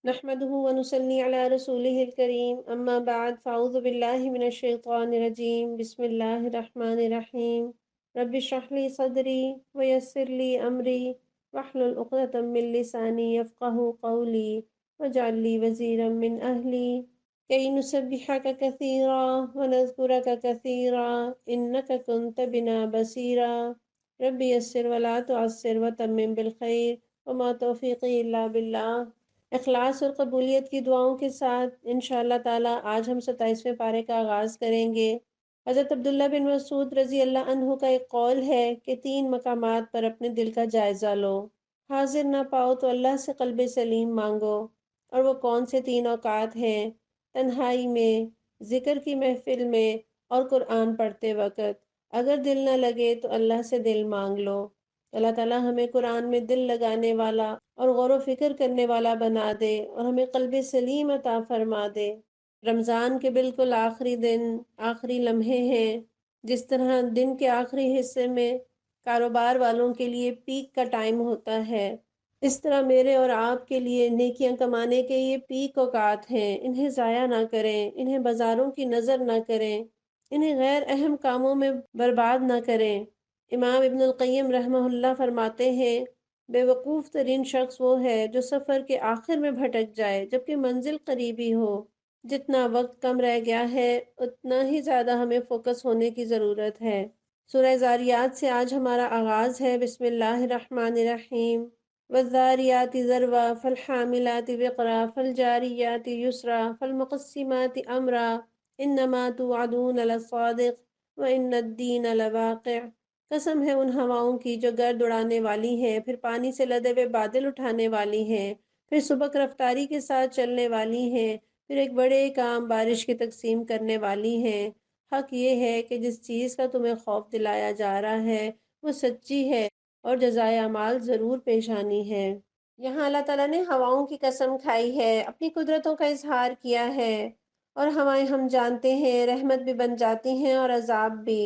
نحمده ونصلي على رسوله الكريم اما بعد فاعوذ بالله من الشيطان الرجيم بسم الله الرحمن الرحيم رب اشرح لي صدري ويسر لي امري واحلل عقدة من لساني يفقهوا قولي واجعل لي وزيرا من اهلي كي نسبحك كثيرا ونذكرك كثيرا انك كنت بنا بصيرا رب يسر ولا تعسر وتمم بالخير وما توفيقي الا بالله۔ اخلاص اور قبولیت کی دعاؤں کے ساتھ انشاءاللہ تعالی آج ہم 27ویں پارے کا آغاز کریں گے۔ حضرت عبداللہ بن مسعود رضی اللہ عنہ کا ایک قول ہے کہ 3 مقامات پر اپنے دل کا جائزہ لو، حاضر نہ پاؤ تو اللہ سے قلب سلیم مانگو، اور وہ کون سے 3 اوقات ہیں؟ تنہائی میں، ذکر کی محفل میں، اور قرآن پڑھتے وقت۔ اگر دل نہ لگے تو اللہ سے دل مانگ لو۔ اللہ تعالیٰ ہمیں قرآن میں دل لگانے والا اور غور و فکر کرنے والا بنا دے، اور ہمیں قلب سلیم عطا فرما دے۔ رمضان کے بالکل آخری دن، آخری لمحے ہیں۔ جس طرح دن کے آخری حصے میں کاروبار والوں کے لیے پیک کا ٹائم ہوتا ہے، اس طرح میرے اور آپ کے لیے نیکیاں کمانے کے یہ پیک اوقات ہیں۔ انہیں ضائع نہ کریں، انہیں بازاروں کی نظر نہ کریں، انہیں غیر اہم کاموں میں برباد نہ کریں۔ امام ابن القیم رحمہ اللہ فرماتے ہیں، بے وقوف ترین شخص وہ ہے جو سفر کے آخر میں بھٹک جائے جبکہ منزل قریبی ہو۔ جتنا وقت کم رہ گیا ہے اتنا ہی زیادہ ہمیں فوکس ہونے کی ضرورت ہے۔ سورہ زاریات سے آج ہمارا آغاز ہے۔ بسم اللہ الرحمن الرحیم۔ والذاریات ذروا فالحاملات وقرا فالجاریات یسرا فالمقسمات امرا انما توعدون لصادق وان الدین لواقع۔ قسم ہے ان ہواؤں کی جو گرد اڑانے والی ہیں، پھر پانی سے لدے ہوئے بادل اٹھانے والی ہیں، پھر سبک رفتاری کے ساتھ چلنے والی ہیں، پھر ایک بڑے کام بارش کی تقسیم کرنے والی ہیں۔ حق یہ ہے کہ جس چیز کا تمہیں خوف دلایا جا رہا ہے وہ سچی ہے، اور جزائے اعمال ضرور پیش آنی ہے۔ یہاں اللہ تعالیٰ نے ہواؤں کی قسم کھائی ہے، اپنی قدرتوں کا اظہار کیا ہے، اور ہوائیں ہم جانتے ہیں رحمت بھی بن جاتی ہیں اور عذاب بھی۔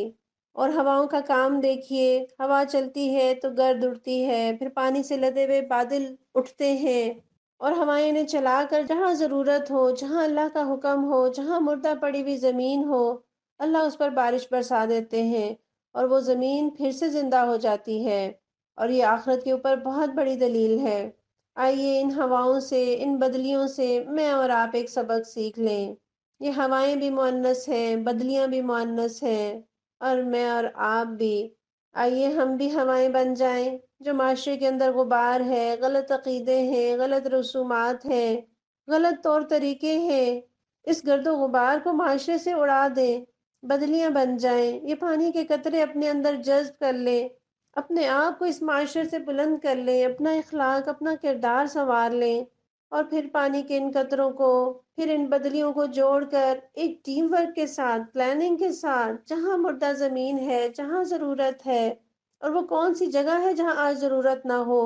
اور ہواؤں کا کام دیکھیے، ہوا چلتی ہے تو گرد اڑتی ہے، پھر پانی سے لدے ہوئے بادل اٹھتے ہیں، اور ہوائیں انہیں چلا کر جہاں ضرورت ہو، جہاں اللہ کا حکم ہو، جہاں مردہ پڑی ہوئی زمین ہو، اللہ اس پر بارش برسا دیتے ہیں، اور وہ زمین پھر سے زندہ ہو جاتی ہے۔ اور یہ آخرت کے اوپر بہت بڑی دلیل ہے۔ آئیے ان ہواؤں سے، ان بدلیوں سے میں اور آپ ایک سبق سیکھ لیں۔ یہ ہوائیں بھی مؤنث ہیں، بدلیاں بھی مؤنث ہیں، اور میں اور آپ بھی۔ آئیے ہم بھی ہوائیں بن جائیں۔ جو معاشرے کے اندر غبار ہے، غلط عقیدے ہیں، غلط رسومات ہیں، غلط طور طریقے ہیں، اس گرد و غبار کو معاشرے سے اڑا دیں، بدلیاں بن جائیں۔ یہ پانی کے قطرے اپنے اندر جذب کر لیں، اپنے آپ کو اس معاشرے سے بلند کر لیں، اپنا اخلاق، اپنا کردار سنوار لیں، اور پھر پانی کے ان قطروں کو، پھر ان بدلیوں کو جوڑ کر ایک ٹیم ورک کے ساتھ، پلاننگ کے ساتھ، جہاں مردہ زمین ہے، جہاں ضرورت ہے، اور وہ کون سی جگہ ہے جہاں آج ضرورت نہ ہو،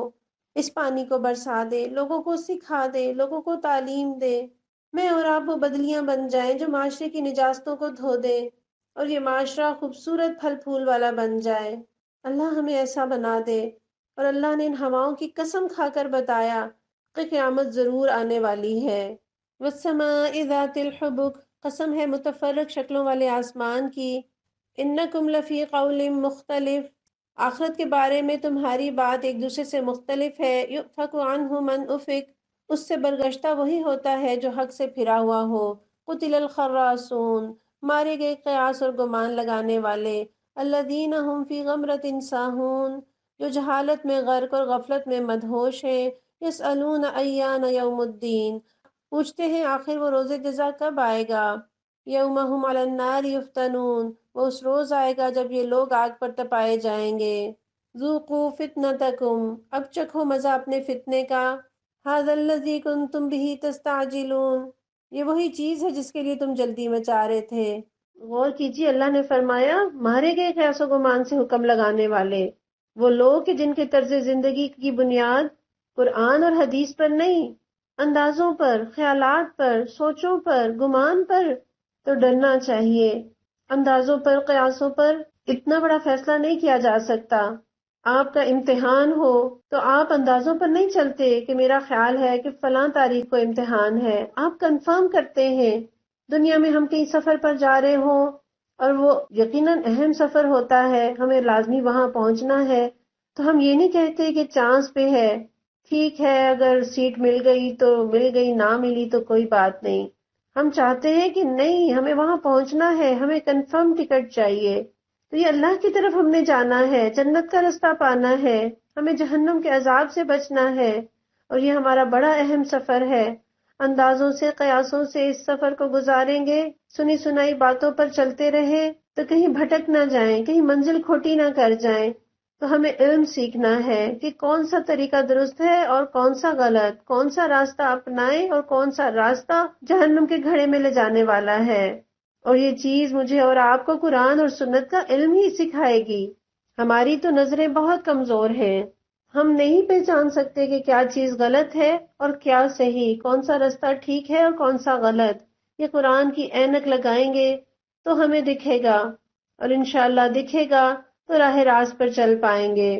اس پانی کو برسا دے، لوگوں کو سکھا دے، لوگوں کو تعلیم دے۔ میں اور آپ وہ بدلیاں بن جائیں جو معاشرے کی نجاستوں کو دھو دے، اور یہ معاشرہ خوبصورت پھل پھول والا بن جائے۔ اللہ ہمیں ایسا بنا دے۔ اور اللہ نے ان ہواؤں کی قسم کھا کر بتایا کہ قیامت ضرور آنے والی ہے۔ والسماء ذات الحبک، قسم ہے متفرق شکلوں والے آسمان کی۔ انکم لفی قول مختلف، آخرت کے بارے میں تمہاری بات ایک دوسرے سے مختلف ہے۔ یؤفک عنہ من افک، اس سے برگشتہ وہی ہوتا ہے جو حق سے پھرا ہوا ہو۔ قتل الخراصون، مارے گئے قیاس اور گمان لگانے والے۔ الذین هم فی غمرۃ ساہون، جو جہالت میں غرق اور غفلت میں مدہوش ہیں۔ یسألون ایان یوم الدین، پوچھتے ہیں آخر وہ روز جزا کب آئے گا۔ یوم هم علی النار یفتنون، وہ اس روز آئے گا جب یہ لوگ آگ پر تپائے جائیں گے۔ ذوقوا فتنتکم، اب چکھو مزہ اپنے فتنے کا۔ ھذا الذی کنتم بہ تستعجلون، یہ وہی چیز ہے جس کے لیے تم جلدی مچا رہے تھے۔ غور کیجیے، اللہ نے فرمایا مارے گئے قیاس و گمان سے حکم لگانے والے، وہ لوگ کہ جن کے طرز زندگی کی بنیاد قرآن اور حدیث پر نہیں، اندازوں پر، خیالات پر، سوچوں پر، گمان پر۔ تو ڈرنا چاہیے۔ اندازوں پر، قیاسوں پر اتنا بڑا فیصلہ نہیں کیا جا سکتا۔ آپ کا امتحان ہو تو آپ اندازوں پر نہیں چلتے کہ میرا خیال ہے کہ فلاں تاریخ کو امتحان ہے، آپ کنفرم کرتے ہیں۔ دنیا میں ہم کہیں سفر پر جا رہے ہوں اور وہ یقیناً اہم سفر ہوتا ہے، ہمیں لازمی وہاں پہنچنا ہے، تو ہم یہ نہیں کہتے کہ چانس پہ ہے، ٹھیک ہے اگر سیٹ مل گئی تو مل گئی، نہ ملی تو کوئی بات نہیں۔ ہم چاہتے ہیں کہ نہیں، ہمیں وہاں پہنچنا ہے، ہمیں کنفرم ٹکٹ چاہیے۔ تو یہ اللہ کی طرف ہم نے جانا ہے، جنت کا رستہ پانا ہے، ہمیں جہنم کے عذاب سے بچنا ہے، اور یہ ہمارا بڑا اہم سفر ہے۔ اندازوں سے قیاسوں سے اس سفر کو گزاریں گے، سنی سنائی باتوں پر چلتے رہیں تو کہیں بھٹک نہ جائیں، کہیں منزل کھوٹی نہ کر جائیں۔ تو ہمیں علم سیکھنا ہے کہ کون سا طریقہ درست ہے اور کون سا غلط، کون سا راستہ اپنائیں اور کون سا راستہ جہنم کے گھڑے میں لے جانے والا ہے۔ اور یہ چیز مجھے اور آپ کو قرآن اور سنت کا علم ہی سکھائے گی۔ ہماری تو نظریں بہت کمزور ہیں، ہم نہیں پہچان سکتے کہ کیا چیز غلط ہے اور کیا صحیح، کون سا رستہ ٹھیک ہے اور کون سا غلط۔ یہ قرآن کی اینک لگائیں گے تو ہمیں دکھے گا، اور انشاءاللہ دکھے گا تو راہ راست پر چل پائیں گے۔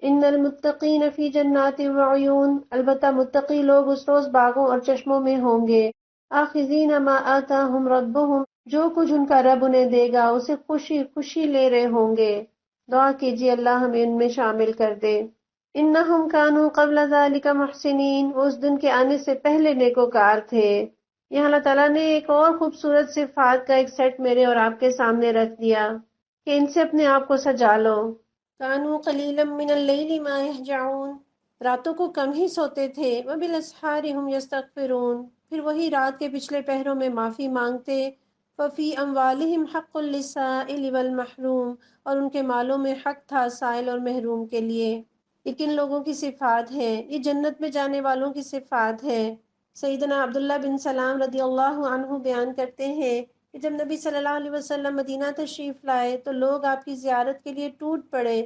ان المتقین فی جنات وعیون، البتہ متقی لوگ اس روز باغوں اور چشموں میں ہوں گے۔ آخذین ما آتاہم ربہم، جو کچھ ان کا رب انہیں دے گا اسے خوشی خوشی لے رہے ہوں گے۔ دعا کیجیے اللہ ہمیں ان میں شامل کر دے۔ انہم کانوا قبل ذالک محسنین، وہ اس دن کے آنے سے پہلے نیکوکار تھے۔ یہاں اللہ تعالیٰ نے ایک اور خوبصورت صفات کا ایک سیٹ میرے اور آپ کے سامنے رکھ دیا کہ ان سے اپنے آپ کو سجا لو۔ کانوا قلیلا من اللیل ما یہجعون، راتوں کو کم ہی سوتے تھے، وبالاسحار هم یستغفرون، پھر وہی رات کے پچھلے پہروں میں معافی مانگتے۔ ففی اموالہم حق للسائل والمحروم، اور ان کے مالوں میں حق تھا سائل اور محروم کے لیے۔ یہ کن لوگوں کی صفات ہیں؟ یہ جنت میں جانے والوں کی صفات ہے۔ سیدنا عبداللہ بن سلام رضی اللہ عنہ بیان کرتے ہیں کہ جب نبی صلی اللہ علیہ وسلم مدینہ تشریف لائے تو لوگ آپ کی زیارت کے لیے ٹوٹ پڑے،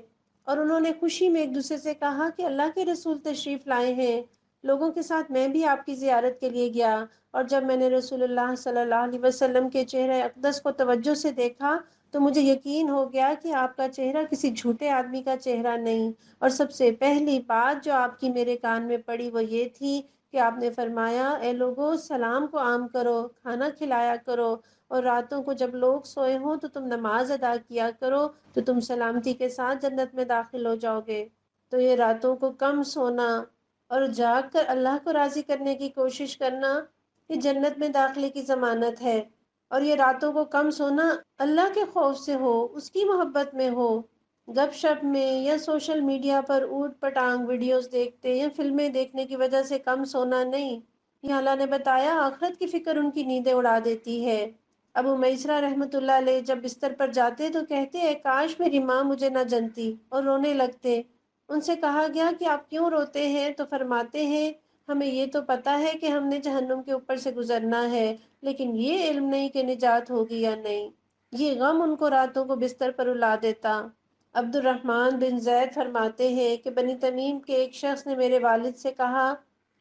اور انہوں نے خوشی میں ایک دوسرے سے کہا کہ اللہ کے رسول تشریف لائے ہیں، لوگوں کے ساتھ میں بھی آپ کی زیارت کے لیے گیا، اور جب میں نے رسول اللہ صلی اللہ علیہ وسلم کے چہرہ اقدس کو توجہ سے دیکھا تو مجھے یقین ہو گیا کہ آپ کا چہرہ کسی جھوٹے آدمی کا چہرہ نہیں۔ اور سب سے پہلی بات جو آپ کی میرے کان میں پڑی وہ یہ تھی کہ آپ نے فرمایا، اے لوگو سلام کو عام کرو، کھانا کھلایا کرو، اور راتوں کو جب لوگ سوئے ہوں تو تم نماز ادا کیا کرو، تو تم سلامتی کے ساتھ جنت میں داخل ہو جاؤ گے۔ تو یہ راتوں کو کم سونا اور جاگ کر اللہ کو راضی کرنے کی کوشش کرنا، یہ جنت میں داخلے کی ضمانت ہے۔ اور یہ راتوں کو کم سونا اللہ کے خوف سے ہو، اس کی محبت میں ہو، گپ شپ میں یا سوشل میڈیا پر اوٹ پٹانگ ویڈیوز دیکھتے یا فلمیں دیکھنے کی وجہ سے کم سونا نہیں۔ یہ اللہ نے بتایا آخرت کی فکر ان کی نیندیں اڑا دیتی ہے۔ ابو میسرہ رحمۃ اللہ علیہ جب بستر پر جاتے تو کہتے اے کاش میری ماں مجھے نہ جنتی، اور رونے لگتے۔ ان سے کہا گیا کہ آپ کیوں روتے ہیں؟ تو فرماتے ہیں ہمیں یہ تو پتہ ہے کہ ہم نے جہنم کے اوپر سے گزرنا ہے، لیکن یہ علم نہیں کہ نجات ہوگی یا نہیں۔ یہ غم ان کو راتوں کو بستر پر رلا دیتا۔ عبد الرحمن بن زید فرماتے ہیں کہ بنی تمیم کے ایک شخص نے میرے والد سے کہا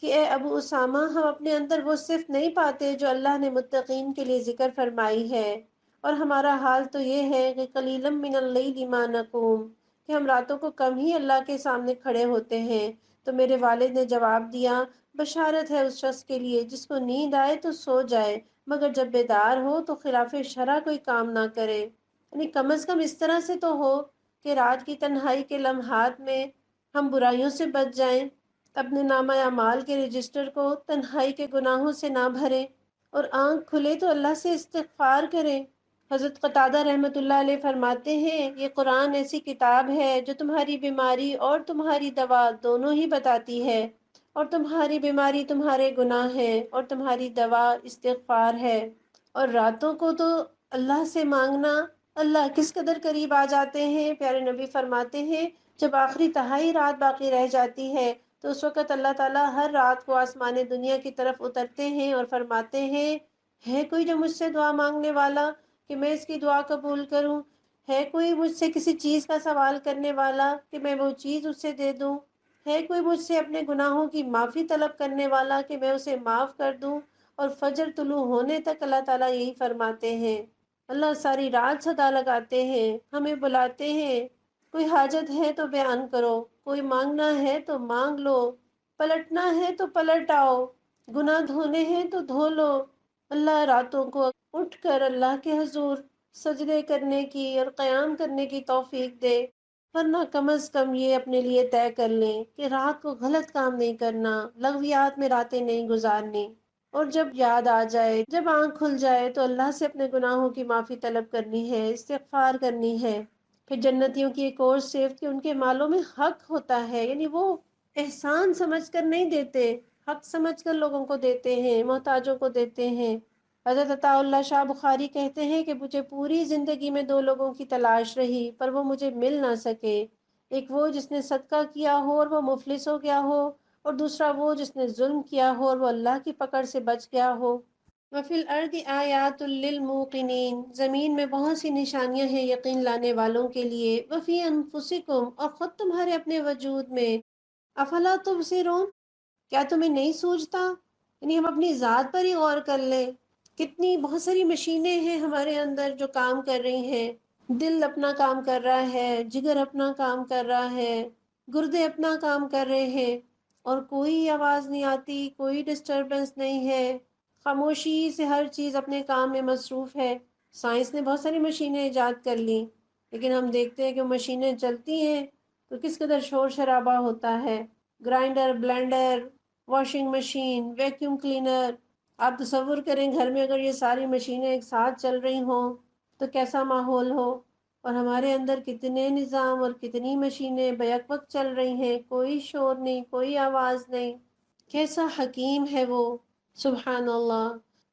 کہ اے ابو اسامہ، ہم اپنے اندر وہ صفت نہیں پاتے جو اللہ نے متقین کے لیے ذکر فرمائی ہے، اور ہمارا حال تو یہ ہے کہ قلیلا من اللیل ما نقوم، کہ ہم راتوں کو کم ہی اللہ کے سامنے کھڑے ہوتے ہیں۔ تو میرے والد نے جواب دیا، بشارت ہے اس شخص کے لیے جس کو نیند آئے تو سو جائے، مگر جب بیدار ہو تو خلاف شرع کوئی کام نہ کرے۔ یعنی کم از کم اس طرح سے تو ہو کہ رات کی تنہائی کے لمحات میں ہم برائیوں سے بچ جائیں، اپنے نامہ اعمال کے رجسٹر کو تنہائی کے گناہوں سے نہ بھریں، اور آنکھ کھلے تو اللہ سے استغفار کریں۔ حضرت قتادہ رحمۃ اللہ علیہ فرماتے ہیں یہ قرآن ایسی کتاب ہے جو تمہاری بیماری اور تمہاری دوا دونوں ہی بتاتی ہے، اور تمہاری بیماری تمہارے گناہ ہے اور تمہاری دوا استغفار ہے۔ اور راتوں کو تو اللہ سے مانگنا، اللہ کس قدر قریب آ جاتے ہیں۔ پیارے نبی فرماتے ہیں جب آخری تہائی رات باقی رہ جاتی ہے تو اس وقت اللہ تعالیٰ ہر رات کو آسمان دنیا کی طرف اترتے ہیں اور فرماتے ہیں ہے کوئی جو مجھ سے دعا مانگنے والا کہ میں اس کی دعا قبول کروں؟ ہے کوئی مجھ سے کسی چیز کا سوال کرنے والا کہ میں وہ چیز اس سے دے دوں؟ ہے کوئی مجھ سے اپنے گناہوں کی معافی طلب کرنے والا کہ میں اسے معاف کر دوں؟ اور فجر طلوع ہونے تک اللہ تعالیٰ یہی فرماتے ہیں۔ اللہ ساری رات صدا لگاتے ہیں، ہمیں بلاتے ہیں، کوئی حاجت ہے تو بیان کرو، کوئی مانگنا ہے تو مانگ لو، پلٹنا ہے تو پلٹ آؤ، گناہ دھونے ہیں تو دھو لو۔ اللہ راتوں کو اٹھ کر اللہ کے حضور سجدے کرنے کی اور قیام کرنے کی توفیق دے، ورنہ کم از کم یہ اپنے لیے طے کر لیں کہ رات کو غلط کام نہیں کرنا، لغویات میں راتیں نہیں گزارنی، اور جب یاد آ جائے، جب آنکھ کھل جائے تو اللہ سے اپنے گناہوں کی معافی طلب کرنی ہے، استغفار کرنی ہے۔ پھر جنتیوں کی ایک اور صفت کہ ان کے مالوں میں حق ہوتا ہے، یعنی وہ احسان سمجھ کر نہیں دیتے، حق سمجھ کر لوگوں کو دیتے ہیں، محتاجوں کو دیتے ہیں۔ حضرت عطا اللہ شاہ بخاری کہتے ہیں کہ مجھے پوری زندگی میں دو لوگوں کی تلاش رہی پر وہ مجھے مل نہ سکے، ایک وہ جس نے صدقہ کیا ہو اور وہ مفلس ہو گیا ہو، اور دوسرا وہ جس نے ظلم کیا ہو اور وہ اللہ کی پکڑ سے بچ گیا ہو۔ وَفِي الْأَرْضِ آيَاتٌ لِّلْمُوقِنِينَ، زمین میں بہت سی نشانیاں ہیں یقین لانے والوں کے لیے۔ وَفِي أَنفُسِكُمْ، اور خود تمہارے اپنے وجود میں۔ أَفَلَا تُبْصِرُونَ، کیا تمہیں نہیں سوچتا؟ یعنی ہم اپنی ذات پر ہی غور کر لیں، کتنی بہت ساری مشینیں ہیں ہمارے اندر جو کام کر رہی ہیں، دل اپنا کام کر رہا ہے، جگر اپنا کام کر رہا ہے، گردے اپنا کام کر رہے ہیں، اور کوئی آواز نہیں آتی، کوئی ڈسٹربنس نہیں ہے، خاموشی سے ہر چیز اپنے کام میں مصروف ہے۔ سائنس نے بہت ساری مشینیں ایجاد کر لی، لیکن ہم دیکھتے ہیں کہ مشینیں چلتی ہیں تو کس قدر شور شرابہ ہوتا ہے۔ Grinder, blender, washing machine, vacuum cleaner, آپ تصور کریں گھر میں اگر یہ ساری مشینیں ایک ساتھ چل رہی ہوں تو کیسا ماحول ہو، اور ہمارے اندر کتنے نظام اور کتنی مشینیں بیک وقت چل رہی ہیں، کوئی شور نہیں، کوئی آواز نہیں، کیسا حکیم ہے وہ، سبحان اللہ۔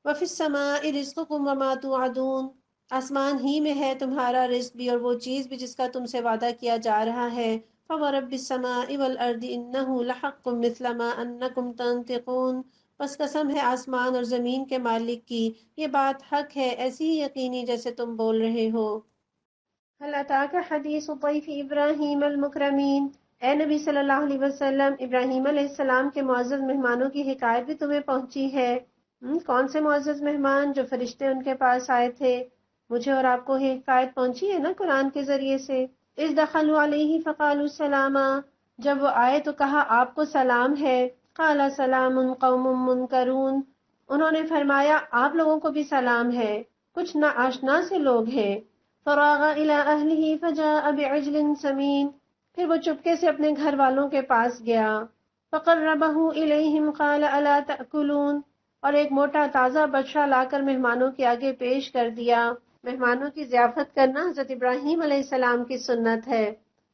وَفِي السَّمَاءِ رِزْقُكُمْ وَمَا تُوعَدُونَ، آسمان ہی میں ہے تمہارا رزق بھی اور وہ چیز بھی جس کا تم سے وعدہ کیا جا رہا ہے۔ فَوَرَبِّ السَّمَاءِ وَالْأَرْضِ إِنَّهُ لَحَقٌّ مِثْلَ مَا أَنَّكُمْ تَنطِقُونَ، بس قسم ہے آسمان اور زمین کے مالک کی، یہ بات حق ہے، ایسی ہی یقینی جیسے تم بول رہے ہو۔ هل أتاك حدیث ضیف ابراہیم المکرمین، اے نبی صلی اللہ علیہ وسلم، ابراہیم علیہ السلام کے معزز مہمانوں کی حکایت بھی تمہیں پہنچی ہے۔ کون سے معزز مہمان؟ جو فرشتے ان کے پاس آئے تھے۔ مجھے اور آپ کو یہ حکایت پہنچی ہے نا قرآن کے ذریعے سے۔ اذ دخلوا علیہ فقالوا سلاما، جب وہ آئے تو کہا آپ کو سلام ہے۔ قال سلام قوم منکرون، انہوں نے فرمایا آپ لوگوں کو بھی سلام ہے، کچھ نہ آشنا سے لوگ ہیں۔ فراغ الی اہلہ فجاء بعجل سمین، پھر وہ چپکے سے اپنے گھر والوں کے پاس گیا۔ فقربہ الیہم قال الا تأکلون، اور ایک موٹا تازہ بچڑا لا کر مہمانوں کے آگے پیش کر دیا۔ مہمانوں کی ضیافت کرنا حضرت ابراہیم علیہ السلام کی سنت ہے۔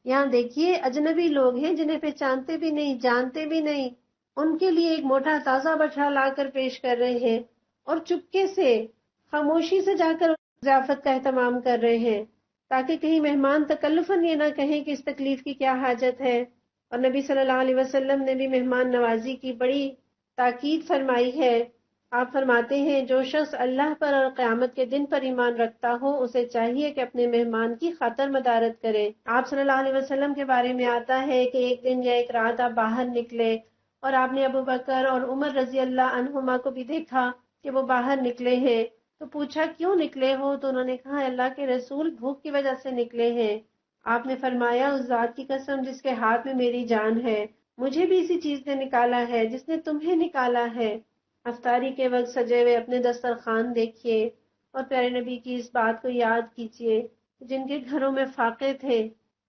یہاں دیکھیے اجنبی لوگ ہیں جنہیں پہچانتے بھی نہیں، جانتے بھی نہیں، ان کے لیے ایک موٹا تازہ بچڑا لا کر پیش کر رہے ہیں، اور چپکے سے خاموشی سے جا کر ضیافت کا اہتمام کر رہے ہیں، تاکہ کہیں مہمان تکلفاً یہ نہ کہیں کہ اس تکلیف کی کیا حاجت ہے۔ اور نبی صلی اللہ علیہ وسلم نے بھی مہمان نوازی کی بڑی تاکید فرمائی ہے۔ آپ فرماتے ہیں جو شخص اللہ پر اور قیامت کے دن پر ایمان رکھتا ہو اسے چاہیے کہ اپنے مہمان کی خاطر مدارت کرے۔ آپ صلی اللہ علیہ وسلم کے بارے میں آتا ہے کہ ایک دن یا ایک رات آپ باہر نکلے اور آپ نے ابو بکر اور عمر رضی اللہ عنہما کو بھی دیکھا کہ وہ باہر نکلے ہیں، تو پوچھا کیوں نکلے ہو؟ تو انہوں نے کہا اللہ کے رسول بھوک کی وجہ سے نکلے ہیں۔ آپ نے فرمایا اس ذات کی قسم جس کے ہاتھ میں میری جان ہے، مجھے بھی اسی چیز نے نکالا ہے جس نے تمہیں نکالا ہے۔ افطاری کے وقت سجے ہوئے اپنے دسترخوان دیکھیے اور پیارے نبی کی اس بات کو یاد کیجیے جن کے گھروں میں فاقے تھے۔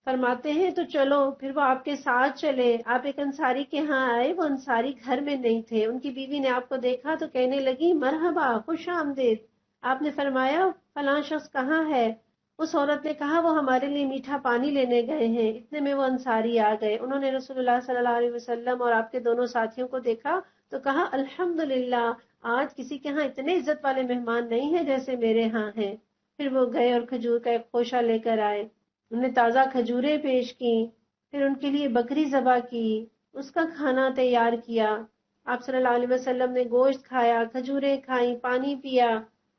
فرماتے ہیں تو چلو، پھر وہ آپ کے ساتھ چلے۔ آپ ایک انصاری کے ہاں آئے، وہ انصاری گھر میں نہیں تھے، ان کی بیوی نے آپ کو دیکھا تو کہنے لگی مرحبا، خوش آمدید۔ آپ نے فرمایا فلاں شخص کہاں ہے؟ اس عورت نے کہا وہ ہمارے لیے میٹھا پانی لینے گئے ہیں۔ اتنے میں وہ انصاری آ گئے، انہوں نے رسول اللہ صلی اللہ علیہ وسلم اور آپ کے دونوں ساتھیوں کو دیکھا تو کہا الحمدللہ، آج کسی کے ہاں اتنے عزت والے مہمان نہیں ہیں جیسے میرے ہاں ہیں۔ پھر وہ گئے اور کھجور کا ایک خوشہ لے کر آئے، انہوں نے تازہ کھجوریں پیش کی، پھر ان کے لیے بکری ذبح کی، اس کا کھانا تیار کیا۔ آپ صلی اللہ علیہ وسلم نے گوشت کھایا، کھجوریں کھائیں، پانی پیا،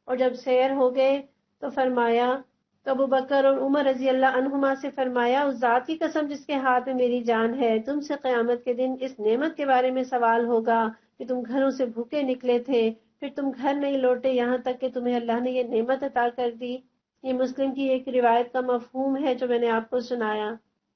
اور جب سیر ہو گئے تو فرمایا تو ابو بکر اور عمر رضی اللہ عنہما سے فرمایا اس ذات کی قسم جس کے ہاتھ میں میری جان ہے، تم سے قیامت کے دن اس نعمت کے بارے میں سوال ہوگا کہ تم گھروں سے بھوکے نکلے تھے، پھر تم گھر نہیں لوٹے یہاں تک کہ تمہیں اللہ نے یہ نعمت عطا کر دی۔ یہ مسلم کی ایک روایت کا مفہوم ہے جو میں نے آپ کو سنایا۔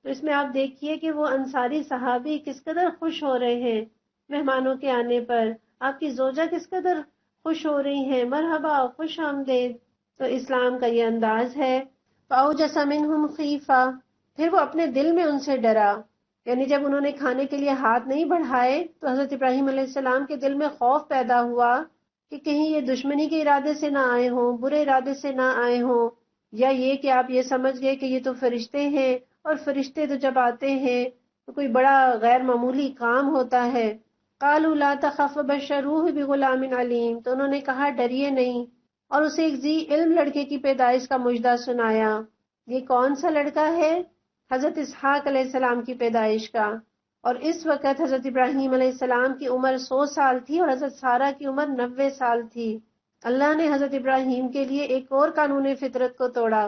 تو اس میں آپ دیکھیے کہ وہ انصاری صحابی کس قدر خوش ہو رہے ہیں مہمانوں کے آنے پر، آپ کی زوجہ کس قدر خوش ہو رہی ہیں، مرحبا، خوش آمدید۔ تو اسلام کا یہ انداز ہے۔ فَأَوْجَسَ مِنْهُمْ خِیفَةً، پھر وہ اپنے دل میں ان سے ڈرا، یعنی جب انہوں نے کھانے کے لیے ہاتھ نہیں بڑھائے تو حضرت ابراہیم علیہ السلام کے دل میں خوف پیدا ہوا کہ کہیں یہ دشمنی کے ارادے سے نہ آئے ہوں، برے ارادے سے نہ آئے ہوں، یا یہ کہ آپ یہ سمجھ گئے کہ یہ تو فرشتے ہیں، اور فرشتے تو جب آتے ہیں تو کوئی بڑا غیر معمولی کام ہوتا ہے۔ قالوا لا تخف وبشروه بغلام علیم، تو انہوں نے کہا ڈریے نہیں، اور اسے ایک ذی علم لڑکے کی پیدائش کا مژدہ سنایا۔ یہ کون سا لڑکا ہے؟ حضرت اسحاق علیہ السلام کی پیدائش کا۔ اور اس وقت حضرت ابراہیم علیہ السلام کی عمر 100 سال تھی اور حضرت سارہ کی عمر 90 سال تھی۔ اللہ نے حضرت ابراہیم کے لیے ایک اور قانون فطرت کو توڑا۔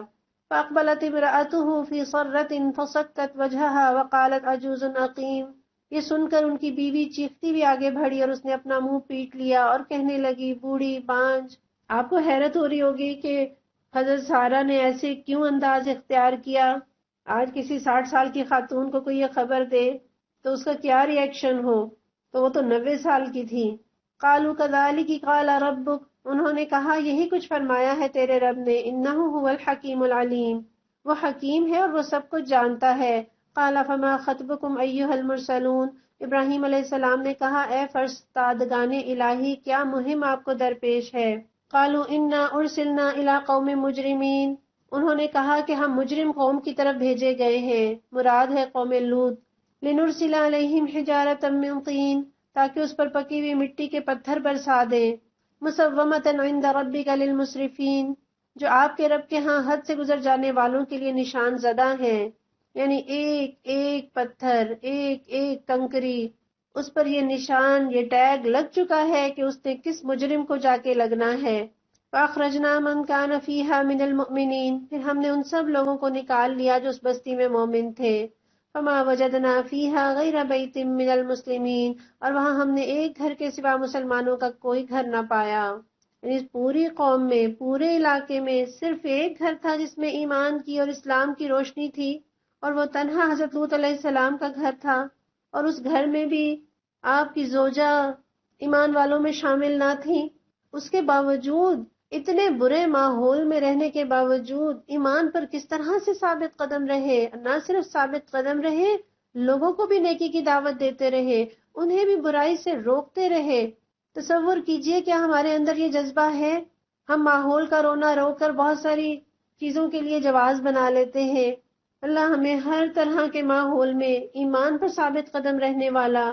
فَأَقْبَلَتِ امْرَأَتُهُ فِي صَرَّةٍ فَصَكَّتْ وَجْهَهَا وَقَالَتْ عَجُوزٌ عَقِيمٌ، یہ سن کر ان کی بیوی چیختی ہوئی آگے بڑھی اور اس نے اپنا منہ پیٹ لیا اور کہنے لگی بوڑھی بانجھ۔ آپ کو حیرت ہو رہی ہوگی کہ حضرت سارہ نے ایسے کیوں انداز اختیار کیا۔ آج کسی 60 سال کی خاتون کو کوئی یہ خبر دے تو اس کا کیا ری ایکشن ہو، تو وہ تو 90 سال کی تھی۔ قالوا كذلك قال ربك، انہوں نے کہا یہی کچھ فرمایا ہے تیرے رب نے، انه هو الحکیم العلیم، وہ حکیم ہے اور وہ سب کچھ جانتا ہے۔ قال فما خطبكم ایھا المرسلون، ابراہیم علیہ السلام نے کہا اے فرستادگان الہی کیا مہم آپ کو درپیش ہے۔ قالوا انا ارسلنا الى قوم مجرمین، انہوں نے کہا کہ ہم مجرم قوم کی طرف بھیجے گئے ہیں، مراد ہے قوم لوط۔ لنرسل علیہم حجارۃ من طین، تاکہ اس پر پکی ہوئی مٹی کے پتھر برسا دیں۔ مسومۃ عند ربک للمسرفین، جو آپ کے رب کے ہاں حد سے گزر جانے والوں کے لیے نشان زدہ ہیں، یعنی ایک ایک پتھر، ایک ایک کنکری، اس پر یہ نشان، یہ ٹیگ لگ چکا ہے کہ اس نے کس مجرم کو جا کے لگنا ہے۔ فَأَخْرَجْنَا مَنْ كَانَ فِيهَا مِنَ الْمُؤْمِنِينَ، پھر ہم نے ان سب لوگوں کو نکال لیا جو اس بستی میں مومن تھے۔ فَمَا وَجَدْنَا فِيهَا غَيْرَ بَيْتٍ مِّنَ الْمُسْلِمِينَ، اور وہاں ہم نے ایک گھر کے سوا مسلمانوں کا کوئی گھر نہ پایا۔ یعنی پوری قوم میں، پورے علاقے میں صرف ایک گھر تھا جس میں ایمان کی اور اسلام کی روشنی تھی، اور وہ تنہا حضرت لوط علیہ السلام کا گھر تھا، اور اس گھر میں بھی آپ کی زوجہ ایمان والوں میں شامل نہ تھی۔ اس کے باوجود، اتنے برے ماحول میں رہنے کے باوجود ایمان پر کس طرح سے ثابت قدم رہے، نہ صرف ثابت قدم رہے، لوگوں کو بھی نیکی کی دعوت دیتے رہے، انہیں بھی برائی سے روکتے رہے۔ تصور کیجئے کیا ہمارے اندر یہ جذبہ ہے؟ ہم ماحول کا رونا رو کر بہت ساری چیزوں کے لیے جواز بنا لیتے ہیں۔ اللہ ہمیں ہر طرح کے ماحول میں ایمان پر ثابت قدم رہنے والا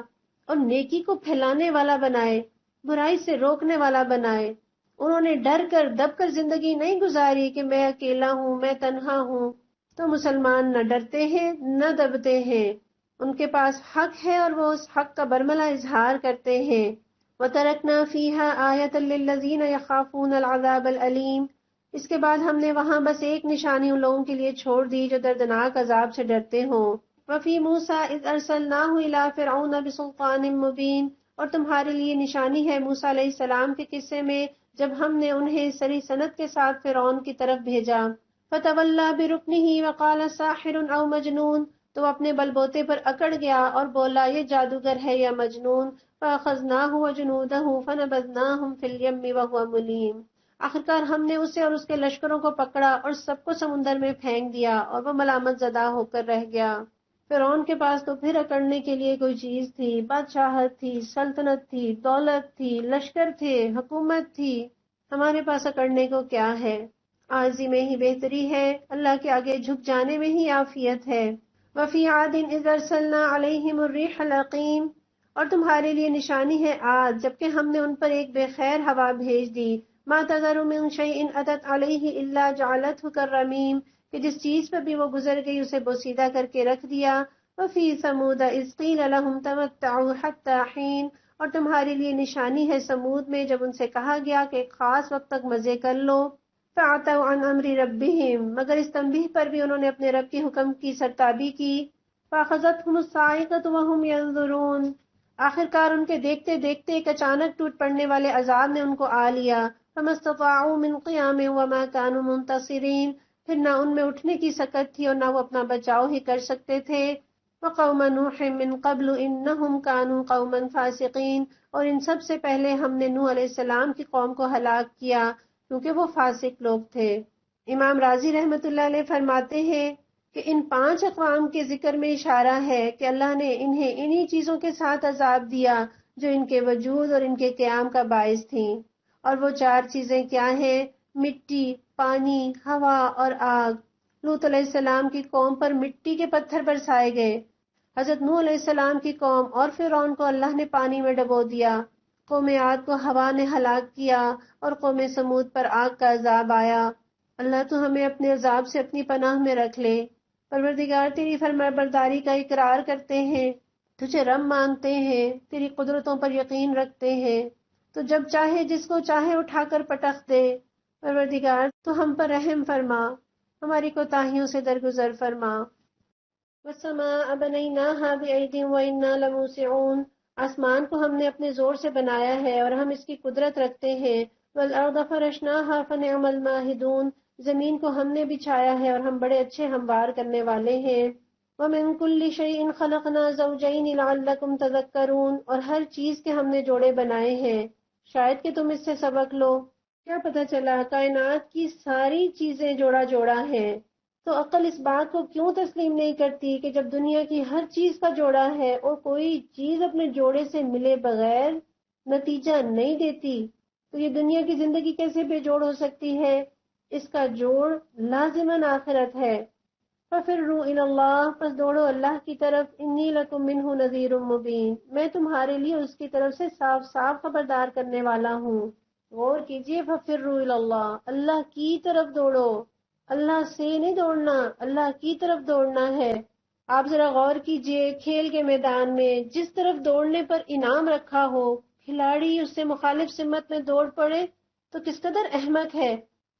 اور نیکی کو پھیلانے والا بنائے، برائی سے روکنے والا بنائے۔ انہوں نے ڈر کر دب کر زندگی نہیں گزاری کہ میں اکیلا ہوں، میں تنہا ہوں۔ تو مسلمان نہ ڈرتے ہیں نہ دبتے ہیں، ان کے پاس حق ہے اور وہ اس حق کا برملا اظہار کرتے ہیں۔ وَتَرَكْنَا فِيهَا آيَةً لِّلَّذِينَ يَخَافُونَ الْعَذَابَ الْأَلِيمَ، اس کے بعد ہم نے وہاں بس ایک نشانی ان لوگوں کے لیے چھوڑ دی جو دردناک عذاب سے ڈرتے ہوں۔ وَفِي مُوسَىٰ إِذْ أَرْسَلْنَاهُ إِلَىٰ فِرْعَوْنَ بِسُلْطَانٍ مُّبِينٍ، اور تمہارے لیے نشانی ہے موسیٰ علیہ السلام کے قصے میں جب ہم نے انہیں صریح سند کے ساتھ فرعون کی طرف بھیجا۔ فَتَوَلَّىٰ بِرُكْنِهِ وَقَالَ سَاحِرٌ أَوْ مَجْنُونٌ، تو اپنے بل بوتے پر اکڑ گیا اور بولا یہ جادوگر ہے یا مجنون۔ فَأَخَذْنَاهُ وَجُنُودَهُ فَنَبَذْنَاهُمْ فِي الْيَمِّ وَهُوَ مُلِيمٌ، آخرکار ہم نے اسے اور اس کے لشکروں کو پکڑا اور سب کو سمندر میں پھینک دیا اور وہ ملامت زدہ ہو کر رہ گیا۔ فرعون کے پاس تو پھر اکڑنے کے لیے کوئی چیز تھی، بادشاہت تھی، سلطنت تھی، دولت تھی، لشکر تھے، حکومت تھی، ہمارے پاس اکڑنے کو کیا ہے؟ عاجزی میں ہی بہتری ہے، اللہ کے آگے جھک جانے میں ہی عافیت ہے۔ وَفِي عَادٍ إِذْ أَرْسَلْنَا عَلَيْهِمُ الرِّيحَ الْعَقِيمَ، اور تمہارے لیے نشانی ہے عاد جبکہ ہم نے ان پر ایک بے خیر ہوا بھیج دی۔ مَا تَذَرُ مِن شَيْءٍ أَتَتْ عَلَيْهِ إِلَّا جَعَلَتْهُ كَالرَّمِيمِ، کہ جس چیز پر بھی وہ گزر گئی اسے بوسیدہ کر کے رکھ دیا۔ وَفِي ثَمُودَ إِذْ قِيلَ لَهُمْ تَمَتَّعُوا حَتَّىٰ حِينٍ، اور تمہارے لیے نشانی ہے سمود میں جب ان سے کہا گیا کہ ایک خاص وقت تک مزے کر لو۔ فَعَتَوْا عَنْ أَمْرِ رَبِّهِمْ، مگر اس تنبیہ پر بھی انہوں نے اپنے رب کے حکم کی سرتابی کی۔ فَأَخَذَتْهُمُ الصَّاعِقَةُ وَهُمْ يَنظُرُونَ، آخرکار ان کے دیکھتے دیکھتے ایک اچانک ٹوٹ پڑنے والے عذاب نے ان کو آ لیا۔ فَمَا اسْتَطَاعُوا مِنْ قِيَامٍ وَمَا كَانُوا مُنتَصِرِينَ، پھر نہ ان میں اٹھنے کی سکت تھی اور نہ وہ اپنا بچاؤ ہی کر سکتے تھے۔ وقوم نوح من قبل انہم کانوا قوما فاسقین، اور ان سب سے پہلے ہم نے نوح علیہ السلام کی قوم کو ہلاک کیا کیونکہ وہ فاسق لوگ تھے۔ امام راضی رحمۃ اللہ علیہ فرماتے ہیں کہ ان 5 اقوام کے ذکر میں اشارہ ہے کہ اللہ نے انہیں انہی چیزوں کے ساتھ عذاب دیا جو ان کے وجود اور ان کے قیام کا باعث تھیں، اور وہ 4 چیزیں کیا ہیں؟ مٹی، پانی، ہوا اور آگ۔ لوط علیہ السلام کی قوم پر مٹی کے پتھر برسائے گئے، حضرت نوح علیہ السلام کی قوم اور فرعون کو اللہ نے پانی میں ڈبو دیا، قوم عاد کو ہوا نے ہلاک کیا، اور قوم سمود پر آگ کا عذاب آیا۔ اللہ تو ہمیں اپنے عذاب سے اپنی پناہ میں رکھ لے۔ پروردگار تیری فرمانبرداری کا اقرار کرتے ہیں، تجھے رب مانتے ہیں، تیری قدرتوں پر یقین رکھتے ہیں، تو جب چاہے جس کو چاہے اٹھا کر پٹخ دے۔ پروردگار تو ہم پر رحم فرما، ہماری کوتاہیوں سے درگزر فرما۔ وَالسَّمَاءَ بَنَيْنَاهَا بِأَيْدٍ وَإِنَّا لَمُوسِعُونَ، آسمان کو ہم نے اپنے زور سے بنایا ہے اور ہم اس کی قدرت رکھتے ہیں۔ وَالْأَرْضَ فَرَشْنَاهَا فَنِعْمَ الْمَاهِدُونَ، زمین کو ہم نے بچھایا ہے اور ہم بڑے اچھے ہموار کرنے والے ہیں۔ وَمِن كُلِّ شَيْءٍ خَلَقْنَا زَوْجَيْنِ لَعَلَّكُمْ تَذَكَّرُونَ، اور ہر چیز کے ہم نے جوڑے بنائے ہیں شاید کہ تم اس سے سبق لو۔ کیا پتہ چلا کائنات کی ساری چیزیں جوڑا جوڑا ہیں، تو عقل اس بات کو کیوں تسلیم نہیں کرتی کہ جب دنیا کی ہر چیز کا جوڑا ہے اور کوئی چیز اپنے جوڑے سے ملے بغیر نتیجہ نہیں دیتی، تو یہ دنیا کی زندگی کیسے بے جوڑ ہو سکتی ہے؟ اس کا جوڑ لازماً آخرت ہے۔ فَفِرُّوا إِلَى اللَّهِ، پس دوڑو اللہ کی طرف، انی لکم منہ نذیر مبین، میں تمہارے لیے اس کی طرف سے صاف صاف خبردار کرنے والا ہوں۔ غور کیجئے، فَفِرُّوا إِلَى اللَّهِ، اللہ کی طرف دوڑو، اللہ سے نہیں دوڑنا، اللہ کی طرف دوڑنا ہے۔ آپ ذرا غور کیجئے، کھیل کے میدان میں جس طرف دوڑنے پر انعام رکھا ہو، کھلاڑی اس سے مخالف سمت میں دوڑ پڑے تو کس قدر احمق ہے،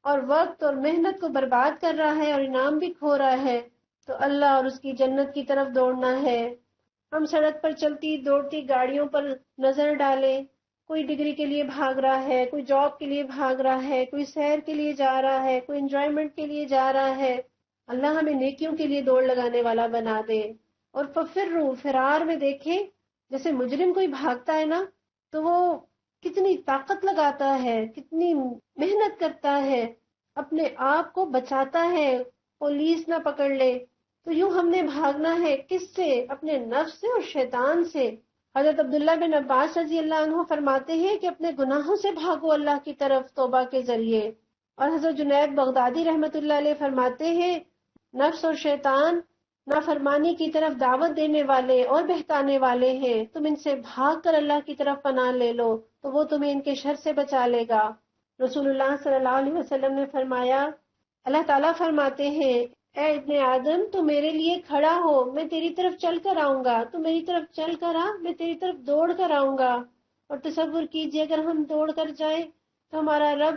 اور وقت اور محنت کو برباد کر رہا ہے اور انعام بھی کھو رہا ہے۔ تو اللہ اور اس کی جنت کی طرف دوڑنا ہے۔ ہم سڑک پر چلتی دوڑتی گاڑیوں پر نظر ڈالیں، کوئی ڈگری کے لیے بھاگ رہا ہے، کوئی جاب کے لیے بھاگ رہا ہے، کوئی سیر کے لیے جا رہا ہے، کوئی انجوائمنٹ کے لیے جا رہا ہے۔ اللہ ہمیں نیکیوں کے لیے دوڑ لگانے والا بنا دے۔ اور فَفِرُّوا، فرار میں دیکھیں، جیسے مجرم کوئی بھاگتا ہے نا تو وہ کتنی طاقت لگاتا ہے، کتنی محنت کرتا ہے، اپنے آپ کو بچاتا ہے پولیس نہ پکڑ لے۔ تو یوں ہم نے بھاگنا ہے کس سے؟ اپنے نفس سے اور شیطان سے۔ حضرت عبداللہ بن عباس رضی اللہ عنہ فرماتے ہیں کہ اپنے گناہوں سے بھاگو اللہ کی طرف توبہ کے ذریعے۔ اور حضرت جنید بغدادی رحمۃ اللہ علیہ فرماتے ہیں، نفس اور شیطان نافرمانی کی طرف دعوت دینے والے اور بہکانے والے ہیں، تم ان سے بھاگ کر اللہ کی طرف پناہ لے لو تو وہ تمہیں ان کے شر سے بچا لے گا۔ رسول اللہ صلی اللہ علیہ وسلم نے فرمایا، اللہ تعالیٰ فرماتے ہیں، اے ابن آدم تو میرے لیے کھڑا ہو، میں تیری طرف چل کر آؤں گا، تو میری طرف چل کر آ، میں تیری طرف دوڑ کر آؤں گا۔ اور تصور کیجئے اگر ہم دوڑ کر جائیں تو ہمارا رب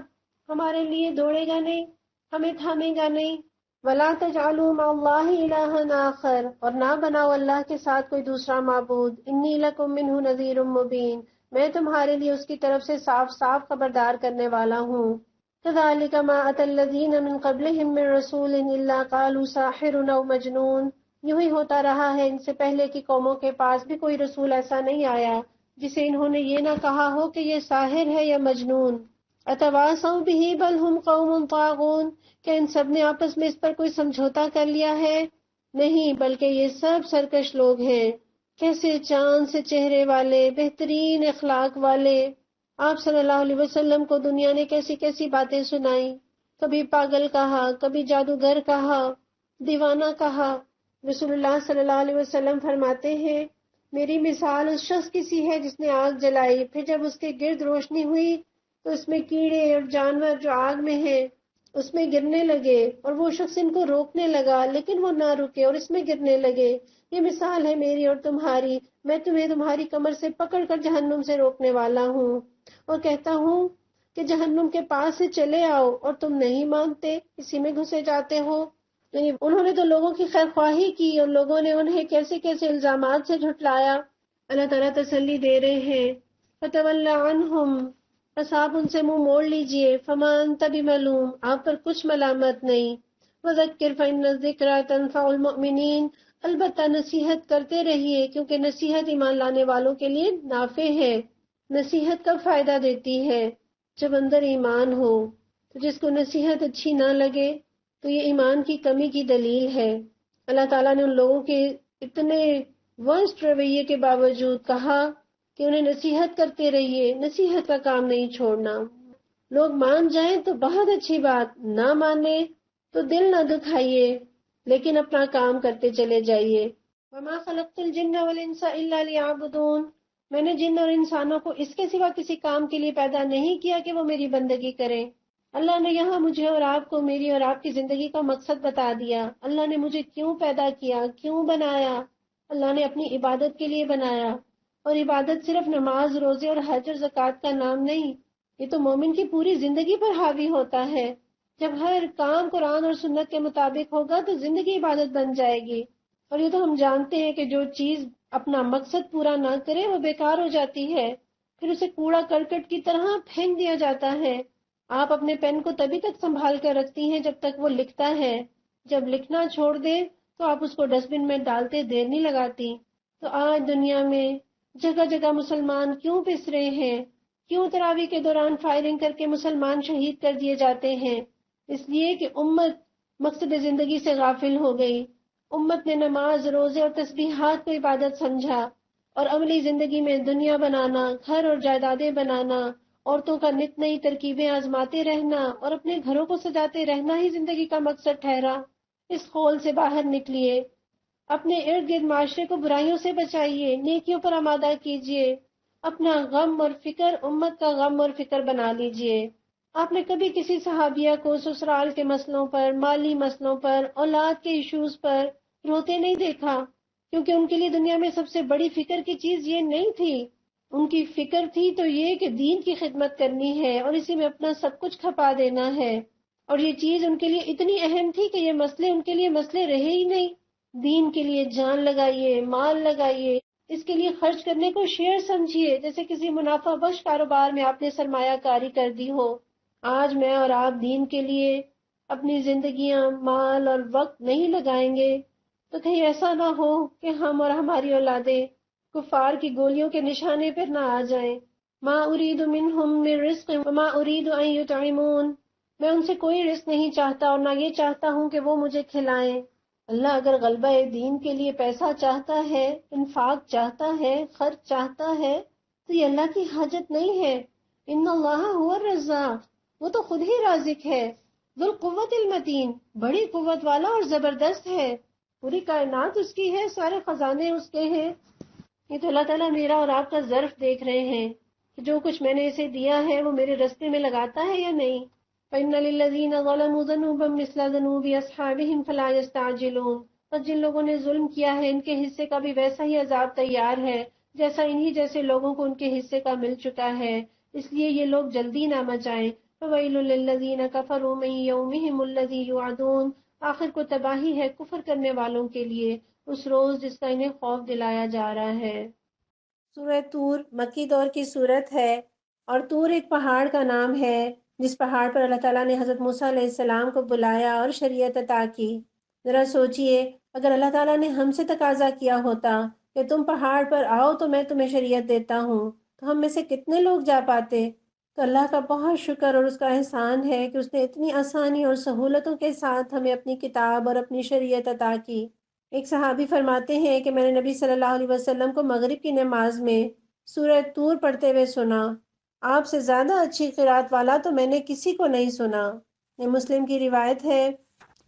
ہمارے لیے دوڑے گا نہیں، ہمیں تھامے گا نہیں۔ وَلَا تَجْعَلُوا مَعَ اللَّهِ إِلَٰهًا آخَرَ، اور نہ بناؤ اللہ کے ساتھ کوئی دوسرا معبود۔ انی لکم منہ نذیر مبین، میں تمہارے لیے اس کی طرف سے صاف صاف خبردار کرنے والا ہوں۔ كَذَلِكَ مَا أَتَى الَّذِينَ مِن قَبْلِهِم مِّن رَّسُولٍ إِلَّا قَالُوا سَاحِرٌ أَوْ مَجْنُونٌ، یوں ہی ہوتا رہا ہے، ان سے پہلے کی قوموں کے پاس بھی کوئی رسول ایسا نہیں آیا جسے انہوں نے یہ نہ کہا ہو کہ یہ ساحر ہے یا مجنون۔ أَتَوَاصَوْا بِهِ بَلْ هُمْ قَوْمٌ طَاغُونَ، کہ ان سب نے آپس میں اس پر کوئی سمجھوتا کر لیا ہے؟ نہیں، بلکہ یہ سب سرکش لوگ ہیں۔ کیسے چاند سے چہرے والے، بہترین اخلاق والے، آپ صلی اللہ علیہ وسلم کو دنیا نے کیسی کیسی باتیں سنائی، کبھی پاگل کہا، کبھی جادوگر کہا، دیوانہ کہا۔ رسول اللہ صلی اللہ علیہ وسلم فرماتے ہیں، میری مثال اس شخص کی سی ہے جس نے آگ جلائی، پھر جب اس کے گرد روشنی ہوئی تو اس میں کیڑے اور جانور جو آگ میں ہیں اس میں گرنے لگے، اور وہ شخص ان کو روکنے لگا لیکن وہ نہ رکے اور اس میں گرنے لگے۔ یہ مثال ہے میری اور تمہاری، میں تمہیں تمہاری کمر سے پکڑ کر جہنم سے روکنے والا ہوں اور کہتا ہوں کہ جہنم کے پاس سے چلے آؤ، اور تم نہیں مانتے، اسی میں گھسے جاتے ہو۔ یعنی انہوں نے تو لوگوں کی خیر خواہی کی اور لوگوں نے انہیں کیسے کیسے الزامات سے جھٹلایا۔ اللہ تعالیٰ تسلی دے رہے ہیں، فَتَوَلَّ عَنْهُمْ، بس آپ ان سے منہ موڑ لیجئے، فَمَا أَنْتَ بِمَلُومٍ، آپ پر کچھ ملامت نہیں، وذکر فإن الذکریٰ تنفع المؤمنین، البتہ نصیحت کرتے رہیے کیونکہ نصیحت ایمان لانے والوں کے لیے نافع ہے۔ نصیحت کب فائدہ دیتی ہے؟ جب اندر ایمان ہو۔ تو جس کو نصیحت اچھی نہ لگے تو یہ ایمان کی کمی کی دلیل ہے۔ اللہ تعالیٰ نے ان لوگوں کے اتنے ورسٹ رویے کے باوجود کہا کہ انہیں نصیحت کرتے رہیے، نصیحت کا کام نہیں چھوڑنا۔ لوگ مان جائیں تو بہت اچھی بات، نہ مانے تو دل نہ دکھائیے، لیکن اپنا کام کرتے چلے جائیے۔ وَمَا خَلَقْتُ الْجِنَّ وَالْإِنسَ إِلَّا لِيَعْبُدُونَ، میں نے جن اور انسانوں کو اس کے سوا کسی کام کے لیے پیدا نہیں کیا کہ وہ میری بندگی کریں۔ اللہ نے یہاں مجھے اور آپ کو میری اور آپ کی زندگی کا مقصد بتا دیا۔ اللہ نے مجھے کیوں پیدا کیا، کیوں بنایا؟ اللہ نے اپنی عبادت کے لیے بنایا، اور عبادت صرف نماز، روزے اور حج اور زکوٰۃ کا نام نہیں، یہ تو مومن کی پوری زندگی پر حاوی ہوتا ہے۔ جب ہر کام قرآن اور سنت کے مطابق ہوگا تو زندگی عبادت بن جائے گی۔ اور یہ تو ہم جانتے ہیں کہ جو چیز اپنا مقصد پورا نہ کرے وہ بیکار ہو جاتی ہے، پھر اسے کوڑا کرکٹ کی طرح پھینک دیا جاتا ہے۔ آپ اپنے پین کو تبھی تک سنبھال کر رکھتی ہیں جب تک وہ لکھتا ہے، جب لکھنا چھوڑ دے تو آپ اس کو ڈسٹ بن میں ڈالتے دیر نہیں لگاتی۔ تو آج دنیا میں جگہ جگہ مسلمان کیوں پس رہے ہیں؟ کیوں تراویح کے دوران فائرنگ کر کے مسلمان شہید کر دیے جاتے ہیں؟ اس لیے کہ امت مقصد زندگی سے غافل ہو گئی۔ امت نے نماز، روزے اور تسبیحات کو عبادت سمجھا، اور عملی زندگی میں دنیا بنانا، گھر اور جائیدادیں بنانا، عورتوں کا نت نئی ترکیبیں آزماتے رہنا اور اپنے گھروں کو سجاتے رہنا ہی زندگی کا مقصد ٹھہرا۔ اس خول سے باہر نکلیے، اپنے ارد گرد معاشرے کو برائیوں سے بچائیے، نیکیوں پر آمادہ کیجیے، اپنا غم اور فکر امت کا غم اور فکر بنا لیجیے۔ آپ نے کبھی کسی صحابیہ کو سسرال کے مسئلوں پر، مالی مسئلوں پر، اولاد کے ایشوز پر روتے نہیں دیکھا، کیونکہ ان کے لیے دنیا میں سب سے بڑی فکر کی چیز یہ نہیں تھی۔ ان کی فکر تھی تو یہ کہ دین کی خدمت کرنی ہے اور اسی میں اپنا سب کچھ کھپا دینا ہے، اور یہ چیز ان کے لیے اتنی اہم تھی کہ یہ مسئلے ان کے لیے مسئلے رہے ہی نہیں۔ دین کے لیے جان لگائیے، مال لگائیے، اس کے لیے خرچ کرنے کو شیئر سمجھیے، جیسے کسی منافع بخش کاروبار میں آپ نے سرمایہ کاری کر دی ہو۔ آج میں اور آپ دین کے لیے اپنی زندگیاں، مال اور وقت نہیں لگائیں گے تو کہیں ایسا نہ ہو کہ ہم اور ہماری اولادیں کفار کی گولیوں کے نشانے پر نہ آ جائیں۔ ما اريد منهم من رزق وما اريد ان يطعمون، میں ان سے کوئی رزق نہیں چاہتا اور نہ یہ چاہتا ہوں کہ وہ مجھے کھلائیں۔ اللہ اگر غلبہ دین کے لیے پیسہ چاہتا ہے، انفاق چاہتا ہے، خرچ چاہتا ہے، تو یہ اللہ کی حاجت نہیں ہے۔ ان اللہ هو الرزاق، وہ تو خود ہی رازق ہے، ذو القوت المتین، بڑی قوت والا اور زبردست ہے، پوری کائنات اس کی ہے، سارے خزانے اس کے ہیں۔ یہ تو اللہ تعالیٰ میرا اور آپ کا ظرف دیکھ رہے ہیں کہ جو کچھ میں نے اسے دیا ہے وہ میرے رستے میں لگاتا ہے یا نہیں۔ فَإِنَّ لِلَّذِينَ ظَلَمُوا ذَنُوبًا مِثْلَ ذَنُوبِ أَصْحَابِهِمْ فَلَا يَسْتَعْجِلُونَ، اور جن لوگوں نے ظلم کیا ہے ان کے حصے کا بھی ویسا ہی عذاب تیار ہے جیسا انہی جیسے لوگوں کو ان کے حصے کا مل چکا ہے، اس لیے یہ لوگ جلدی نہ مچائیں۔ فَوَيْلٌ لِّلَّذِينَ كَفَرُوا مِن يَوْمِهِمُ الَّذِي يُوعَدُونَ، آخر کو تباہی ہے کفر کرنے والوں کے لیے اس روز جس کا انہیں خوف دلایا جا رہا ہے۔ سورہ طور مکی دور کی سورت ہے، اور طور ایک پہاڑ کا نام ہے جس پہاڑ پر اللہ تعالیٰ نے حضرت موسیٰ علیہ السلام کو بلایا اور شریعت عطا کی۔ ذرا سوچئے، اگر اللہ تعالیٰ نے ہم سے تقاضا کیا ہوتا کہ تم پہاڑ پر آؤ تو میں تمہیں شریعت دیتا ہوں، تو ہم میں سے کتنے لوگ جا پاتے؟ تو اللہ کا بہت شکر اور اس کا احسان ہے کہ اس نے اتنی آسانی اور سہولتوں کے ساتھ ہمیں اپنی کتاب اور اپنی شریعت عطا کی۔ ایک صحابی فرماتے ہیں کہ میں نے نبی صلی اللہ علیہ وسلم کو مغرب کی نماز میں سورہ طور پڑھتے ہوئے سنا، آپ سے زیادہ اچھی قرأت والا تو میں نے کسی کو نہیں سنا۔ یہ مسلم کی روایت ہے۔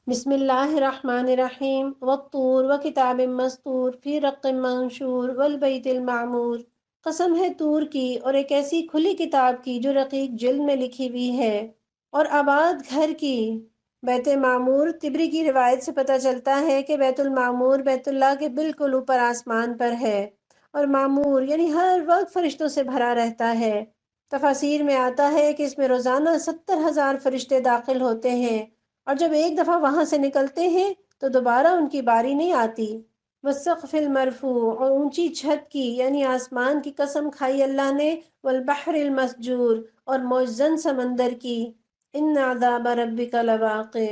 بسم اللہ الرحمن الرحیم، والطور وکتاب مسطور فی رق منشور والبیت المعمور، قسم ہے طور کی اور ایک ایسی کھلی کتاب کی جو رقیق جلد میں لکھی ہوئی ہے، اور آباد گھر کی۔ بیت معمور، طبری کی روایت سے پتہ چلتا ہے کہ بیت المعمور بیت اللہ کے بالکل اوپر آسمان پر ہے، اور معمور یعنی ہر وقت فرشتوں سے بھرا رہتا ہے۔ تفاسیر میں آتا ہے کہ اس میں روزانہ 70,000 فرشتے داخل ہوتے ہیں، اور جب ایک دفعہ وہاں سے نکلتے ہیں تو دوبارہ ان کی باری نہیں آتی۔ والسقف المرفوع، اور اونچی چھت کی یعنی آسمان کی قسم کھائی اللہ نے، والبحر المسجور، اور موجزن سمندر کی۔ ان عذاب ربک لواقع،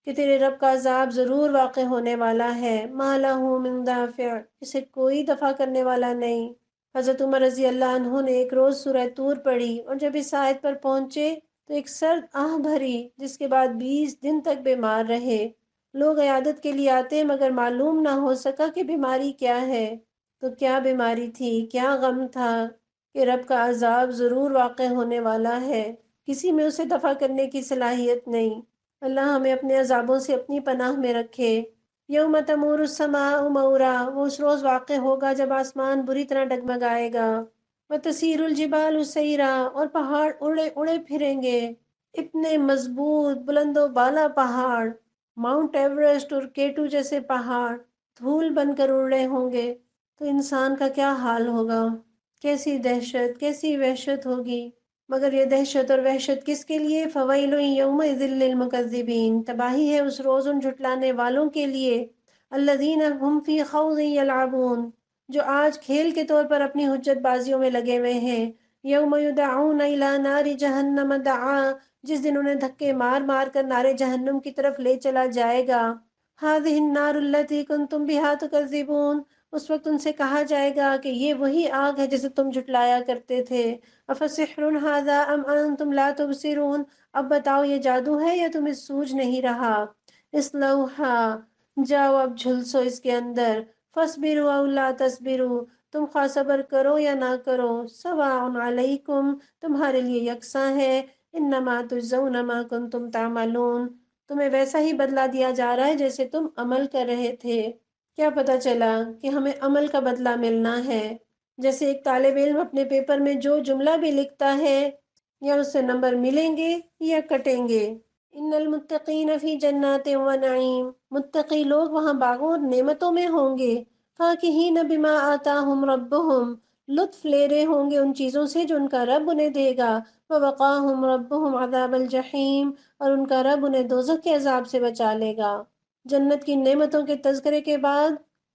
کہ تیرے رب کا عذاب ضرور واقع ہونے والا ہے، ما لہ من دافع، اسے کوئی دفع کرنے والا نہیں۔ حضرت عمر رضی اللہ عنہ نے ایک روز سورہ طور پڑھی اور جب اس آیت پر پہنچے تو ایک سرد آہ بھری، جس کے بعد 20 دن تک بیمار رہے۔ لوگ عیادت کے لیے آتے مگر معلوم نہ ہو سکا کہ بیماری کیا ہے۔ تو کیا بیماری تھی، کیا غم تھا کہ رب کا عذاب ضرور واقع ہونے والا ہے، کسی میں اسے دفع کرنے کی صلاحیت نہیں۔ اللہ ہمیں اپنے عذابوں سے اپنی پناہ میں رکھے۔ یوم تمور السماء مورا، وہ اس روز واقع ہوگا جب آسمان بری طرح ڈگمگائے گا۔ وتسیر الجبال سیرا، اور پہاڑ اڑے اڑے پھریں گے۔ اتنے مضبوط بلند و بالا پہاڑ، ماؤنٹ ایوریسٹ اور کیٹو جیسے پہاڑ دھول بن کر اڑ رہے ہوں گے تو انسان کا کیا حال ہوگا، کیسی دہشت، کیسی وحشت ہوگی۔ مگر یہ دہشت اور وحشت کس کے لیے؟ فویل یومئذ للمکذبین، تباہی ہے اس روز ان جھٹلانے والوں کے لیے، الذین هم فی خوض یلعبون، جو آج کھیل کے طور پر اپنی حجت بازیوں میں لگے ہوئے ہیں۔ یوم یدعون الی نار جہنم دعا، جس دن انہیں دھکے مار مار کر نار جہنم کی طرف لے چلا جائے گا۔ هذه النار التي كنتم بها تكذبون، اس وقت ان سے کہا جائے گا کہ یہ وہی آگ ہے جسے تم جھٹلایا کرتے تھے۔ افسحر هذا ام انتم لا تبصرون، اب بتاؤ یہ جادو ہے یا تمہیں سوجھ نہیں رہا۔ اصلوہا، جاؤ اب جھلسو اس کے اندر، فاصبروا او لا تصبروا، تم خواہ صبر کرو یا نہ کرو، سواء علیکم، تمہارے لیے یکساں ہے، انما تجزون ما کنتم تعملون، تمہیں ویسا ہی بدلہ دیا جا رہا ہے جیسے تم عمل کر رہے تھے۔ کیا پتہ چلا کہ ہمیں عمل کا بدلہ ملنا ہے۔ جیسے ایک طالب علم اپنے پیپر میں جو جملہ بھی لکھتا ہے یا اس سے نمبر ملیں گے یا کٹیں گے۔ ان المتقین فی جنات و نعیم، متقی لوگ وہاں باغوں اور نعمتوں میں ہوں گے۔ فاکہین بما آتاہم ربہم، لطف لے رہے ہوں گے ان چیزوں سے جو ان کا رب انہیں دے گا۔ ووقاہم ربہم عذاب الجحیم، اور ان کا رب انہیں دوزخ کے عذاب سے بچا لے گا۔ جنت کی نعمتوں کے تذکرے کے بعد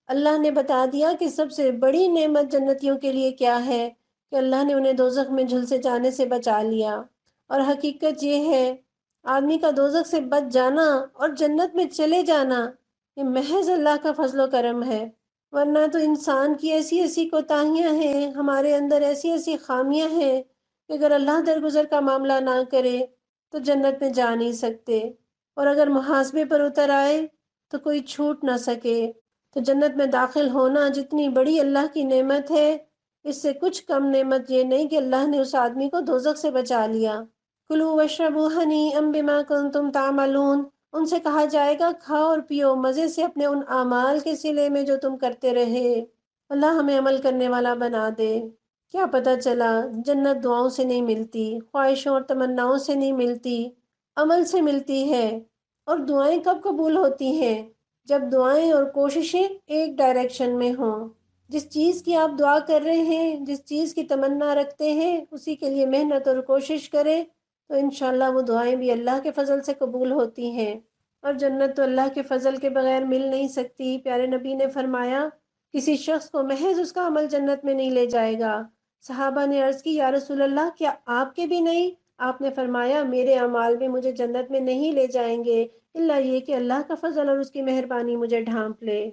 اللہ نے بتا دیا کہ سب سے بڑی نعمت جنتیوں کے لیے کیا ہے، کہ اللہ نے انہیں دوزخ میں جھلسے جانے سے بچا لیا۔ اور حقیقت یہ ہے، آدمی کا دوزخ سے بچ جانا اور جنت میں چلے جانا یہ محض اللہ کا فضل و کرم ہے، ورنہ تو انسان کی ایسی ایسی کوتاہیاں ہیں، ہمارے اندر ایسی ایسی خامیاں ہیں کہ اگر اللہ درگزر کا معاملہ نہ کرے تو جنت میں جا نہیں سکتے، اور اگر محاسبے پر اتر آئے تو کوئی چھوٹ نہ سکے۔ تو جنت میں داخل ہونا جتنی بڑی اللہ کی نعمت ہے، اس سے کچھ کم نعمت یہ نہیں کہ اللہ نے اس آدمی کو دوزخ سے بچا لیا۔ کلوا واشربوا ہنیئا بما کنتم تعملون، ان سے کہا جائے گا کھاؤ اور پیو مزے سے اپنے ان اعمال کے صلے میں جو تم کرتے رہے۔ اللہ ہمیں عمل کرنے والا بنا دے۔ کیا پتہ چلا جنت دعاؤں سے نہیں ملتی، خواہشوں اور تمناؤں سے نہیں ملتی، عمل سے ملتی ہے۔ اور دعائیں کب قبول ہوتی ہیں؟ جب دعائیں اور کوششیں ایک ڈائریکشن میں ہوں۔ جس چیز کی آپ دعا کر رہے ہیں، جس چیز کی تمنا رکھتے ہیں، اسی کے لیے محنت اور کوشش کریں تو انشاءاللہ وہ دعائیں بھی اللہ کے فضل سے قبول ہوتی ہیں۔ اور جنت تو اللہ کے فضل کے بغیر مل نہیں سکتی۔ پیارے نبی نے فرمایا کسی شخص کو محض اس کا عمل جنت میں نہیں لے جائے گا۔ صحابہ نے عرض کی یا رسول اللہ کیا آپ کے بھی نہیں؟ آپ نے فرمایا میرے اعمال بھی مجھے جنت میں نہیں لے جائیں گے الا یہ کہ اللہ کا فضل اور اس کی مہربانی مجھے ڈھانپ لے۔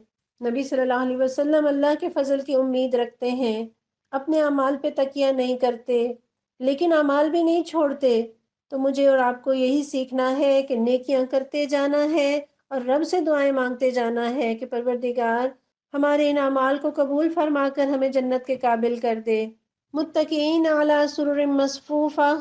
نبی صلی اللہ علیہ وسلم اللہ کے فضل کی امید رکھتے ہیں، اپنے اعمال پہ تکیہ نہیں کرتے، لیکن اعمال بھی نہیں چھوڑتے۔ تو مجھے اور آپ کو یہی سیکھنا ہے کہ نیکیاں کرتے جانا ہے اور رب سے دعائیں مانگتے جانا ہے کہ پروردگار ہمارے ان اعمال کو قبول فرما کر ہمیں جنت کے قابل کر دے۔ متکئین علی سرر مصفوفہ،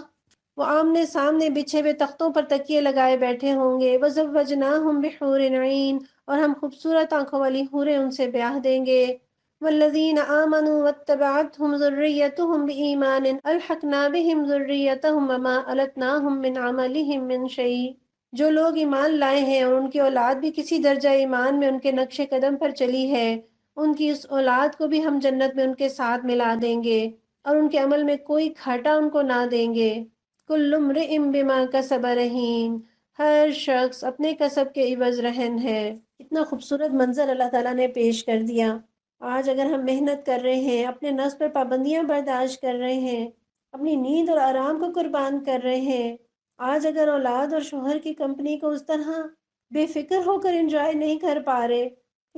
وہ آمنے سامنے بچھے ہوئے تختوں پر تکیے لگائے بیٹھے ہوں گے۔ وزوجناہم بحور عین، اور ہم خوبصورت آنکھوں والی حوریں ان سے بیاہ دیں گے۔ والذین آمنوا واتبعتهم ذریتهم بإیمان الحقنا بهم ذریتهم وما ألتناهم من عملهم من شیء، جو لوگ ایمان لائے ہیں اور ان کی اولاد بھی کسی درجہ ایمان میں ان کے نقش قدم پر چلی ہے، ان کی اس اولاد کو بھی ہم جنت میں ان کے ساتھ ملا دیں گے اور ان کے عمل میں کوئی گھاٹا ان کو نہ دیں گے۔ کل امرئ بما کسب رہین، ہر شخص اپنے کسب کے عوض رہن ہے۔ اتنا خوبصورت منظر اللہ تعالیٰ نے پیش کر دیا۔ آج اگر ہم محنت کر رہے ہیں، اپنے نفس پر پابندیاں برداشت کر رہے ہیں، اپنی نیند اور آرام کو قربان کر رہے ہیں، آج اگر اولاد اور شوہر کی کمپنی کو اس طرح بے فکر ہو کر انجوائے نہیں کر پا رہے،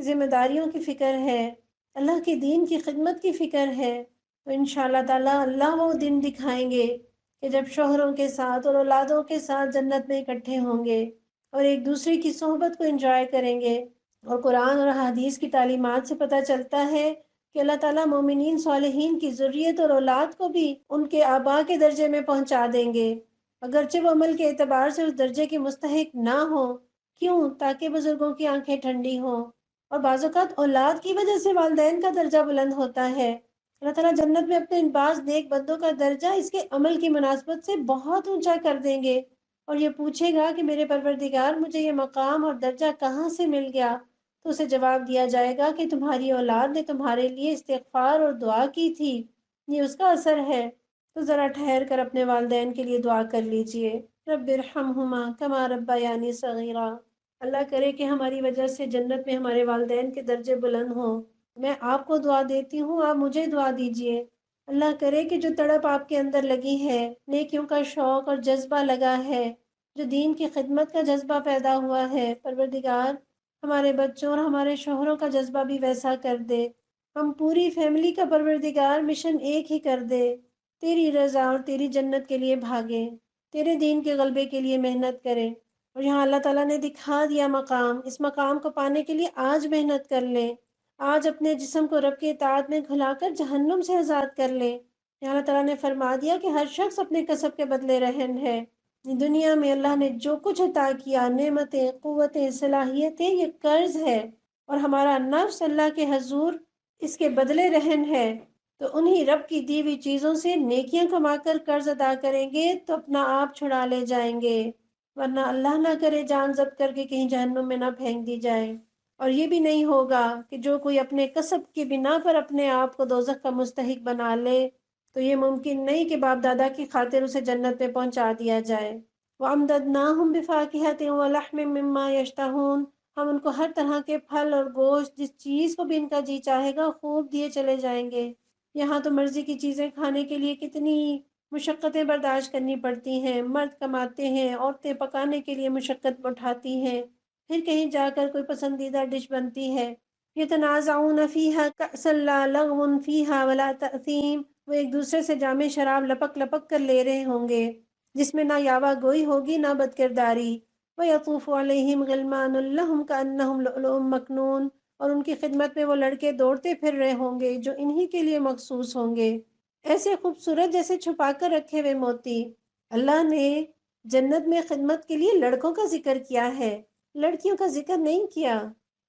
ذمہ داریوں کی فکر ہے، اللہ کے دین کی خدمت کی فکر ہے، تو انشاءاللہ تعالیٰ اللہ وہ دن دکھائیں گے کہ جب شوہروں کے ساتھ اور اولادوں کے ساتھ جنت میں اکٹھے ہوں گے اور ایک دوسرے کی صحبت کو انجوائے کریں گے۔ اور قرآن اور حدیث کی تعلیمات سے پتہ چلتا ہے کہ اللہ تعالیٰ مومنین صالحین کی ذریت اور اولاد کو بھی ان کے آبا کے درجے میں پہنچا دیں گے، اگرچہ وہ عمل کے اعتبار سے اس درجے کے مستحق نہ ہوں۔ کیوں؟ تاکہ بزرگوں کی آنکھیں ٹھنڈی ہوں، اور بعض اوقات اولاد کی وجہ سے والدین کا درجہ بلند ہوتا ہے۔ اللہ تعالیٰ جنت میں اپنے ان بعض نیک بندوں کا درجہ اس کے عمل کی مناسبت سے بہت اونچا کر دیں گے، اور یہ پوچھے گا کہ میرے پروردگار مجھے یہ مقام اور درجہ کہاں سے مل گیا؟ تو اسے جواب دیا جائے گا کہ تمہاری اولاد نے تمہارے لیے استغفار اور دعا کی تھی، یہ اس کا اثر ہے۔ تو ذرا ٹھہر کر اپنے والدین کے لیے دعا کر لیجئے۔ رب ارحمہما کما ربیانی صغیرا۔ اللہ کرے کہ ہماری وجہ سے جنت میں ہمارے والدین کے درجے بلند ہوں۔ میں آپ کو دعا دیتی ہوں، آپ مجھے دعا دیجئے۔ اللہ کرے کہ جو تڑپ آپ کے اندر لگی ہے، نیکیوں کا شوق اور جذبہ لگا ہے، جو دین کی خدمت کا جذبہ پیدا ہوا ہے، پروردگار ہمارے بچوں اور ہمارے شوہروں کا جذبہ بھی ویسا کر دے۔ ہم پوری فیملی کا پروردگار مشن ایک ہی کر دے، تیری رضا اور تیری جنت کے لیے بھاگیں، تیرے دین کے غلبے کے لیے محنت کریں۔ اور یہاں اللہ تعالیٰ نے دکھا دیا مقام، اس مقام کو پانے کے لیے آج محنت کر لیں، آج اپنے جسم کو رب کے اطاعت میں کھلا کر جہنم سے آزاد کر لیں۔ یہاں اللہ تعالیٰ نے فرما دیا کہ ہر شخص اپنے کسب کے بدلے رہن ہے۔ دنیا میں اللہ نے جو کچھ عطا کیا، نعمتیں، قوتیں، صلاحیتیں، یہ قرض ہے، اور ہمارا نفس اللہ کے حضور اس کے بدلے رہن ہے۔ تو انہی رب کی دی ہوئی چیزوں سے نیکیاں کما کر قرض ادا کریں گے تو اپنا آپ چھڑا لے جائیں گے، ورنہ اللہ نہ کرے جان ضبط کر کے کہیں جہنم میں نہ پھینک دی جائے۔ اور یہ بھی نہیں ہوگا کہ جو کوئی اپنے کسب کی بنا پر اپنے آپ کو دوزخ کا مستحق بنا لے، تو یہ ممکن نہیں کہ باپ دادا کی خاطر اسے جنت میں پہنچا دیا جائے۔ وَأَمْدَدْنَاهُمْ بِفَاكِهَةٍ وَلَحْمٍ مِّمَّا يَشْتَهُونَ۔ ہم ان کو ہر طرح کے پھل اور گوشت، جس چیز کو بھی ان کا جی چاہے گا، خوب دیے چلے جائیں گے۔ یہاں تو مرضی کی چیزیں کھانے کے لیے کتنی مشقتیں برداشت کرنی پڑتی ہیں، مرد کماتے ہیں، عورتیں پکانے کے لیے مشقت اٹھاتی ہیں، پھر کہیں جا کر کوئی پسندیدہ ڈش بنتی ہے۔ يَتَنَازَعُونَ فِيهَا كَأْسًا لَا لَغْوٌ فِيهَا وَلَا تَأْثِيمٌ۔ وہ ایک دوسرے سے جام شراب لپک لپک کر لے رہے ہوں گے، جس میں نہ یاوہ گوئی ہوگی نہ بد کرداری۔ وَيَطُوفُ عَلَيْهِمْ غِلْمَانٌ لَّهُمْ كَأَنَّهُمْ لُؤْلُؤٌ مَّكْنُونٌ۔ اور ان کی خدمت میں وہ لڑکے دوڑتے پھر رہے ہوں گے جو انہی کے لیے مخصوص ہوں گے، ایسے خوبصورت جیسے چھپا کر رکھے ہوئے موتی۔ اللہ نے جنت میں خدمت کے لیے لڑکوں کا ذکر کیا ہے، لڑکیوں کا ذکر نہیں کیا۔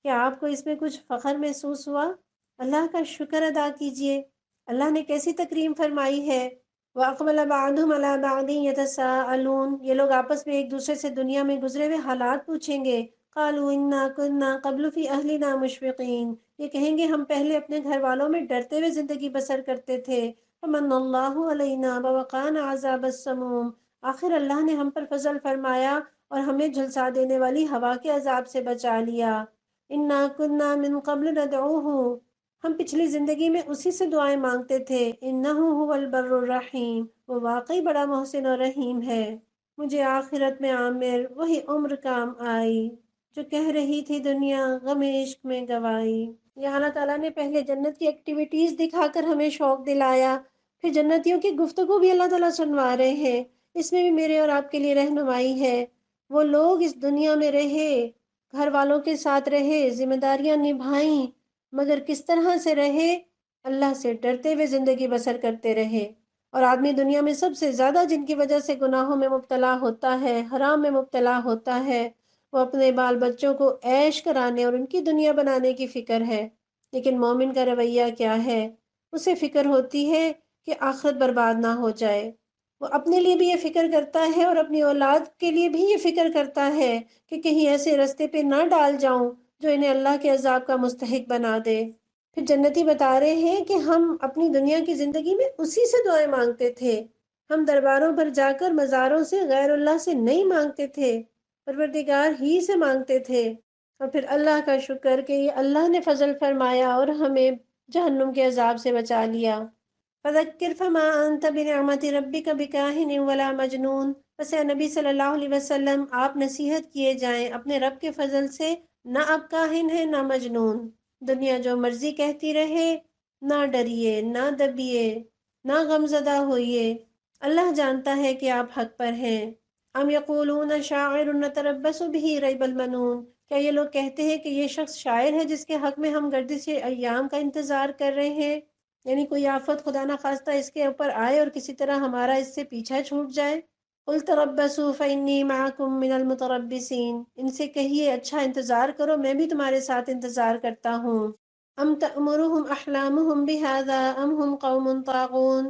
کیا آپ کو اس میں کچھ فخر محسوس ہوا؟ اللہ کا شکر ادا کیجئے۔ اللہ نے کیسی تکریم فرمائی ہے۔ وَأَقْبَلَ بَعْضُهُمْ عَلَىٰ بَعْضٍ يَتَسَاءَلُونَ۔ یہ لوگ آپس میں ایک دوسرے سے دنیا میں گزرے ہوئے حالات پوچھیں گے۔ قَالُوا إِنَّا كُنَّا قَبْلُ فِي أَهْلِنَا مُشْفِقِينَ۔ یہ کہیں گے ہم پہلے اپنے گھر والوں میں ڈرتے ہوئے زندگی بسر کرتے تھے۔ فَمَنَّ اللَّهُ عَلَيْنَا وَوَقَانَا عَذَابَ السَّمُومِ۔ آخر اللہ نے ہم پر فضل فرمایا اور ہمیں جھلسا دینے والی ہوا کے عذاب سے بچا لیا۔ إِنَّا كُنَّا مِن قَبْلُ نَدْعُوهُ۔ ہم پچھلی زندگی میں اسی سے دعائیں مانگتے تھے۔ إِنَّهُ هُوَ الْبَرُّ الرَّحِيمُ۔ وہ واقعی بڑا محسن اور رحیم ہے۔ مجھے آخرت میں عامر وہی عمر کام آئی، جو کہہ رہی تھی دنیا غم عشق میں گوائی۔ یہاں اللہ تعالیٰ نے پہلے جنت کی ایکٹیویٹیز دکھا کر ہمیں شوق دلایا، پھر جنتیوں کی گفتگو بھی اللہ تعالیٰ سنوا رہے ہیں۔ اس میں بھی میرے اور آپ کے لیے رہنمائی ہے۔ وہ لوگ اس دنیا میں رہے، گھر والوں کے ساتھ رہے، ذمہ داریاں نبھائیں، مگر کس طرح سے رہے؟ اللہ سے ڈرتے ہوئے زندگی بسر کرتے رہے۔ اور آدمی دنیا میں سب سے زیادہ جن کی وجہ سے گناہوں میں مبتلا ہوتا ہے، حرام میں مبتلا ہوتا ہے، وہ اپنے بال بچوں کو عیش کرانے اور ان کی دنیا بنانے کی فکر ہے۔ لیکن مومن کا رویہ کیا ہے؟ اسے فکر ہوتی ہے کہ آخرت برباد نہ ہو جائے۔ وہ اپنے لیے بھی یہ فکر کرتا ہے اور اپنی اولاد کے لیے بھی یہ فکر کرتا ہے کہ کہیں ایسے رستے پہ نہ ڈال جاؤں جو انہیں اللہ کے عذاب کا مستحق بنا دے۔ پھر جنتی بتا رہے ہیں کہ ہم اپنی دنیا کی زندگی میں اسی سے دعائیں مانگتے تھے۔ ہم درباروں پر جا کر مزاروں سے غیر اللہ سے نہیں مانگتے تھے، پروردگار ہی سے مانگتے تھے۔ اور پھر اللہ کا شکر کہ یہ اللہ نے فضل فرمایا اور ہمیں جہنم کے عذاب سے بچا لیا۔ فَذَكِّرْ فَمَا أَنْتَ بِنِعْمَةِ رَبِّكَ بِكَاهِنٍ وَلَا مَجْنُونٍ۔ بس اے نبی صلی اللہ علیہ وسلم آپ نصیحت کیے جائیں اپنے رب کے فضل سے، نہ آپ کاہن ہیں نہ مجنون، دنیا جو مرضی کہتی رہے، نہ ڈریے نہ دبیے نہ غمزدہ ہوئیے، اللہ جانتا ہے کہ آپ حق پر ہیں۔ ام یقولون شاعر نتربص به ریب المنون، کیا یہ لوگ کہتے ہیں کہ یہ شخص شاعر ہے جس کے حق میں ہم گردش ایام کا انتظار کر رہے ہیں، یعنی کوئی آفت خدا نہ خواستہ اس کے اوپر آئے اور کسی طرح ہمارا اس سے پیچھا چھوٹ جائے۔ قل تربصوا فإني معكم من المتربصين، ان سے کہیے اچھا انتظار کرو، میں بھی تمہارے ساتھ انتظار کرتا ہوں۔ ام تأمرهم احلامهم بهذا ام هم قوم طاغون،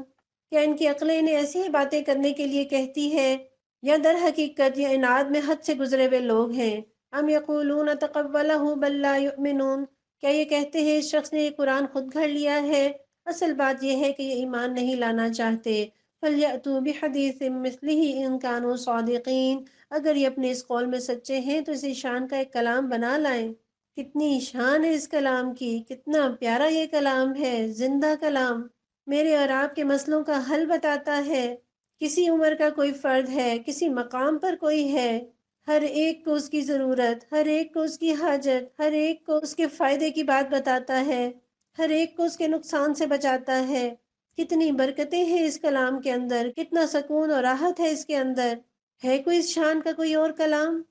کیا ان کی عقلیں انہیں ایسی ہی باتیں کرنے کے لیے کہتی ہے، یا در حقیقت یہ عناد میں حد سے گزرے ہوئے لوگ ہیں۔ ام یقولون تقولہ بل لا یؤمنون، کیا یہ کہتے ہیں اس شخص نے یہ قرآن خود گھڑ لیا ہے، اصل بات یہ ہے کہ یہ ایمان نہیں لانا چاہتے۔ فَلْيَأْتُوا بِحَدِيثٍ مِثْلِهِ إِن كَانُوا صَادِقِينَ، اگر یہ اپنے اس قول میں سچے ہیں تو اسی شان کا ایک کلام بنا لائیں۔ کتنی شان ہے اس کلام کی، کتنا پیارا یہ کلام ہے، زندہ کلام، میرے اور آپ کے مسئلوں کا حل بتاتا ہے۔ کسی عمر کا کوئی فرد ہے، کسی مقام پر کوئی ہے، ہر ایک کو اس کی ضرورت، ہر ایک کو اس کی حاجت، ہر ایک کو اس کے فائدے کی بات بتاتا ہے، ہر ایک کو اس کے نقصان سے بچاتا ہے۔ کتنی برکتیں ہیں اس کلام کے اندر، کتنا سکون اور راحت ہے اس کے اندر۔ ہے کوئی اس شان کا کوئی اور کلام؟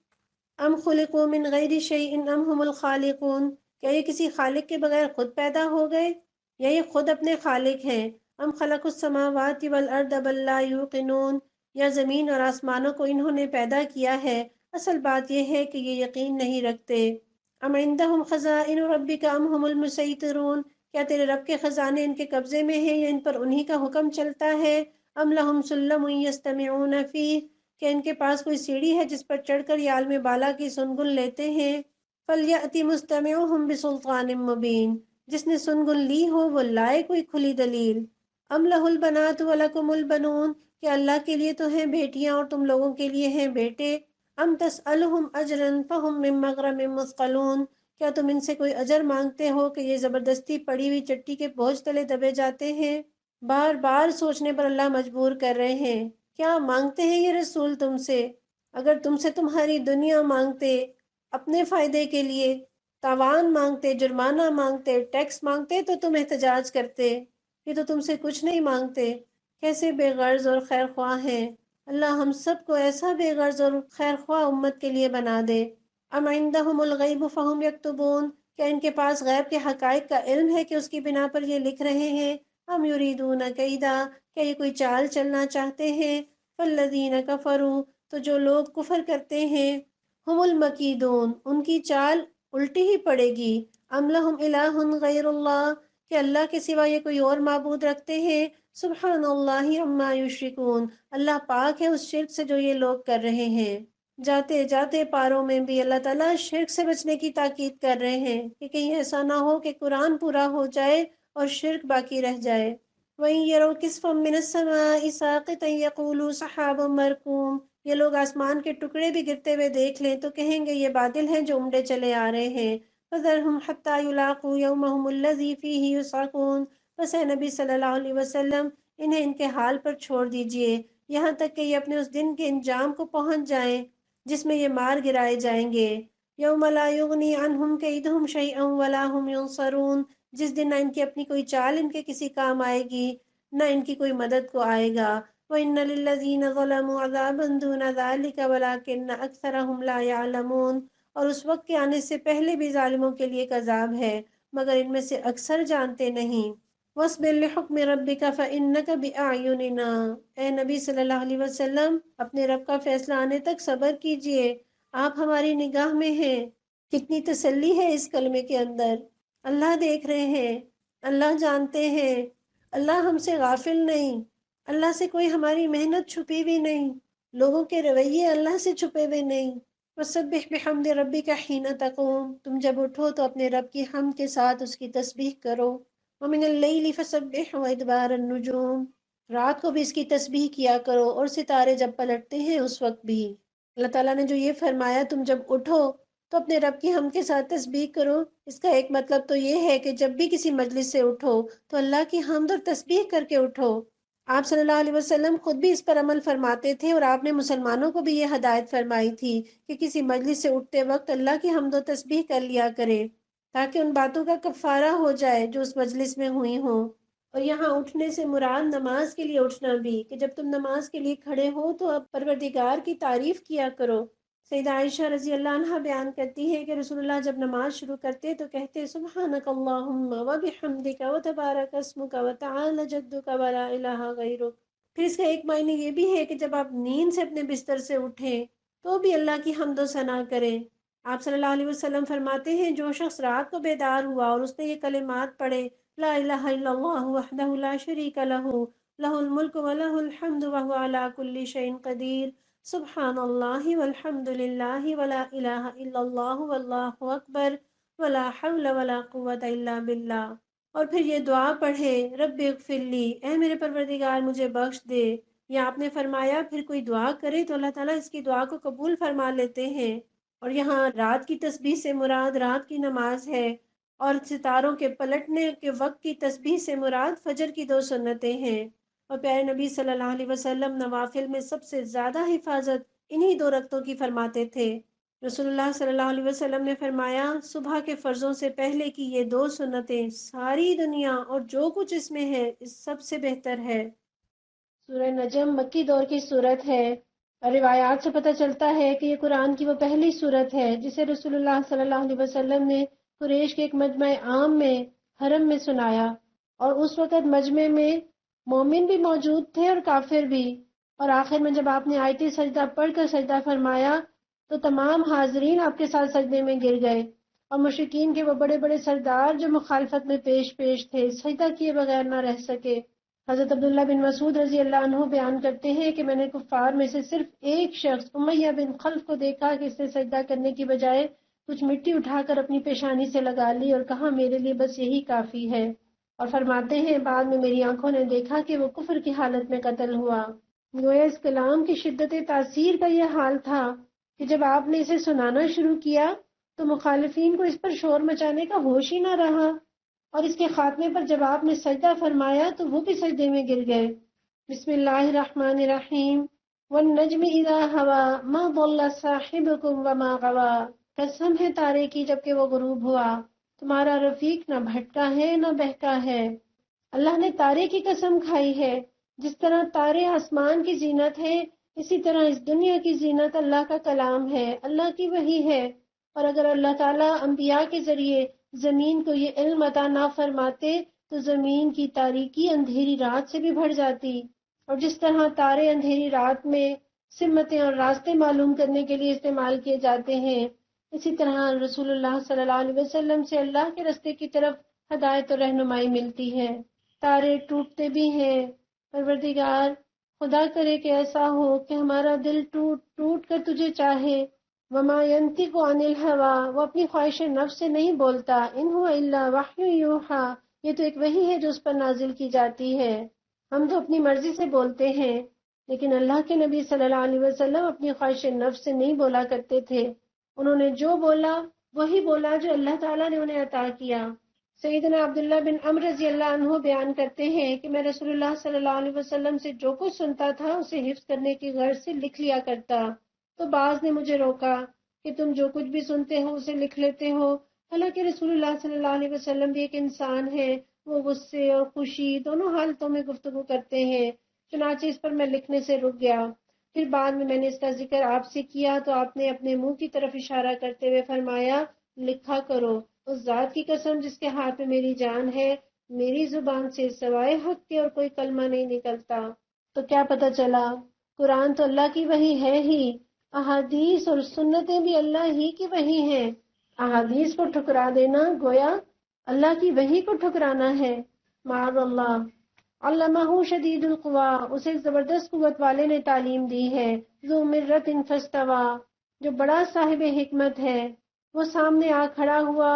ام خلقوا من غیر شیء ام هم الخالقون، کیا یہ کسی خالق کے بغیر خود پیدا ہو گئے، یا یہ خود اپنے خالق ہیں؟ ام خلقوا السماوات والارض بل لا یوقنون، یا زمین اور آسمانوں کو انہوں نے پیدا کیا ہے، اصل بات یہ ہے کہ یہ یقین نہیں رکھتے۔ ام عندهم خزائن ربک ام هم المسیطرون، کیا تیرے رب کے خزانے ان کے قبضے میں ہیں یا ان پر انہی کا حکم چلتا ہے؟ ام لهم سلم یستمعون فیہ، کہ ان کے پاس کوئی سیڑھی ہے جس پر چڑھ کر یہ عالم بالا کی سنگن لیتے ہیں؟ فَلْيَأْتِ مُسْتَمِعُهُم بِسُلْطَانٍ مُّبِينٍ، جس نے سنگن لی ہو وہ لائے کوئی کھلی دلیل۔ ام لہ البنات ولکم البنون، کہ اللہ کے لیے تو ہیں بیٹیاں اور تم لوگوں کے لیے ہیں بیٹے۔ ام تسألہم اجرا فہم من مغرم مثقلون، کیا تم ان سے کوئی اجر مانگتے ہو کہ یہ زبردستی پڑی ہوئی چٹی کے بوجھ تلے دبے جاتے ہیں؟ بار بار سوچنے پر اللہ مجبور کر رہے ہیں، کیا مانگتے ہیں یہ رسول تم سے؟ اگر تم سے تمہاری دنیا مانگتے، اپنے فائدے کے لیے تاوان مانگتے، جرمانہ مانگتے، ٹیکس مانگتے تو تم احتجاج کرتے، یہ تو تم سے کچھ نہیں مانگتے۔ کیسے بے غرض اور خیر خواہ ہیں۔ اللہ ہم سب کو ایسا بے غرض اور خیر خواہ امت کے لیے بنا دے۔ ام عندهم الغیب فہم یکتبون، کیا ان کے پاس غیب کے حقائق کا علم ہے کہ اس کی بنا پر یہ لکھ رہے ہیں؟ ام یریدون کیدا، کیا یہ کوئی چال چلنا چاہتے ہیں؟ فالذین کفروا، تو جو لوگ کفر کرتے ہیں، ہم المکیدون، ان کی چال الٹی ہی پڑے گی۔ ام لہم الہ غیر اللہ، کہ اللہ کے سوا یہ کوئی اور معبود رکھتے ہیں؟ سبحان اللہ عما یشرکون، اللہ پاک ہے اس شرک سے جو یہ لوگ کر رہے ہیں۔ جاتے جاتے پاروں میں بھی اللہ تعالیٰ شرک سے بچنے کی تاکید کر رہے ہیں کہ کہیں ایسا نہ ہو کہ قرآن پورا ہو جائے اور شرک باقی رہ جائے۔ وَإِن يَرَوْا كِسْفًا مِّنَ السَّمَاءِ سَاقِطًا يَقُولُوا سَحَابٌ مَّرْكُومٌ، یہ لوگ آسمان کے ٹکڑے بھی گرتے ہوئے دیکھ لیں تو کہیں گے یہ بادل ہیں جو امڑے چلے آ رہے ہیں۔ فَذَرْهُمْ حَتَّى يُلَاقُوا يَوْمَهُمُ الَّذِي فِيهِ يُصْعَقُونَ، بس اے نبی صلی اللہ علیہ وسلم انہیں ان کے حال پر چھوڑ دیجئے یہاں تک کہ یہ اپنے اس دن کے انجام کو پہنچ جائیں جس میں یہ مار گرائے جائیں گے۔ یوم لا یغنی عنہم کیدہم شیئا ولا ہم ینصرون، جس دن نہ ان کی اپنی کوئی چال ان کے کسی کام آئے گی، نہ ان کی کوئی مدد کو آئے گا۔ وَإِنَّ لِلَّذِينَ ظَلَمُوا عَذَابًا دُونَ ذَلِكَ وَلَكِنَّ أَكْثَرَهُمْ لَا يَعْلَمُونَ، اور اس وقت کے آنے سے پہلے بھی ظالموں کے لیے ایک عذاب ہے مگر ان میں سے اکثر جانتے نہیں۔ وَاصْبِرْ لِحُكْمِ رَبِّكَ فَإِنَّكَ بِأَعْيُنِنَا، اے نبی صلی اللہ علیہ وسلم اپنے رب کا فیصلہ آنے تک صبر کیجئے، آپ ہماری نگاہ میں ہیں۔ کتنی تسلی ہے اس کلمے کے اندر، اللہ دیکھ رہے ہیں، اللہ جانتے ہیں، اللہ ہم سے غافل نہیں، اللہ سے کوئی ہماری محنت چھپی ہوئی نہیں، لوگوں کے رویے اللہ سے چھپے ہوئے نہیں۔ وَسَبِّحْ بِحَمْدِ رَبِّكَ حِينَ تَقُومُ، تم جب اٹھو تو اپنے رب کی حمد کے ساتھ اس کی تسبیح کرو۔ وَمِنَ اللَّيْلِ فَسَبِّحْ وَإِدْبَارَ النُّجُومِ، رات کو بھی اس کی تسبیح کیا کرو اور ستارے جب پلٹتے ہیں اس وقت بھی۔ اللہ تعالیٰ نے جو یہ فرمایا تم جب اٹھو تو اپنے رب کی حمد کے ساتھ تسبیح کرو، اس کا ایک مطلب تو یہ ہے کہ جب بھی کسی مجلس سے اٹھو تو اللہ کی حمد اور تسبیح کر کے اٹھو۔ آپ صلی اللہ علیہ وسلم خود بھی اس پر عمل فرماتے تھے، اور آپ نے مسلمانوں کو بھی یہ ہدایت فرمائی تھی کہ کسی مجلس سے اٹھتے وقت اللہ کی حمد و تسبیح کر لیا کرے، تاکہ ان باتوں کا کفارہ ہو جائے جو اس مجلس میں ہوئی ہوں۔ اور یہاں اٹھنے سے مراد نماز کے لیے اٹھنا بھی، کہ جب تم نماز کے لیے کھڑے ہو تو اب پروردگار کی تعریف کیا کرو۔ سیدہ عائشہ رضی اللہ عنہا بیان کرتی ہے کہ رسول اللہ جب نماز شروع کرتے تو کہتے سبحانک اللہم و بحمدک و تبارک اسمک و تعالی جدک و لا الہ غیرک۔ پھر اس کا ایک معنی یہ بھی ہے کہ جب آپ نیند سے اپنے بستر سے اٹھیں تو بھی اللہ کی حمد و ثنا کریں۔ آپ صلی اللہ علیہ وسلم فرماتے ہیں جو شخص رات کو بیدار ہوا اور اس نے یہ کلمات پڑھے، لا الہ الا اللہ وحدہ لا شریک لہ، لہ الملک و لہ الحمد وہو علی کل شیء قدیر، سبحان اللہ والحمد للہ ولا الہ الا اللہ واللہ اکبر ولا حول ولا قوۃ الا باللہ۔ اور پھر یہ دعا پڑھے، رب اغفر لی، اے میرے پروردگار مجھے بخش دے۔ یا آپ نے فرمایا پھر کوئی دعا کرے تو اللہ تعالیٰ اس کی دعا کو قبول فرما لیتے ہیں۔ اور یہاں رات کی تسبیح سے مراد رات کی نماز ہے، اور ستاروں کے پلٹنے کے وقت کی تسبیح سے مراد فجر کی 2 سنتیں ہیں۔ اور پیارے نبی صلی اللہ علیہ وسلم نوافل میں سب سے زیادہ حفاظت انہی 2 رکعتوں کی فرماتے تھے۔ رسول اللہ صلی اللہ علیہ وسلم نے فرمایا صبح کے فرضوں سے پہلے کی یہ 2 سنتیں ساری دنیا اور جو کچھ اس میں ہے اس سب سے بہتر ہے۔ سورہ نجم مکی دور کی صورت ہے، اور روایات سے پتہ چلتا ہے کہ یہ قرآن کی وہ پہلی صورت ہے جسے رسول اللہ صلی اللہ علیہ وسلم نے قریش کے ایک مجمع عام میں حرم میں سنایا، اور اس وقت مجمع میں مومن بھی موجود تھے اور کافر بھی، اور آخر میں جب آپ نے آیتی سجدہ پڑھ کر سجدہ فرمایا تو تمام حاضرین آپ کے ساتھ سجدے میں گر گئے، اور مشرکین کے وہ بڑے بڑے سردار جو مخالفت میں پیش تھے سجدہ کیے بغیر نہ رہ سکے۔ حضرت عبداللہ بن مسعود رضی اللہ عنہ بیان کرتے ہیں کہ میں نے کفار میں سے صرف ایک شخص امیہ بن خلف کو دیکھا کہ اس نے سجدہ کرنے کی بجائے کچھ مٹی اٹھا کر اپنی پیشانی سے لگا لی اور کہا میرے لیے بس یہی کافی ہے، اور فرماتے ہیں بعد میں میری آنکھوں نے دیکھا کہ وہ کفر کی حالت میں قتل ہوا۔ گویا اس کلام کی شدت تاثیر کا یہ حال تھا کہ جب آپ نے اسے سنانا شروع کیا تو مخالفین کو اس پر شور مچانے کا ہوش ہی نہ رہا، اور اس کے خاتمے پر جب آپ نے سجدہ فرمایا تو وہ بھی سجدے میں گر گئے۔ بسم اللہ الرحمن الرحیم، والنجم اذا ہوا ما ضل صاحبکم وما غوا، قسم ہے تارے کی جب کہ وہ غروب ہوا، تمہارا رفیق نہ بھٹکا ہے نہ بہکا ہے۔ اللہ نے تارے کی قسم کھائی ہے، جس طرح تارے آسمان کی زینت ہے اسی طرح اس دنیا کی زینت اللہ کا کلام ہے، اللہ کی وحی ہے۔ اور اگر اللہ تعالیٰ انبیاء کے ذریعے زمین کو یہ علم عطا نہ فرماتے تو زمین کی تاریکی اندھیری رات سے بھی بڑھ جاتی، اور جس طرح تارے اندھیری رات میں سمتیں اور راستے معلوم کرنے کے لیے استعمال کیے جاتے ہیں، اسی طرح رسول اللہ صلی اللہ علیہ وسلم سے اللہ کے راستے کی طرف ہدایت اور رہنمائی ملتی ہے۔ تارے ٹوٹتے بھی ہیں، پروردگار خدا کرے کہ ایسا ہو کہ ہمارا دل ٹوٹ ٹوٹ کر تجھے چاہے۔ وما ينطق عن الهوى، وہ اپنی خواہش نفس سے نہیں بولتا، ان هو الا وحی یوحی، یہ تو ایک وحی ہے جو اس پر نازل کی جاتی ہے۔ ہم تو اپنی مرضی سے بولتے ہیں، لیکن اللہ کے نبی صلی اللہ علیہ وسلم اپنی خواہش نفس سے نہیں بولا کرتے تھے، انہوں نے جو بولا وہی بولا جو اللہ تعالیٰ نے انہیں عطا کیا۔ سیدنا عبداللہ بن عمرو رضی اللہ عنہ بیان کرتے ہیں کہ میں رسول اللہ صلی اللہ علیہ وسلم سے جو کچھ سنتا تھا اسے حفظ کرنے کی غرض سے لکھ لیا کرتا، تو بعض نے مجھے روکا کہ تم جو کچھ بھی سنتے ہو اسے لکھ لیتے ہو، حالانکہ رسول اللہ صلی اللہ علیہ وسلم بھی ایک انسان ہے، وہ غصے اور خوشی دونوں حالتوں میں گفتگو کرتے ہیں، چنانچہ اس پر میں لکھنے سے رک گیا۔ پھر بعد میں نے اس کا ذکر آپ سے کیا تو آپ نے اپنے منہ کی طرف اشارہ کرتے ہوئے فرمایا لکھا کرو، اس ذات کی قسم جس کے ہاتھ میں میری جان ہے، میری زبان سے سوائے حق کے اور کوئی کلمہ نہیں نکلتا۔ تو کیا پتہ چلا، قرآن تو اللہ کی وحی ہے ہی، احادیث اور سنتیں بھی اللہ ہی کی وحی ہیں۔ احادیث کو ٹھکرا دینا گویا اللہ کی وحی کو ٹھکرانا ہے، معاذ اللہ۔ علمہ شدید القوا، اسے ایک زبردست قوت والے نے تعلیم دی ہے، ذو مرت فاستوی، جو بڑا صاحب حکمت ہے، وہ سامنے آ کھڑا ہوا،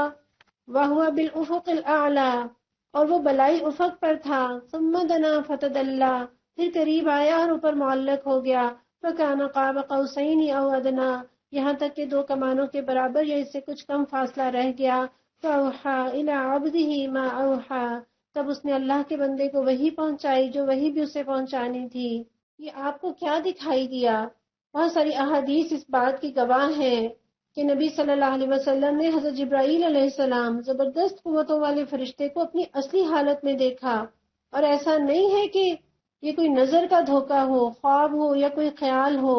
وَهُوَ بِالْأُفُقِ الْأَعْلَى، اور وہ بلائی افق پر تھا، ثم دنا فتدلی، پھر قریب آیا اور اوپر معلق ہو گیا، فَكَانَ قَابَ قَوْسَيْنِ أَوْ أَدْنَىٰ، یہاں تک کہ 2 کمانوں کے برابر یا اس سے کچھ کم فاصلہ رہ گیا، فَأَوْحَىٰ إِلَىٰ عَبْدِهِ مَا أَوْحَىٰ، تب اس نے اللہ کے بندے کو وحی پہنچائی جو وحی بھی اسے پہنچانی تھی۔ یہ آپ کو کیا دکھائی دیا؟ بہت ساری احادیث اس بات کی گواہ ہیں کہ نبی صلی اللہ علیہ وسلم نے حضرت جبرائیل علیہ السلام زبردست قوتوں والے فرشتے کو اپنی اصلی حالت میں دیکھا، اور ایسا نہیں ہے کہ یہ کوئی نظر کا دھوکہ ہو، خواب ہو یا کوئی خیال ہو۔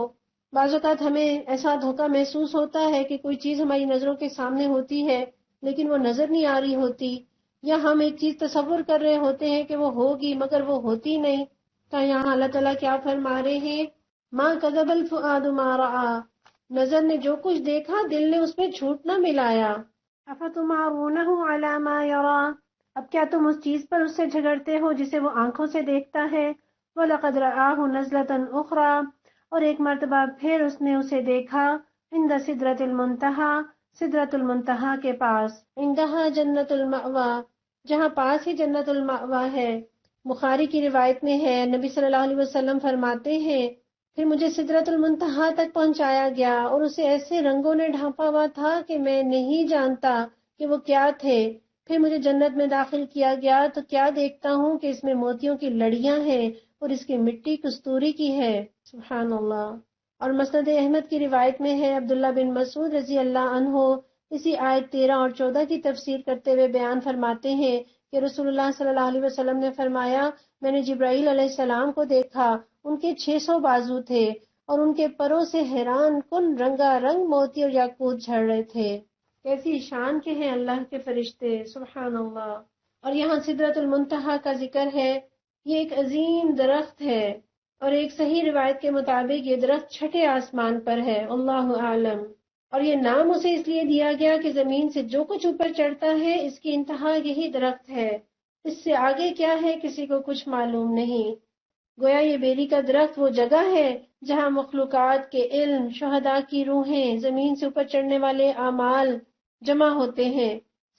بعض اوقات ہمیں ایسا دھوکہ محسوس ہوتا ہے کہ کوئی چیز ہماری نظروں کے سامنے ہوتی ہے لیکن وہ نظر نہیں آ رہی ہوتی، یا ہم ایک چیز تصور کر رہے ہوتے ہیں کہ وہ ہوگی مگر وہ ہوتی نہیں۔ تو یہاں اللہ تعالیٰ کیا فرما رہے ہیں؟ ماں کذب الفؤاد ما رأى، نظر نے جو کچھ دیکھا دل نے اس میں جھوٹ نہ ملایا۔ افتمارونہ علی ما یری، اب کیا تم اس چیز پر اس سے جھگڑتے ہو جسے وہ آنکھوں سے دیکھتا ہے؟ وَلَقَدْ رَآهُ نَزْلَةً أُخْرَى، اور ایک مرتبہ پھر اس نے اسے دیکھا، عند سدرۃ المنتہی، سدرۃ المنتہا کے پاس، عندہا جنت المأوی، جہاں پاس ہی جنت المأوی ہے۔ بخاری کی روایت میں ہے نبی صلی اللہ علیہ وسلم فرماتے ہیں پھر مجھے سدرۃ المنتہا تک پہنچایا گیا اور اسے ایسے رنگوں نے ڈھانپا ہوا تھا کہ میں نہیں جانتا کہ وہ کیا تھے۔ پھر مجھے جنت میں داخل کیا گیا تو کیا دیکھتا ہوں کہ اس میں موتیوں کی لڑیاں ہیں اور اس کی مٹی کستوری کی ہے۔ سبحان اللہ۔ اور مسند احمد کی روایت میں ہے عبداللہ بن مسعود رضی اللہ عنہ اسی آیت 13 اور 14 کی تفسیر کرتے ہوئے بیان فرماتے ہیں کہ رسول اللہ صلی اللہ علیہ وسلم نے فرمایا میں نے جبرائیل علیہ السلام کو دیکھا، ان کے 600 بازو تھے اور ان کے پروں سے حیران کن رنگا رنگ موتی اور یاقوت جھڑ رہے تھے۔ کیسی شان کے ہیں اللہ کے فرشتے، سبحان اللہ۔ اور یہاں سدرۃ المنتہا کا ذکر ہے، یہ ایک عظیم درخت ہے، اور ایک صحیح روایت کے مطابق یہ درخت چھٹے آسمان پر ہے، اللہ عالم۔ اور یہ نام اسے اس لیے دیا گیا کہ زمین سے جو کچھ اوپر چڑھتا ہے اس کی انتہا یہی درخت ہے، اس سے آگے کیا ہے کسی کو کچھ معلوم نہیں۔ گویا یہ بیری کا درخت وہ جگہ ہے جہاں مخلوقات کے علم، شہداء کی روحیں، زمین سے اوپر چڑھنے والے اعمال جمع ہوتے ہیں۔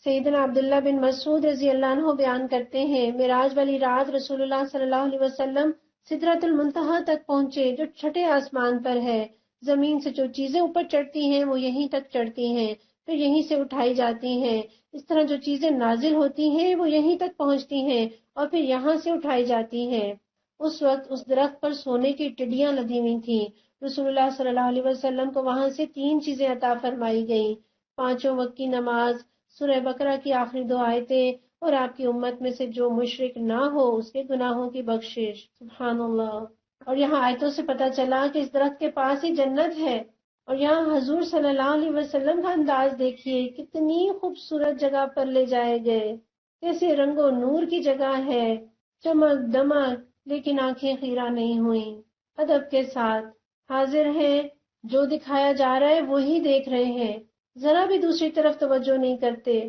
سیدنا عبداللہ بن مسعود رضی اللہ عنہ بیان کرتے ہیں معراج والی رات رسول اللہ صلی اللہ علیہ وسلم سدرۃ المنتہا تک پہنچے جو چھٹے آسمان پر ہے۔ زمین سے جو چیزیں اوپر چڑھتی ہیں وہ یہیں تک چڑھتی ہیں، پھر یہیں سے اٹھائی جاتی ہیں۔ اس طرح جو چیزیں نازل ہوتی ہیں وہ یہیں تک پہنچتی ہیں اور پھر یہاں سے اٹھائی جاتی ہیں۔ اس وقت اس درخت پر سونے کی ٹڈیاں لدی ہوئی تھیں۔ رسول اللہ صلی اللہ علیہ وسلم کو وہاں سے 3 چیزیں عطا فرمائی گئیں، 5 وقت کی نماز، سورہ بقرہ کی آخری 2 آیتیں، اور آپ کی امت میں سے جو مشرک نہ ہو اس کے گناہوں کی بخشش۔ سبحان اللہ۔ اور یہاں آیتوں سے پتہ چلا کہ اس درخت کے پاس ہی جنت ہے، اور یہاں حضور صلی اللہ علیہ وسلم کا انداز دیکھیے، کتنی خوبصورت جگہ پر لے جائے گئے، کیسے رنگ و نور کی جگہ ہے، چمک دمک، لیکن آنکھیں خیرہ نہیں ہوئیں، ادب کے ساتھ حاضر ہیں، جو دکھایا جا رہا ہے وہی دیکھ رہے ہیں، ذرا بھی دوسری طرف توجہ نہیں کرتے۔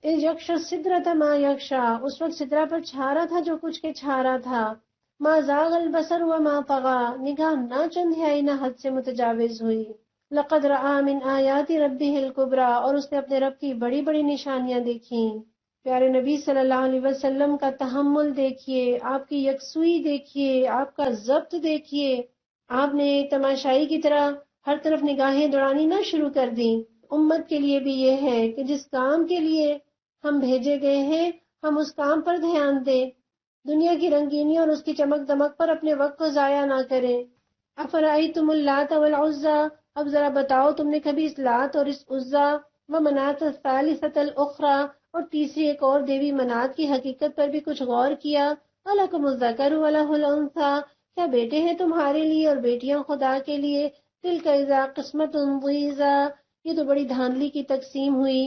یکشا سدرۃ ما یکشا، اس وقت سدرا پر چھا رہا تھا جو کچھ کے چھا رہا تھا۔ ما زاغ البصر وما طغى، نگاہ نہ چندھیائی نہ حد سے متجاوز ہوئی۔ لقد رأى من آیات ربه الکبریٰ، اور اس نے اپنے رب کی بڑی بڑی نشانیاں دیکھیں۔ پیارے نبی صلی اللہ علیہ وسلم کا تحمل دیکھیے، آپ کی یکسوئی دیکھیے، آپ کا ضبط دیکھیے۔ آپ نے تماشائی کی طرح ہر طرف نگاہیں دوڑانی نہ شروع کر دیں۔ امت کے لیے بھی یہ ہے کہ جس کام کے لیے ہم بھیجے گئے ہیں ہم اس کام پر دھیان دیں، دنیا کی رنگینی اور اس کی چمک دمک پر اپنے وقت کو ضائع نہ کریں۔ افرأیتم اللات والعزی، اب ذرا بتاؤ تم نے کبھی اس لات اور اس عزیٰ و منات الثالثۃ الاخری، اور تیسری ایک اور دیوی منات کی حقیقت پر بھی کچھ غور کیا؟ الکم الذکر ولہ الانثی، کیا بیٹے ہیں تمہارے لیے اور بیٹیاں خدا کے لیے؟ تلک اذا قسمۃ ضیزی، یہ تو بڑی دھاندلی کی تقسیم ہوئی۔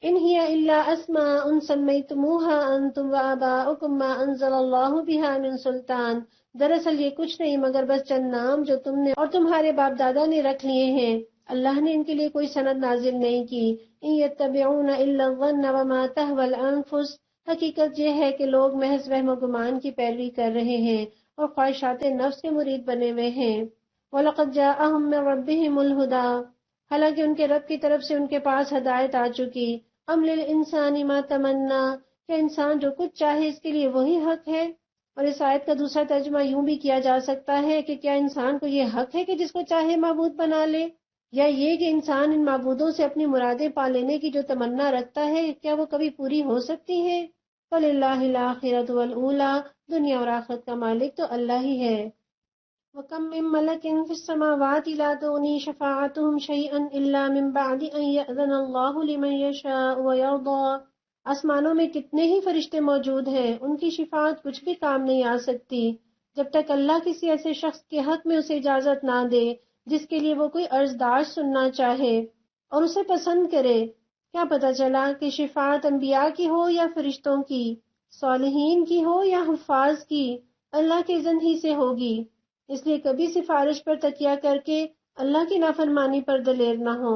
ان ہی الا اسماء سمیتموها انتم وآباؤکم ما انزل اللہ بها من سلطان، دراصل یہ کچھ نہیں مگر بس چند نام جو تم نے اور تمہارے باپ دادا نے رکھ لیے ہیں، اللہ نے ان کے لیے کوئی سند نازل نہیں کی۔ ان یتبعون الا الظن وما تهوى الانفس، حقیقت یہ ہے کہ لوگ محض وہم و گمان کی پیروی کر رہے ہیں اور خواہشات نفس کے مرید بنے ہوئے ہیں۔ وَلَقَدْ جَاءَهُم مِّن رَّبِّهِمُ الْهُدَىٰ، حالانکہ ان کے رب کی طرف سے ان کے پاس ہدایت آ چکی۔ ام للانسان ما تمنا، کہ انسان جو کچھ چاہے اس کے لیے وہی حق ہے۔ اور اس آیت کا دوسرا ترجمہ یوں بھی کیا جا سکتا ہے کہ کیا انسان کو یہ حق ہے کہ جس کو چاہے معبود بنا لے، یا یہ کہ انسان ان معبودوں سے اپنی مرادیں پا لینے کی جو تمنا رکھتا ہے کیا وہ کبھی پوری ہو سکتی ہے؟ فَلِلَّهِ الْآخِرَةُ وَالْأُولَى، دنیا اور آخرت کا مالک تو اللہ ہی ہے۔ وَكَم مِّن مَّلَكٍ فِي السَّمَاوَاتِ لَا تُغْنِي شَفَاعَتُهُمْ شَيْئًا إِلَّا مِن بَعْدِ أَن يَأْذَنَ اللَّهُ لِمَن يَشَاءُ وَيَرْضَىٰ۔ آسمانوں میں کتنے ہی فرشتے موجود ہیں، ان کی شفاعت کچھ بھی کام نہیں آ سکتی جب تک اللہ کسی ایسے شخص کے حق میں اسے اجازت نہ دے جس کے لیے وہ کوئی عرضداشت سننا چاہے اور اسے پسند کرے۔ کیا پتہ چلا کہ شفاعت انبیاء کی ہو یا فرشتوں کی، صالحین کی ہو یا حفاظ کی، اللہ کے اذن ہی سے ہوگی۔ اس لیے کبھی سفارش پر تکیہ کر کے اللہ کی نافرمانی پر دلیر نہ ہو۔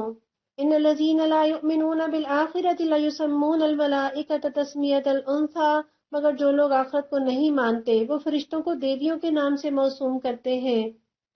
ان الذین لا یؤمنون بالآخرۃ لیسمون الملائکۃ تسمیۃ الانثی، مگر جو لوگ آخرت کو نہیں مانتے وہ فرشتوں کو دیویوں کے نام سے موسوم کرتے ہیں۔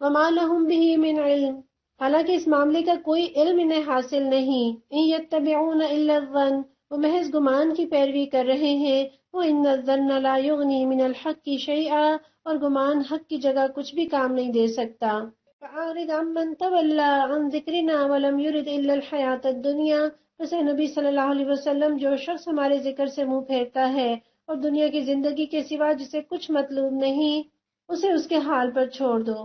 وما لہم بہ من علم، حالانکہ اس معاملے کا کوئی علم انہیں حاصل نہیں۔ ان یتبعون الا الظن، وہ محض گمان کی پیروی کر رہے ہیں۔ وان الظن لا یغنی من الحق شیئا، اور گمان حق کی جگہ کچھ بھی کام نہیں دے سکتا۔ فأعرض عمن تولى عن ذکرنا ولم يرد الا الحیاۃ الدنیا، بس اے نبی صلی اللہ علیہ وسلم، جو شخص ہمارے ذکر سے منہ پھیرتا ہے اور دنیا کی زندگی کے سوا جسے کچھ مطلوب نہیں، اسے اس کے حال پر چھوڑ دو۔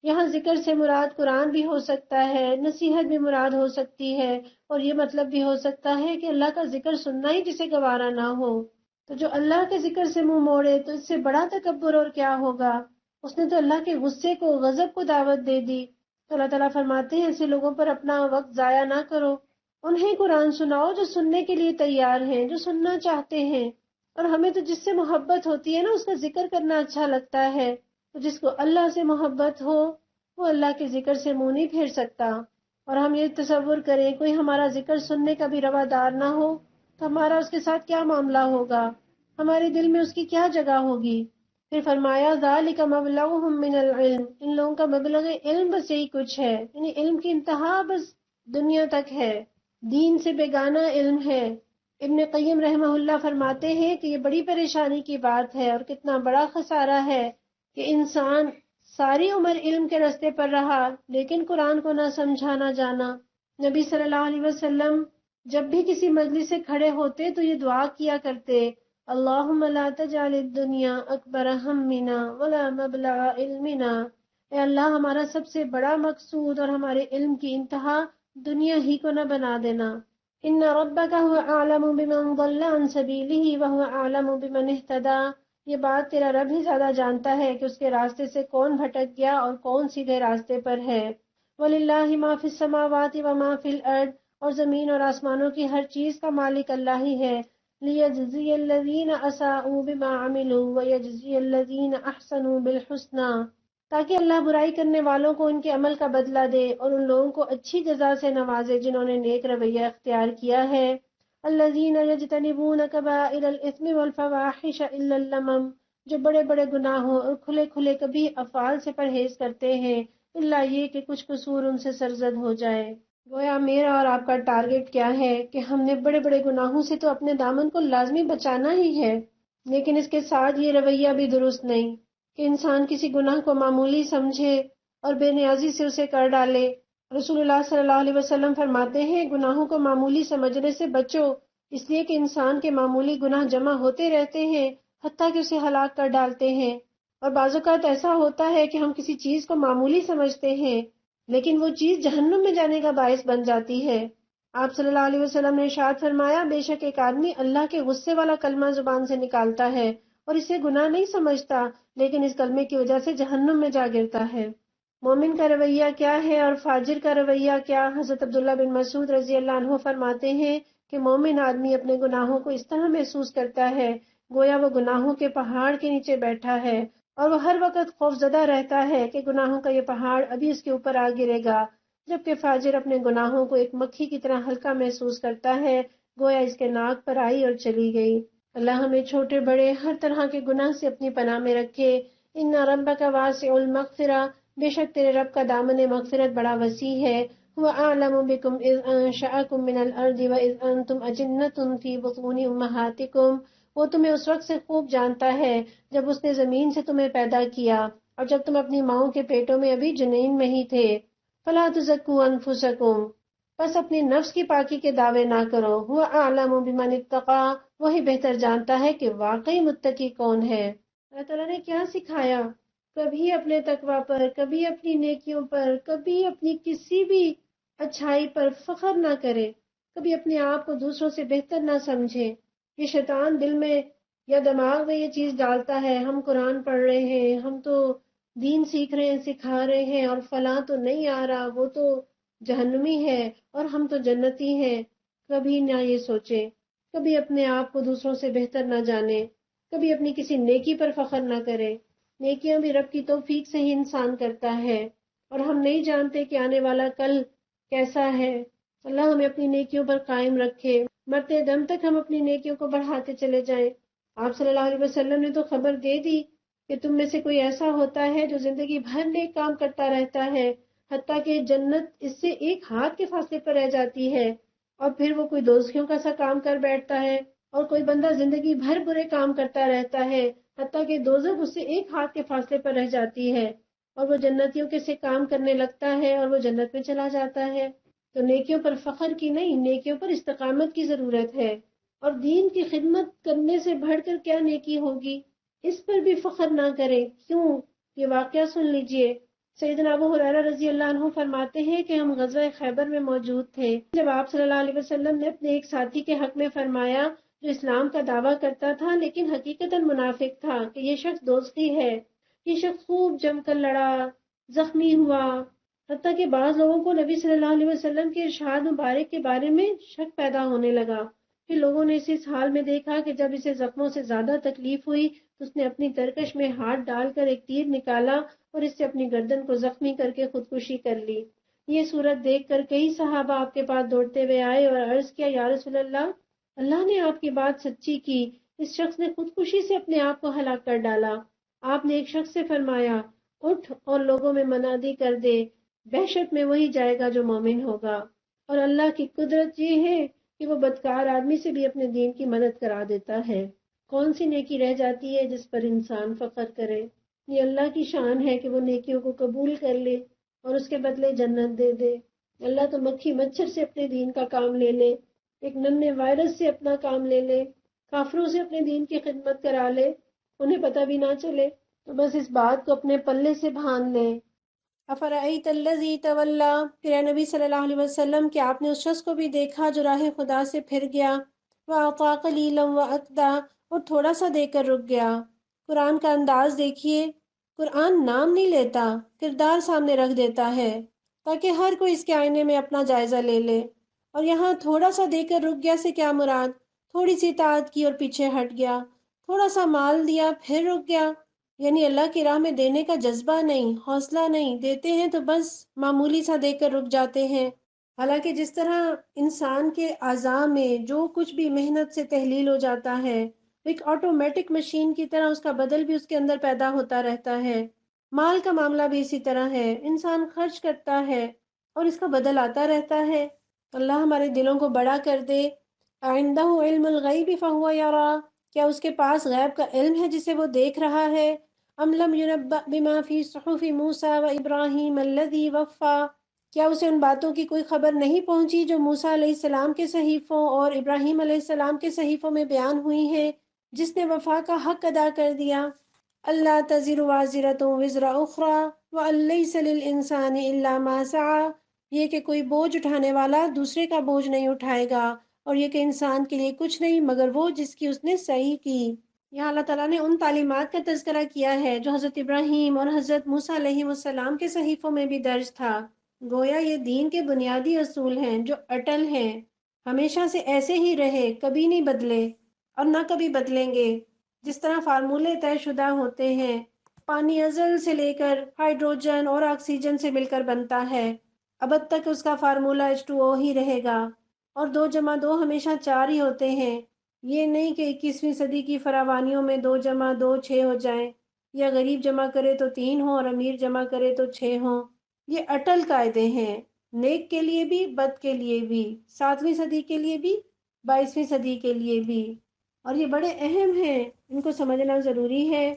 یہاں ذکر سے مراد قرآن بھی ہو سکتا ہے، نصیحت بھی مراد ہو سکتی ہے، اور یہ مطلب بھی ہو سکتا ہے کہ اللہ کا ذکر سننا ہی جسے گوارا نہ ہو۔ تو جو اللہ کے ذکر سے منہ موڑے تو اس سے بڑا تکبر اور کیا ہوگا؟ اس نے تو اللہ کے غصے کو، غضب کو دعوت دے دی۔ تو اللہ تعالیٰ فرماتے ہیں ایسے لوگوں پر اپنا وقت ضائع نہ کرو، انہیں قرآن سناؤ جو سننے کے لیے تیار ہیں، جو سننا چاہتے ہیں۔ اور ہمیں تو جس سے محبت ہوتی ہے نا، اس کا ذکر کرنا اچھا لگتا ہے۔ تو جس کو اللہ سے محبت ہو وہ اللہ کے ذکر سے منہ نہیں پھیر سکتا۔ اور ہم یہ تصور کریں کوئی ہمارا ذکر سننے کا بھی روادار نہ ہو تو ہمارا اس کے ساتھ کیا معاملہ ہوگا، ہمارے دل میں اس کی کیا جگہ ہوگی۔ پھر فرمایا ذالک مبلغہم من العلم، ان لوگوں کا مبلغ علم بس یہی کچھ ہے، یعنی علم کی انتہا بس دنیا تک ہے، دین سے بیگانہ علم ہے۔ ابن قیم رحمہ اللہ فرماتے ہیں کہ یہ بڑی پریشانی کی بات ہے اور کتنا بڑا خسارہ ہے کہ انسان ساری عمر علم کے راستے پر رہا لیکن قرآن کو نہ سمجھا نہ جانا۔ نبی صلی اللہ علیہ وسلم جب بھی کسی مجلس سے کھڑے ہوتے تو یہ دعا کیا کرتے، اللہم لا تجعل الدنیا اکبر ہمنا ولا مبلغ علمنا، اے اللہ ہمارا سب سے بڑا مقصود اور ہمارے علم کی انتہا دنیا ہی کو نہ بنا دینا۔ ان ربک هو اعلم بمن ضل عن سبیلہ وهو اعلم بمن اہتدی، یہ بات تیرا رب ہی زیادہ جانتا ہے کہ اس کے راستے سے کون بھٹک گیا اور کون سیدھے راستے پر ہے۔ وَلِلَّهِ مَا فِي السَّمَاوَاتِ وَمَا فِي الْأَرْضِ، اور زمین اور آسمانوں کی ہر چیز کا مالک اللہ ہی ہے۔ لِيَجْزِيَ الَّذِينَ أَسَاءُوا بِمَا عَمِلُوا وَيَجْزِيَ الَّذِينَ أَحْسَنُوا بِالْحُسْنَى، تاکہ اللہ برائی کرنے والوں کو ان کے عمل کا بدلہ دے اور ان لوگوں کو اچھی جزا سے نوازے جنہوں نے نیک رویہ اختیار کیا ہے۔ الذین یجتنبون کبائر الاثم والفواحش الا اللمم، جو بڑے بڑے گناہوں اور کھلے کھلے کبھی افعال سے پرہیز کرتے ہیں الا یہ کہ کچھ قصور ان سے سرزد ہو جائے۔ گویا میرا اور آپ کا ٹارگٹ کیا ہے کہ ہم نے بڑے بڑے گناہوں سے تو اپنے دامن کو لازمی بچانا ہی ہے، لیکن اس کے ساتھ یہ رویہ بھی درست نہیں کہ انسان کسی گناہ کو معمولی سمجھے اور بے نیازی سے اسے کر ڈالے۔ رسول اللہ صلی اللہ علیہ وسلم فرماتے ہیں گناہوں کو معمولی سمجھنے سے بچو، اس لیے کہ انسان کے معمولی گناہ جمع ہوتے رہتے ہیں حتیٰ کہ اسے ہلاک کر ڈالتے ہیں۔ اور بعض اوقات ایسا ہوتا ہے کہ ہم کسی چیز کو معمولی سمجھتے ہیں لیکن وہ چیز جہنم میں جانے کا باعث بن جاتی ہے۔ آپ صلی اللہ علیہ وسلم نے ارشاد فرمایا بے شک ایک آدمی اللہ کے غصے والا کلمہ زبان سے نکالتا ہے اور اسے گناہ نہیں سمجھتا لیکن اس کلمے کی وجہ سے جہنم میں جا گرتا ہے۔ مومن کا رویہ کیا ہے اور فاجر کا رویہ کیا؟ حضرت عبداللہ بن مسعود رضی اللہ عنہ فرماتے ہیں کہ مومن آدمی اپنے گناہوں کو اس طرح محسوس کرتا ہے گویا وہ گناہوں کے پہاڑ کے نیچے بیٹھا ہے اور وہ ہر وقت خوفزدہ رہتا ہے کہ گناہوں کا یہ پہاڑ ابھی اس کے اوپر آ گرے گا، جبکہ فاجر اپنے گناہوں کو ایک مکھی کی طرح ہلکا محسوس کرتا ہے گویا اس کے ناک پر آئی اور چلی گئی۔ اللہ ہمیں چھوٹے بڑے ہر طرح کے گناہ سے اپنی پناہ میں رکھے۔ ان ربک واسع المغفرہ، بے شک تیرے رب کا دامن مغفرت بڑا وسیع ہے۔ هو اعلم بكم اذ انشأكم من الارض واذ انتم اجنة في بطون امهاتكم، وہ تمہیں اس وقت سے خوب جانتا ہے جب اس نے زمین سے تمہیں پیدا کیا اور جب تم اپنی ماؤں کے پیٹوں میں ابھی جنین میں ہی تھے۔ فلا تزکوا انفسکم، بس اپنے نفس کی پاکی کے دعوے نہ کرو، وہ اعلم بمن اتقا، وہی بہتر جانتا ہے کہ واقعی متقی کون ہے۔ اللہ تعالیٰ نے کیا سکھایا؟ کبھی اپنے تقوی پر، کبھی اپنی نیکیوں پر، کبھی اپنی کسی بھی اچھائی پر فخر نہ کرے، کبھی اپنے آپ کو دوسروں سے بہتر نہ سمجھے۔ یہ شیطان دل میں یا دماغ میں یہ چیز ڈالتا ہے، ہم قرآن پڑھ رہے ہیں، ہم تو دین سیکھ رہے ہیں، سکھا رہے ہیں، اور فلاں تو نہیں آ رہا، وہ تو جہنمی ہے اور ہم تو جنتی ہیں۔ کبھی نہ یہ سوچے، کبھی اپنے آپ کو دوسروں سے بہتر نہ جانے، کبھی اپنی کسی نیکی پر فخر نہ کرے۔ نیکیاں بھی رب کی توفیق سے ہی انسان کرتا ہے، اور ہم نہیں جانتے کہ آنے والا کل کیسا ہے۔ اللہ ہمیں اپنی نیکیوں پر قائم رکھے، مرتے دم تک ہم اپنی نیکیوں کو بڑھاتے چلے جائیں۔ آپ صلی اللہ علیہ وسلم نے تو خبر دے دی کہ تم میں سے کوئی ایسا ہوتا ہے جو زندگی بھر نیک کام کرتا رہتا ہے، حتیٰ کہ جنت اس سے ایک ہاتھ کے فاصلے پر رہ جاتی ہے، اور پھر وہ کوئی دوزخیوں کا سا کام کر بیٹھتا ہے، اور کوئی بندہ زندگی بھر برے کام کرتا رہتا ہے، حتیٰ کہ دوزخ اس سے ایک ہاتھ کے فاصلے پر رہ جاتی ہے، اور وہ جنتیوں کے سے کام کرنے لگتا ہے اور وہ جنت میں چلا جاتا ہے۔ تو نیکیوں پر فخر کی نہیں، نیکیوں پر استقامت کی ضرورت ہے، اور دین کی خدمت کرنے سے بڑھ کر کیا نیکی ہوگی، اس پر بھی فخر نہ کریں۔ کیوں؟ یہ واقعہ سن لیجئے۔ سیدنا ابو ہریرہ رضی اللہ عنہ فرماتے ہیں کہ ہم غزوہ خیبر میں موجود تھے جب آپ صلی اللہ علیہ وسلم نے اپنے ایک ساتھی کے حق میں فرمایا جو اسلام کا دعویٰ کرتا تھا لیکن حقیقتاً منافق تھا، کہ یہ شخص دوستی ہے۔ یہ شخص خوب جم کر لڑا، زخمی ہوا، حتیٰ کہ بعض لوگوں کو نبی صلی اللہ علیہ وسلم کے ارشاد مبارک کے بارے میں شک پیدا ہونے لگا۔ پھر لوگوں نے اسے اس حال میں دیکھا کہ جب اسے زخموں سے زیادہ تکلیف ہوئی تو اس نے اپنی ترکش میں ہاتھ ڈال کر ایک تیر نکالا اور اس سے اپنی گردن کو زخمی کر کے خودکشی کر لی۔ یہ صورت دیکھ کر کئی صحابہ آپ کے پاس دوڑتے ہوئے آئے اور عرض کیا، یا رسول اللہ، اللہ نے آپ کی بات سچی کی، اس شخص نے خودکشی سے اپنے آپ کو ہلاک کر ڈالا۔ آپ نے ایک شخص سے فرمایا، اٹھ اور لوگوں میں منادی کر دے، بحشت میں وہی جائے گا جو مومن ہوگا۔ اور اللہ کی قدرت یہ ہے کہ وہ بدکار آدمی سے بھی اپنے دین کی مدد کرا دیتا ہے۔ کون سی نیکی رہ جاتی ہے جس پر انسان فخر کرے؟ یہ اللہ کی شان ہے کہ وہ نیکیوں کو قبول کر لے اور اس کے بدلے جنت دے دے۔ اللہ تو مکھی مچھر سے اپنے دین کا کام لے لے، ایک ننھے وائرس سے اپنا کام لے لے، کافروں سے اپنے دین کی خدمت کرا لے، انہیں پتہ بھی نہ چلے، تو بس اس بات کو اپنے پلے سے بھان لیں۔ افرأیت الذی تولی، پھر اے نبی صلی اللہ علیہ وسلم کہ آپ نے اس شخص کو بھی دیکھا جو راہ خدا سے پھر گیا، وَأَعْطَىٰ قَلِيلًا وَأَكْدَىٰ، اور تھوڑا سا دے کر رک گیا۔ قرآن کا انداز دیکھیے، قرآن نام نہیں لیتا، کردار سامنے رکھ دیتا ہے تاکہ ہر کوئی اس کے آئینے میں اپنا جائزہ لے لے۔ اور یہاں تھوڑا سا دے کر رک گیا سے کیا مراد؟ تھوڑی سی اطاعت کی اور پیچھے ہٹ گیا، تھوڑا سا مال دیا پھر رک گیا، یعنی اللہ کی راہ میں دینے کا جذبہ نہیں، حوصلہ نہیں، دیتے ہیں تو بس معمولی سا دے کر رک جاتے ہیں۔ حالانکہ جس طرح انسان کے اعضاء میں جو کچھ بھی محنت سے تحلیل ہو جاتا ہے، ایک آٹومیٹک مشین کی طرح اس کا بدل بھی اس کے اندر پیدا ہوتا رہتا ہے، مال کا معاملہ بھی اسی طرح ہے، انسان خرچ کرتا ہے اور اس کا بدل آتا رہتا ہے۔ اللہ ہمارے دلوں کو بڑا کر دے۔ عندہ علم الغیب فہو یرا، کیا اس کے پاس غیب کا علم ہے جسے وہ دیکھ رہا ہے؟ ام لم ینبأ بما فی صحف موسیٰ و ابراہیم الذی وفا، کیا اسے ان باتوں کی کوئی خبر نہیں پہنچی جو موسیٰ علیہ السلام کے صحیفوں اور ابراہیم علیہ السلام کے صحیفوں میں بیان ہوئی ہیں، جس نے وفا کا حق ادا کر دیا؟ اللہ تزر وازرۃ وزر اخری وان لیس للانسان الا ما سعی، یہ کہ کوئی بوجھ اٹھانے والا دوسرے کا بوجھ نہیں اٹھائے گا، اور یہ کہ انسان کے لیے کچھ نہیں مگر وہ جس کی اس نے سعی کی۔ یہاں اللہ تعالیٰ نے ان تعلیمات کا تذکرہ کیا ہے جو حضرت ابراہیم اور حضرت موسیٰ علیہ السلام کے صحیفوں میں بھی درج تھا۔ گویا یہ دین کے بنیادی اصول ہیں جو اٹل ہیں، ہمیشہ سے ایسے ہی رہے، کبھی نہیں بدلے اور نہ کبھی بدلیں گے۔ جس طرح فارمولے طے شدہ ہوتے ہیں، پانی ازل سے لے کر ہائیڈروجن اور آکسیجن سے مل کر بنتا ہے، ابد تک اس کا فارمولہ H2O ہی رہے گا، اور 2+2 ہمیشہ 4 ہی ہوتے ہیں۔ یہ نہیں کہ 21ویں صدی کی فراوانیوں میں 2+2 6 ہو جائیں، یا غریب جمع کرے تو 3 ہوں اور امیر جمع کرے تو 6 ہوں۔ یہ اٹل قاعدے ہیں، نیک کے لیے بھی بد کے لیے بھی، 7ویں صدی کے لیے بھی 22ویں صدی کے لیے بھی، اور یہ بڑے اہم ہیں، ان کو سمجھنا ضروری ہے۔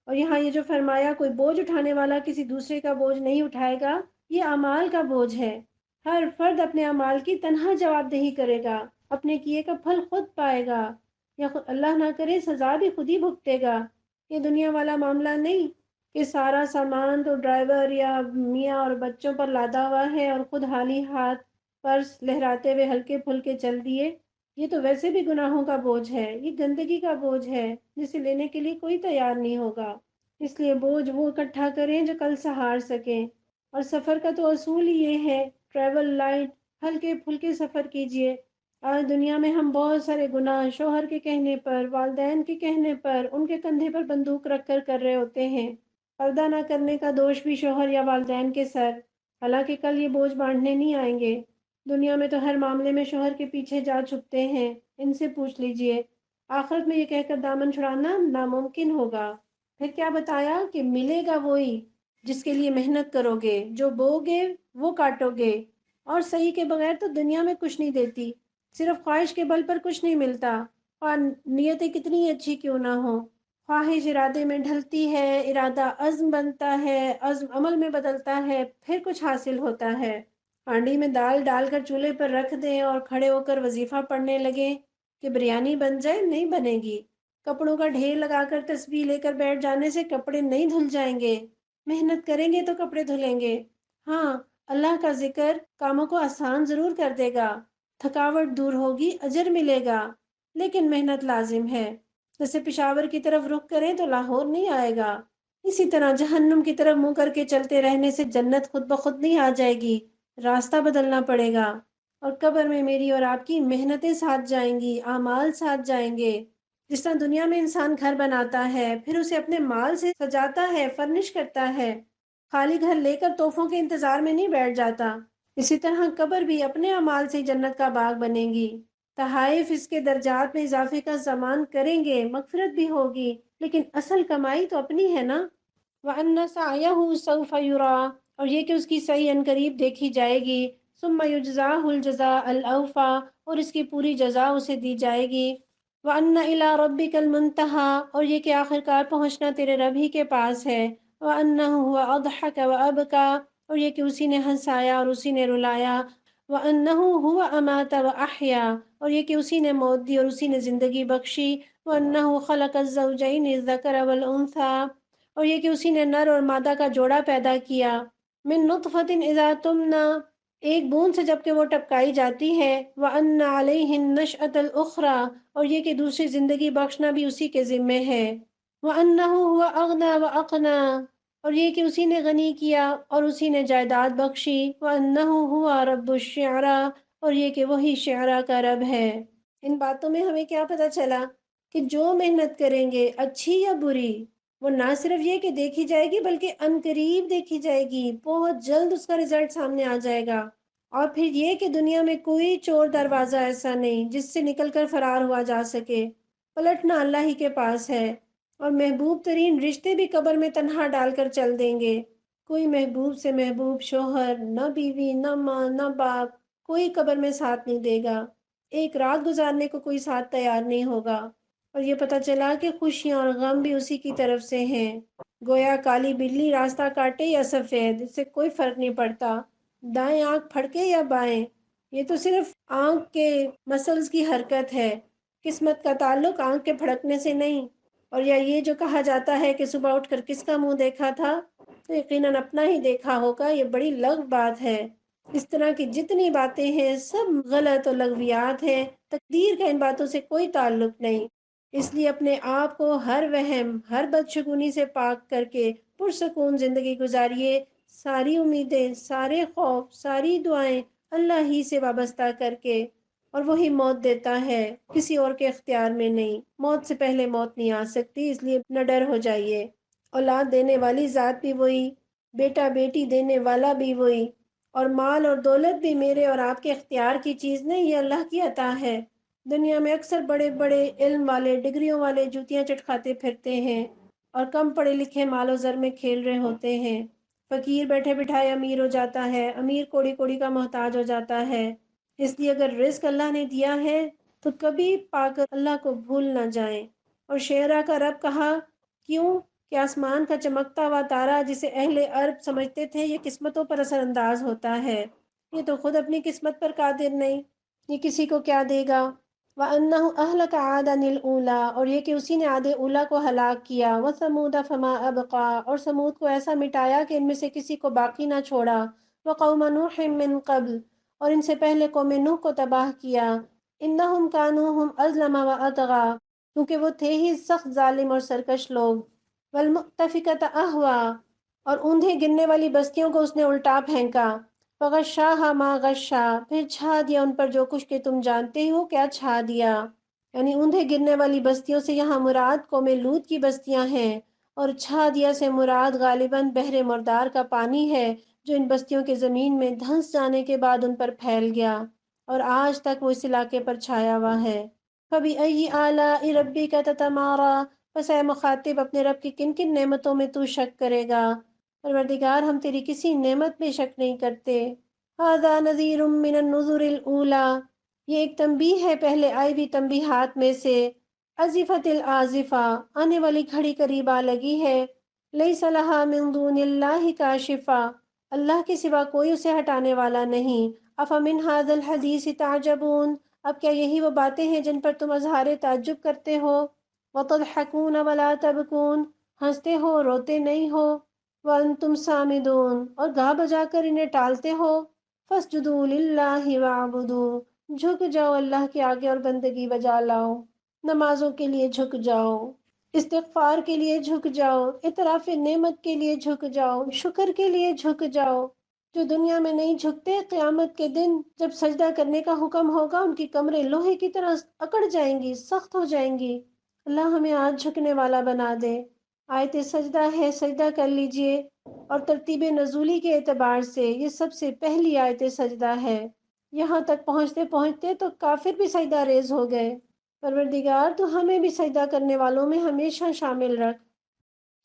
اور یہاں یہ جو فرمایا کوئی بوجھ اٹھانے والا کسی دوسرے کا بوجھ نہیں اٹھائے گا، یہ اعمال کا بوجھ ہے۔ ہر فرد اپنے اعمال کی تنہا جواب دہی کرے گا، اپنے کیے کا پھل خود پائے گا، یا اللہ نہ کرے سزا بھی خود ہی بھگتے گا۔ یہ دنیا والا معاملہ نہیں کہ سارا سامان تو ڈرائیور یا میاں اور بچوں پر لادا ہوا ہے اور خود حالی ہاتھ پرس لہراتے ہوئے ہلکے پھلکے چل دیے۔ یہ تو ویسے بھی گناہوں کا بوجھ ہے، یہ گندگی کا بوجھ ہے جسے لینے کے لیے کوئی تیار نہیں ہوگا۔ اس لیے بوجھ وہ اکٹھا کریں جو کل سہار سکیں۔ اور سفر کا تو اصول ہی یہ ہے، ٹریول لائٹ، ہلکے پھلکے سفر کیجئے۔ آج دنیا میں ہم بہت سارے گناہ شوہر کے کہنے پر، والدین کے کہنے پر، ان کے کندھے پر بندوق رکھ کر رہے ہوتے ہیں۔ پردہ نہ کرنے کا دوش بھی شوہر یا والدین کے سر، حالانکہ کل یہ بوجھ بانٹنے نہیں آئیں گے۔ دنیا میں تو ہر معاملے میں شوہر کے پیچھے جا چھپتے ہیں، ان سے پوچھ لیجئے۔ آخرت میں یہ کہہ کر دامن چھڑانا ناممکن ہوگا۔ پھر کیا بتایا کہ ملے گا وہی جس کے لیے محنت کرو گے، جو بوگے وہ کاٹو گے۔ اور صحیح کے بغیر تو دنیا میں کچھ نہیں دیتی، صرف خواہش کے بل پر کچھ نہیں ملتا، اور نیتیں کتنی اچھی کیوں نہ ہوں۔ خواہش ارادے میں ڈھلتی ہے، ارادہ عزم بنتا ہے، عزم عمل میں بدلتا ہے، پھر کچھ حاصل ہوتا ہے۔ ہانڈی میں دال ڈال کر چولہے پر رکھ دیں اور کھڑے ہو کر وظیفہ پڑھنے لگیں کہ بریانی بن جائے، نہیں بنے گی۔ کپڑوں کا ڈھیر لگا کر تسبیح لے کر بیٹھ جانے سے کپڑے نہیں دھل جائیں گے، محنت کریں گے تو کپڑے دھلیں گے۔ ہاں، اللہ کا ذکر کاموں کو آسان ضرور کر دے گا، تھکاوٹ دور ہوگی، اجر ملے گا، لیکن محنت لازم ہے۔ جیسے پشاور کی طرف رخ کریں تو لاہور نہیں آئے گا، اسی طرح جہنم کی طرف منہ کر کے چلتے رہنے سے جنت خود بخود نہیں آ جائے گی، راستہ بدلنا پڑے گا۔ اور قبر میں میری اور آپ کی محنتیں ساتھ جائیں گی، اعمال ساتھ جائیں گے۔ جس طرح دنیا میں انسان گھر بناتا ہے، پھر اسے اپنے مال سے سجاتا ہے، فرنش کرتا ہے، خالی گھر لے کر تحفوں کے انتظار میں نہیں بیٹھ جاتا، اسی طرح قبر بھی اپنے اعمال سے جنت کا باغ بنے گی۔ تحائف اس کے درجات میں اضافے کا سامان کریں گے، مغفرت بھی ہوگی، لیکن اصل کمائی تو اپنی ہے نا۔ وَأَنَّ سَعْيَهُ سَوْفَ يُرَىٰ، اور یہ کہ اس کی سعی عنقریب دیکھی جائے گی۔ ثُمَّ يُجْزَاهُ الْجَزَاءَ الْأَوْفَىٰ، اور اس کی پوری جزا اسے دی جائے گی۔ وَأَنَّ إِلَىٰ رَبِّكَ الْمُنتَهَىٰ، اور یہ کہ آخر کار پہنچنا تیرے رب ہی کے پاس ہے۔ وَأَنَّهُ هُوَ أَضْحَكَ وَأَبْكَىٰ، اور یہ کہ اسی نے ہنسایا اور اسی نے رلایا۔ وَأَنَّهُ هُوَ أَمَاتَ وَأَحْيَا، اور یہ کہ اسی نے موت دی اور اسی نے زندگی بخشی۔ وَأَنَّهُ خَلَقَ الزَّوْجَيْنِ الذَّكَرَ وَالْأُنثَىٰ، اور یہ کہ اسی نے نر اور مادہ کا جوڑا پیدا کیا۔ مِن نُطْفَةٍ إِذَا تُمْنَىٰ، ایک بوند سے جب کہ وہ ٹپکائی جاتی ہے۔ وَأَنَّ عَلَيْهِ النَّشْأَةَ الْأُخْرَىٰ، اور یہ کہ دوسری زندگی بخشنا بھی اسی کے ذمے ہے۔ وَأَنَّهُ هُوَ أَغْنَىٰ وَأَقْنَىٰ، اور یہ کہ اسی نے غنی کیا اور اسی نے جائیداد بخشی۔ وَأَنَّهُ هُوَ رَبُّ الشِّعْرَىٰ، اور یہ کہ وہی شعرا کا رب ہے۔ ان باتوں میں ہمیں کیا پتہ چلا کہ جو محنت کریں گے، اچھی یا بری، وہ نہ صرف یہ کہ دیکھی جائے گی بلکہ عنقریب دیکھی جائے گی، بہت جلد اس کا رزلٹ سامنے آ جائے گا۔ اور پھر یہ کہ دنیا میں کوئی چور دروازہ ایسا نہیں جس سے نکل کر فرار ہوا جا سکے، پلٹنا اللہ ہی کے پاس ہے۔ اور محبوب ترین رشتے بھی قبر میں تنہا ڈال کر چل دیں گے، کوئی محبوب سے محبوب شوہر، نہ بیوی، نہ ماں، نہ باپ، کوئی قبر میں ساتھ نہیں دے گا، ایک رات گزارنے کو کوئی ساتھ تیار نہیں ہوگا۔ اور یہ پتہ چلا کہ خوشیاں اور غم بھی اسی کی طرف سے ہیں۔ گویا کالی بلی راستہ کاٹے یا سفید، اس سے کوئی فرق نہیں پڑتا، دائیں آنکھ پھڑکے یا بائیں، یہ تو صرف آنکھ کے مسلز کی حرکت ہے، قسمت کا تعلق آنکھ کے پھڑکنے سے نہیں۔ اور یا یہ جو کہا جاتا ہے کہ صبح اٹھ کر کس کا منہ دیکھا تھا، تو یقیناً اپنا ہی دیکھا ہوگا، یہ بڑی لغو بات ہے۔ اس طرح کی جتنی باتیں ہیں سب غلط اور لغویات ہیں، تقدیر کا ان باتوں سے کوئی تعلق نہیں۔ اس لیے اپنے آپ کو ہر وہم، ہر بدشگونی سے پاک کر کے پرسکون زندگی گزاریے، ساری امیدیں، سارے خوف، ساری دعائیں اللہ ہی سے وابستہ کر کے۔ اور وہی موت دیتا ہے، کسی اور کے اختیار میں نہیں، موت سے پہلے موت نہیں آ سکتی، اس لیے نہ ڈر ہو جائیے۔ اولاد دینے والی ذات بھی وہی، بیٹا بیٹی دینے والا بھی وہی، اور مال اور دولت بھی میرے اور آپ کے اختیار کی چیز نہیں، یہ اللہ کی عطا ہے۔ دنیا میں اکثر بڑے بڑے علم والے، ڈگریوں والے جوتیاں چٹکھاتے پھرتے ہیں، اور کم پڑھے لکھے مال و زر میں کھیل رہے ہوتے ہیں۔ فقیر بیٹھے بٹھائے امیر ہو جاتا ہے، امیر کوڑی کوڑی کا محتاج ہو جاتا ہے۔ اس لیے اگر رزق اللہ نے دیا ہے تو کبھی پا کر اللہ کو بھول نہ جائیں۔ اور شعرا کا رب کہا کیوں کہ آسمان کا چمکتا ہوا تارا جسے اہل عرب سمجھتے تھے یہ قسمتوں پر اثر انداز ہوتا ہے، یہ تو خود اپنی قسمت پر قادر نہیں، یہ کسی کو کیا دے گا۔ وَأَنَّهُ أَهْلَكَ عَادًا الْأُولَىٰ، اور یہ کہ اسی نے عاد اولا کو ہلاک کیا۔ وَثَمُودَ فَمَا أَبْقَىٰ، اور سمود کو ایسا مٹایا کہ ان میں سے کسی کو باقی نہ چھوڑا۔ وَقَوْمَ نُوحٍ مِّن قَبْلُ، اور ان سے پہلے قوم نوح کو تباہ کیا۔ إِنَّهُمْ كَانُوا هُمْ أَظْلَمَ وَأَطْغَىٰ، کیونکہ وہ تھے ہی سخت ظالم اور سرکش لوگ۔ وَالْمُؤْتَفِكَةَ أَهْوَىٰ، اور اوندھے گرنے والی بستیوں کو اس نے الٹا پھینکا۔ فَغَشَّاهَا مَا غَشَّىٰ، پھر چھا دیا ان پر جو کچھ کہ تم جانتے ہو کیا چھا دیا۔ یعنی اوندھے گرنے والی بستیوں سے یہاں مراد قوم لوط کی بستیاں ہیں، اور چھا دیا سے مراد غالباً بحر مردار کا پانی ہے جو ان بستیوں کے زمین میں دھنس جانے کے بعد ان پر پھیل گیا، اور آج تک وہ اس علاقے پر چھایا ہوا ہے۔ فَبِأَيِّ آلَاءِ رَبِّكَ تَتَمَارَىٰ، پس اے مخاطب اپنے رب کی کن کن نعمتوں میں تو شک کرے گا؟ پروردگار ہم تیری کسی نعمت میں شک نہیں کرتے۔ هَذَا نَذِيرٌ مِّنَ النُّذُرِ الْأُولَىٰ، یہ ایک تنبیہ ہے پہلے آئی بھی تنبیہات میں سے۔ ازفت الآزفہ، آنے والی گھڑی قریب آ لگی ہے۔ لیس لہا من دون اللہ کاشفہ، اللہ کے سوا کوئی اسے ہٹانے والا نہیں۔ افمن ھذا الحدیث تعجبون، اب کیا یہی وہ باتیں ہیں جن پر تم اظہار تعجب کرتے ہو؟ وتضحکون ولا تبکون، ہنستے ہو روتے نہیں ہو۔ وانتم سامدون، اور گا بجا کر انہیں ٹالتے ہو۔ فاسجدوا للہ واعبدوا، جھک جاؤ اللہ کے آگے اور بندگی بجا لاؤ، نمازوں کے لیے جھک جاؤ، استغفار کے لیے جھک جاؤ، اعتراف نعمت کے لیے جھک جاؤ، شکر کے لیے جھک جاؤ۔ جو دنیا میں نہیں جھکتے، قیامت کے دن جب سجدہ کرنے کا حکم ہوگا ان کی کمریں لوہے کی طرح اکڑ جائیں گی، سخت ہو جائیں گی۔ اللہ ہمیں آج جھکنے والا بنا دے۔ آیت سجدہ ہے، سجدہ کر لیجئے، اور ترتیب نزولی کے اعتبار سے یہ سب سے پہلی آیت سجدہ ہے۔ یہاں تک پہنچتے پہنچتے تو کافر بھی سجدہ ریز ہو گئے۔ پروردگار تو ہمیں بھی سجدہ کرنے والوں میں ہمیشہ شامل رکھ۔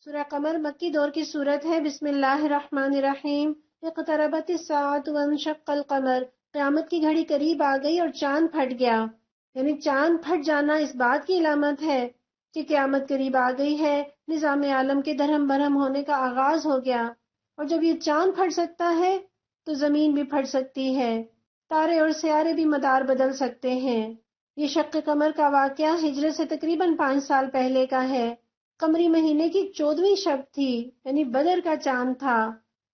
سورہ قمر مکی دور کی سورت ہے۔ بسم اللہ الرحمن الرحیم۔ اقتربت الساعة وانشق القمر، قیامت کی گھڑی قریب آ گئی اور چاند پھٹ گیا۔ یعنی چاند پھٹ جانا اس بات کی علامت ہے کہ قیامت قریب آ گئی ہے، نظام عالم کے درہم برہم ہونے کا آغاز ہو گیا۔ اور جب یہ چاند پھٹ سکتا ہے تو زمین بھی پھٹ سکتی ہے، تارے اور سیارے بھی مدار بدل سکتے ہیں۔ یہ شق قمر کا واقعہ ہجرت سے تقریباً 5 سال پہلے کا ہے۔ قمری مہینے کی 14ویں شب تھی، یعنی بدر کا چاند تھا،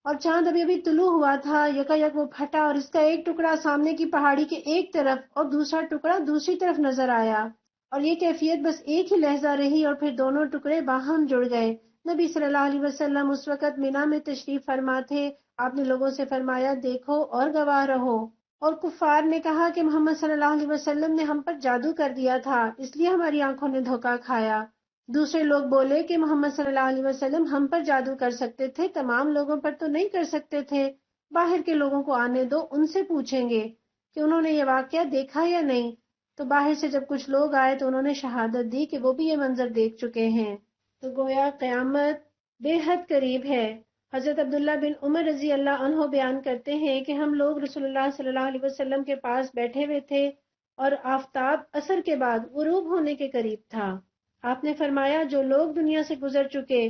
اور چاند ابھی ابھی طلوع ہوا تھا۔ یکایک وہ پھٹا اور اس کا ایک ٹکڑا سامنے کی پہاڑی کے ایک طرف اور دوسرا ٹکڑا دوسری طرف نظر آیا، اور یہ کیفیت بس ایک ہی لہجہ رہی اور پھر دونوں ٹکڑے باہم جڑ گئے۔ نبی صلی اللہ علیہ وسلم اس وقت مینا میں تشریف فرما تھے۔ آپ نے لوگوں سے فرمایا، دیکھو اور گواہ رہو۔ اور کفار نے کہا کہ محمد صلی اللہ علیہ وسلم نے ہم پر جادو کر دیا تھا، اس لیے ہماری آنکھوں نے دھوکہ کھایا۔ دوسرے لوگ بولے کہ محمد صلی اللہ علیہ وسلم ہم پر جادو کر سکتے تھے، تمام لوگوں پر تو نہیں کر سکتے تھے۔ باہر کے لوگوں کو آنے دو، ان سے پوچھیں گے کہ انہوں نے یہ واقعہ دیکھا یا نہیں۔ تو باہر سے جب کچھ لوگ آئے تو انہوں نے شہادت دی کہ وہ بھی یہ منظر دیکھ چکے ہیں۔ تو گویا قیامت بے حد قریب ہے۔ حضرت عبداللہ بن عمر رضی اللہ عنہ بیان کرتے ہیں کہ ہم لوگ رسول اللہ صلی اللہ علیہ وسلم کے پاس بیٹھے ہوئے تھے اور آفتاب عصر کے بعد غروب ہونے کے قریب تھا۔ آپ نے فرمایا، جو لوگ دنیا سے گزر چکے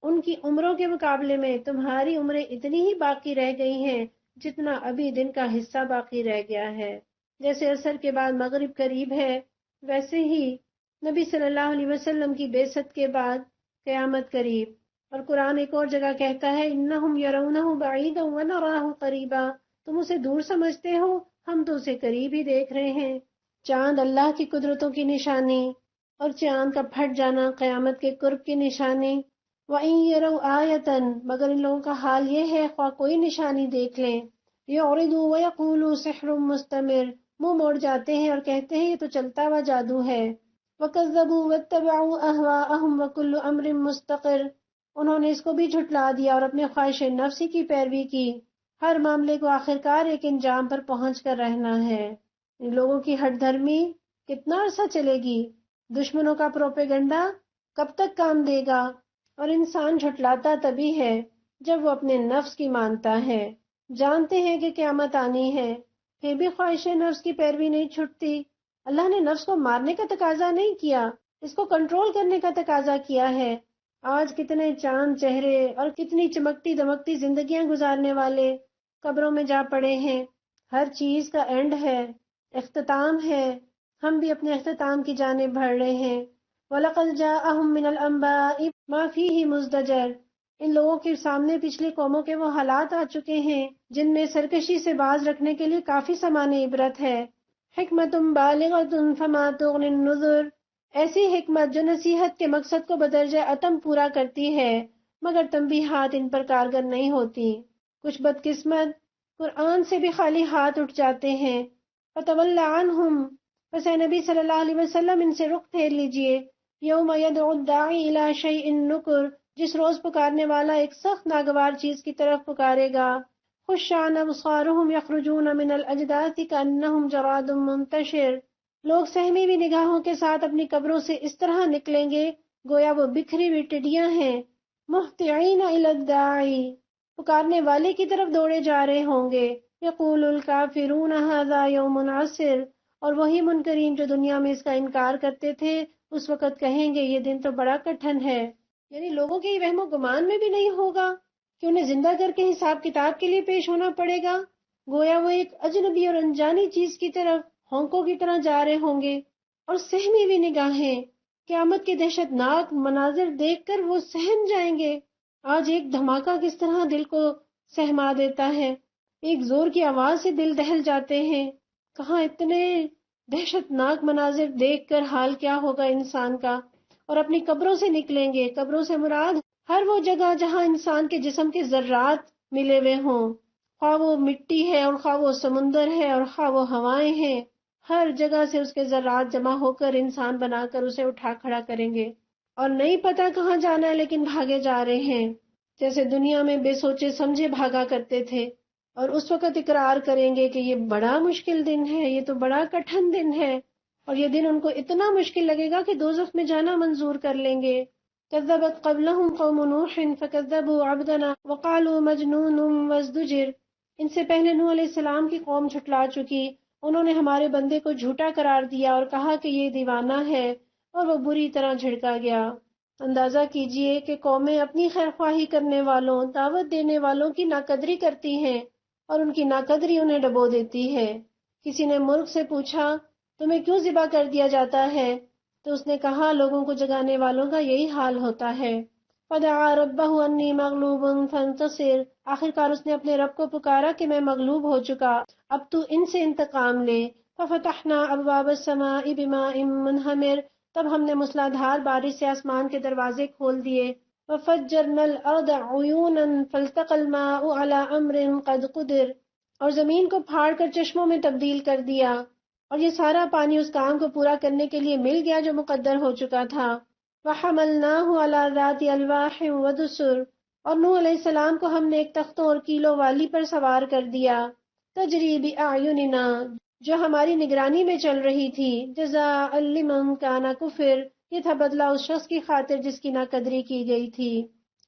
ان کی عمروں کے مقابلے میں تمہاری عمریں اتنی ہی باقی رہ گئی ہیں جتنا ابھی دن کا حصہ باقی رہ گیا ہے۔ جیسے عصر کے بعد مغرب قریب ہے، ویسے ہی نبی صلی اللہ علیہ وسلم کی بعثت کے بعد قیامت قریب۔ اور قرآن ایک اور جگہ کہتا ہے، اِنَّهُمْ يَرَوْنَهُ بَعِيدًا وَنَرَاهُ قَرِيبًا، تم اسے دور سمجھتے ہو، ہم تو اسے قریب ہی دیکھ رہے ہیں۔ چاند اللہ کی قدرتوں کی نشانی، اور چاند کا پھٹ جانا قیامت کے قرب کی نشانی۔ وَإِن يَرَوْا آيَةً، مگر ان لوگوں کا حال یہ ہے خواہ کوئی نشانی دیکھ لیں، يُعْرِضُوا وَيَقُولُوا سِحْرٌ مُسْتَمِرٌ، منہ موڑ جاتے ہیں اور کہتے ہیں یہ تو چلتا ہوا جادو ہے۔ وَكَذَّبُوا وَاتَّبَعُوا أَهْوَاءَهُمْ وَكُلُّ أَمْرٍ مُسْتَقِرٌ، انہوں نے اس کو بھی جھٹلا دیا اور اپنے خواہش نفسی کی پیروی کی۔ ہر معاملے کو آخرکار ایک انجام پر پہنچ کر رہنا ہے۔ ان لوگوں کی ہٹ دھرمی کتنا عرصہ چلے گی؟ دشمنوں کا پروپیگنڈا کب تک کام دے گا؟ اور انسان جھٹلاتا تبھی ہے جب وہ اپنے نفس کی مانتا ہے۔ جانتے ہیں کہ قیامت آنی ہے، پھر بھی خواہش نفس کی پیروی نہیں چھٹتی۔ اللہ نے نفس کو مارنے کا تقاضا نہیں کیا، اس کو کنٹرول کرنے کا تقاضا کیا ہے۔ آج کتنے چاند چہرے اور کتنی چمکتی دمکتی زندگیاں گزارنے والے قبروں میں جا پڑے ہیں، ہر چیز کا اینڈ ہے، اختتام ہے، ہم بھی اپنے اختتام کی جانب بڑھ رہے ہیں۔ وَلَقَدْ جَاءَهُم مِّنَ الْأَنبَاءِ مَا فِيهِ مُزْدَجَرٌ، ان لوگوں کے سامنے پچھلی قوموں کے وہ حالات آ چکے ہیں جن میں سرکشی سے باز رکھنے کے لیے کافی سامان عبرت ہے۔ حکمتٌ بالغۃ فما تغنی النذر، ایسی حکمت جو نصیحت کے مقصد کو بدرجہ اتم پورا کرتی ہے، مگر تنبیہات ان پر کارگر نہیں ہوتی۔ کچھ بدقسمت قرآن سے بھی خالی ہاتھ اٹھ جاتے ہیں۔ فَتَوَلَّ عَنْهُمْ، پس اے نبی صلی اللہ علیہ وسلم ان سے رخ پھیر لیجئے۔ یوم یدعو الداعی الی شیء نکر، جس روز پکارنے والا ایک سخت ناگوار چیز کی طرف پکارے گا۔ خش عن ابصارهم یخرجون من الاجداث کانہم جراد منتشر، لوگ سہمی ہوئی نگاہوں کے ساتھ اپنی قبروں سے اس طرح نکلیں گے گویا وہ بکھری ہوئی ٹڈیاں ہیں۔ مہطعین الی الداعی، پکارنے والے کی طرف دوڑے جا رہے ہوں گے۔ یقول الکافرون ھذا یوم عسر، اور وہی منکرین جو دنیا میں اس کا انکار کرتے تھے اس وقت کہیں گے یہ دن تو بڑا کٹھن ہے۔ یعنی لوگوں کے وہم و گمان میں بھی نہیں ہوگا کہ انہیں زندہ کر کے حساب کتاب کے لیے پیش ہونا پڑے گا، گویا وہ ایک اجنبی اور انجانی چیز کی طرف ہونکوں کی طرح جا رہے ہوں گے، اور سہمی ہوئی نگاہیں قیامت کے دہشت ناک مناظر دیکھ کر وہ سہم جائیں گے۔ آج ایک دھماکہ کس طرح دل کو سہما دیتا ہے، ایک زور کی آواز سے دل دہل جاتے ہیں، کہاں اتنے دہشت ناک مناظر دیکھ کر حال کیا ہوگا انسان کا۔ اور اپنی قبروں سے نکلیں گے، قبروں سے مراد ہر وہ جگہ جہاں انسان کے جسم کے ذرات ملے ہوئے ہوں، خواہ وہ مٹی ہے اور خواہ وہ سمندر ہے اور خواہ وہ ہوائیں ہیں، ہر جگہ سے اس کے ذرات جمع ہو کر انسان بنا کر اسے اٹھا کھڑا کریں گے، اور نہیں پتا کہاں جانا ہے لیکن بھاگے جا رہے ہیں، جیسے دنیا میں بے سوچے سمجھے بھاگا کرتے تھے، اور اس وقت اقرار کریں گے کہ یہ بڑا مشکل دن ہے، یہ تو بڑا کٹھن دن ہے، اور یہ دن ان کو اتنا مشکل لگے گا کہ دوزخ میں جانا منظور کر لیں گے۔ كذبت قبلهم قوم نوح فكذبوا عبدنا وقالوا مجنون وازدجر، ان سے پہلے نوح علیہ السلام کی قوم جھٹلا چکی، انہوں نے ہمارے بندے کو جھوٹا قرار دیا اور کہا کہ یہ دیوانہ ہے، اور وہ بری طرح جھڑکا گیا۔ اندازہ کیجئے کہ قومیں اپنی خیرخواہی کرنے والوں، دعوت دینے والوں کی ناقدری کرتی ہیں، اور ان کی ناقدری انہیں ڈبو دیتی ہے۔ کسی نے مرغ سے پوچھا تمہیں کیوں ذبح کر دیا جاتا ہے؟ تو اس نے کہا لوگوں کو جگانے والوں کا یہی حال ہوتا ہے۔ فدعا ربہ انی مغلوب فانتصر، آخرکار اس نے اپنے رب کو پکارا کہ میں مغلوب ہو چکا، اب تو ان سے انتقام لے۔ ففتحنا ابواب السماء بماء منہمر، تب ہم نے موسلادھار بارش سے آسمان کے دروازے کھول دیے۔ وفجرنا الارض عیونا فالتقى الماء على امر قد قدر، اور زمین کو پھاڑ کر چشموں میں تبدیل کر دیا، اور یہ سارا پانی اس کام کو پورا کرنے کے لیے مل گیا جو مقدر ہو چکا تھا۔ وَحَمَلْنَاهُ عَلَى ذَاتِ أَلْوَاحٍ وَدُسُرٍ، اور نوح علیہ السلام کو ہم نے ایک تختوں اور کیلوں والی پر سوار کر دیا۔ تجری بِأَعْيُنِنَا، جو ہماری نگرانی میں چل رہی تھی۔ جزاء لمن کان کفر، یہ تھا بدلہ اس شخص کی خاطر جس کی ناقدری کی گئی تھی۔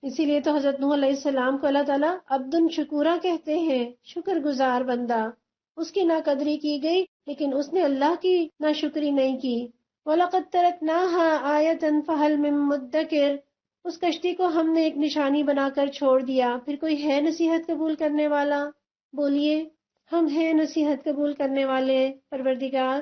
اسی لیے تو حضرت نوح علیہ السلام کو اللہ تعالیٰ عبد شکورا کہتے ہیں، شکر گزار بندہ۔ اس کی ناقدری کی گئی لیکن اس نے اللہ کی ناشکری نہیں کی۔ وَلَقَدْ تَرَكْنَاهَا آيَةً فَهَلْ مِن مُدَّكِرٍ، اس کشتی کو ہم نے ایک نشانی بنا کر چھوڑ دیا، پھر کوئی ہے نصیحت قبول کرنے والا؟ بولیے ہم ہیں نصیحت قبول کرنے والے پروردگار۔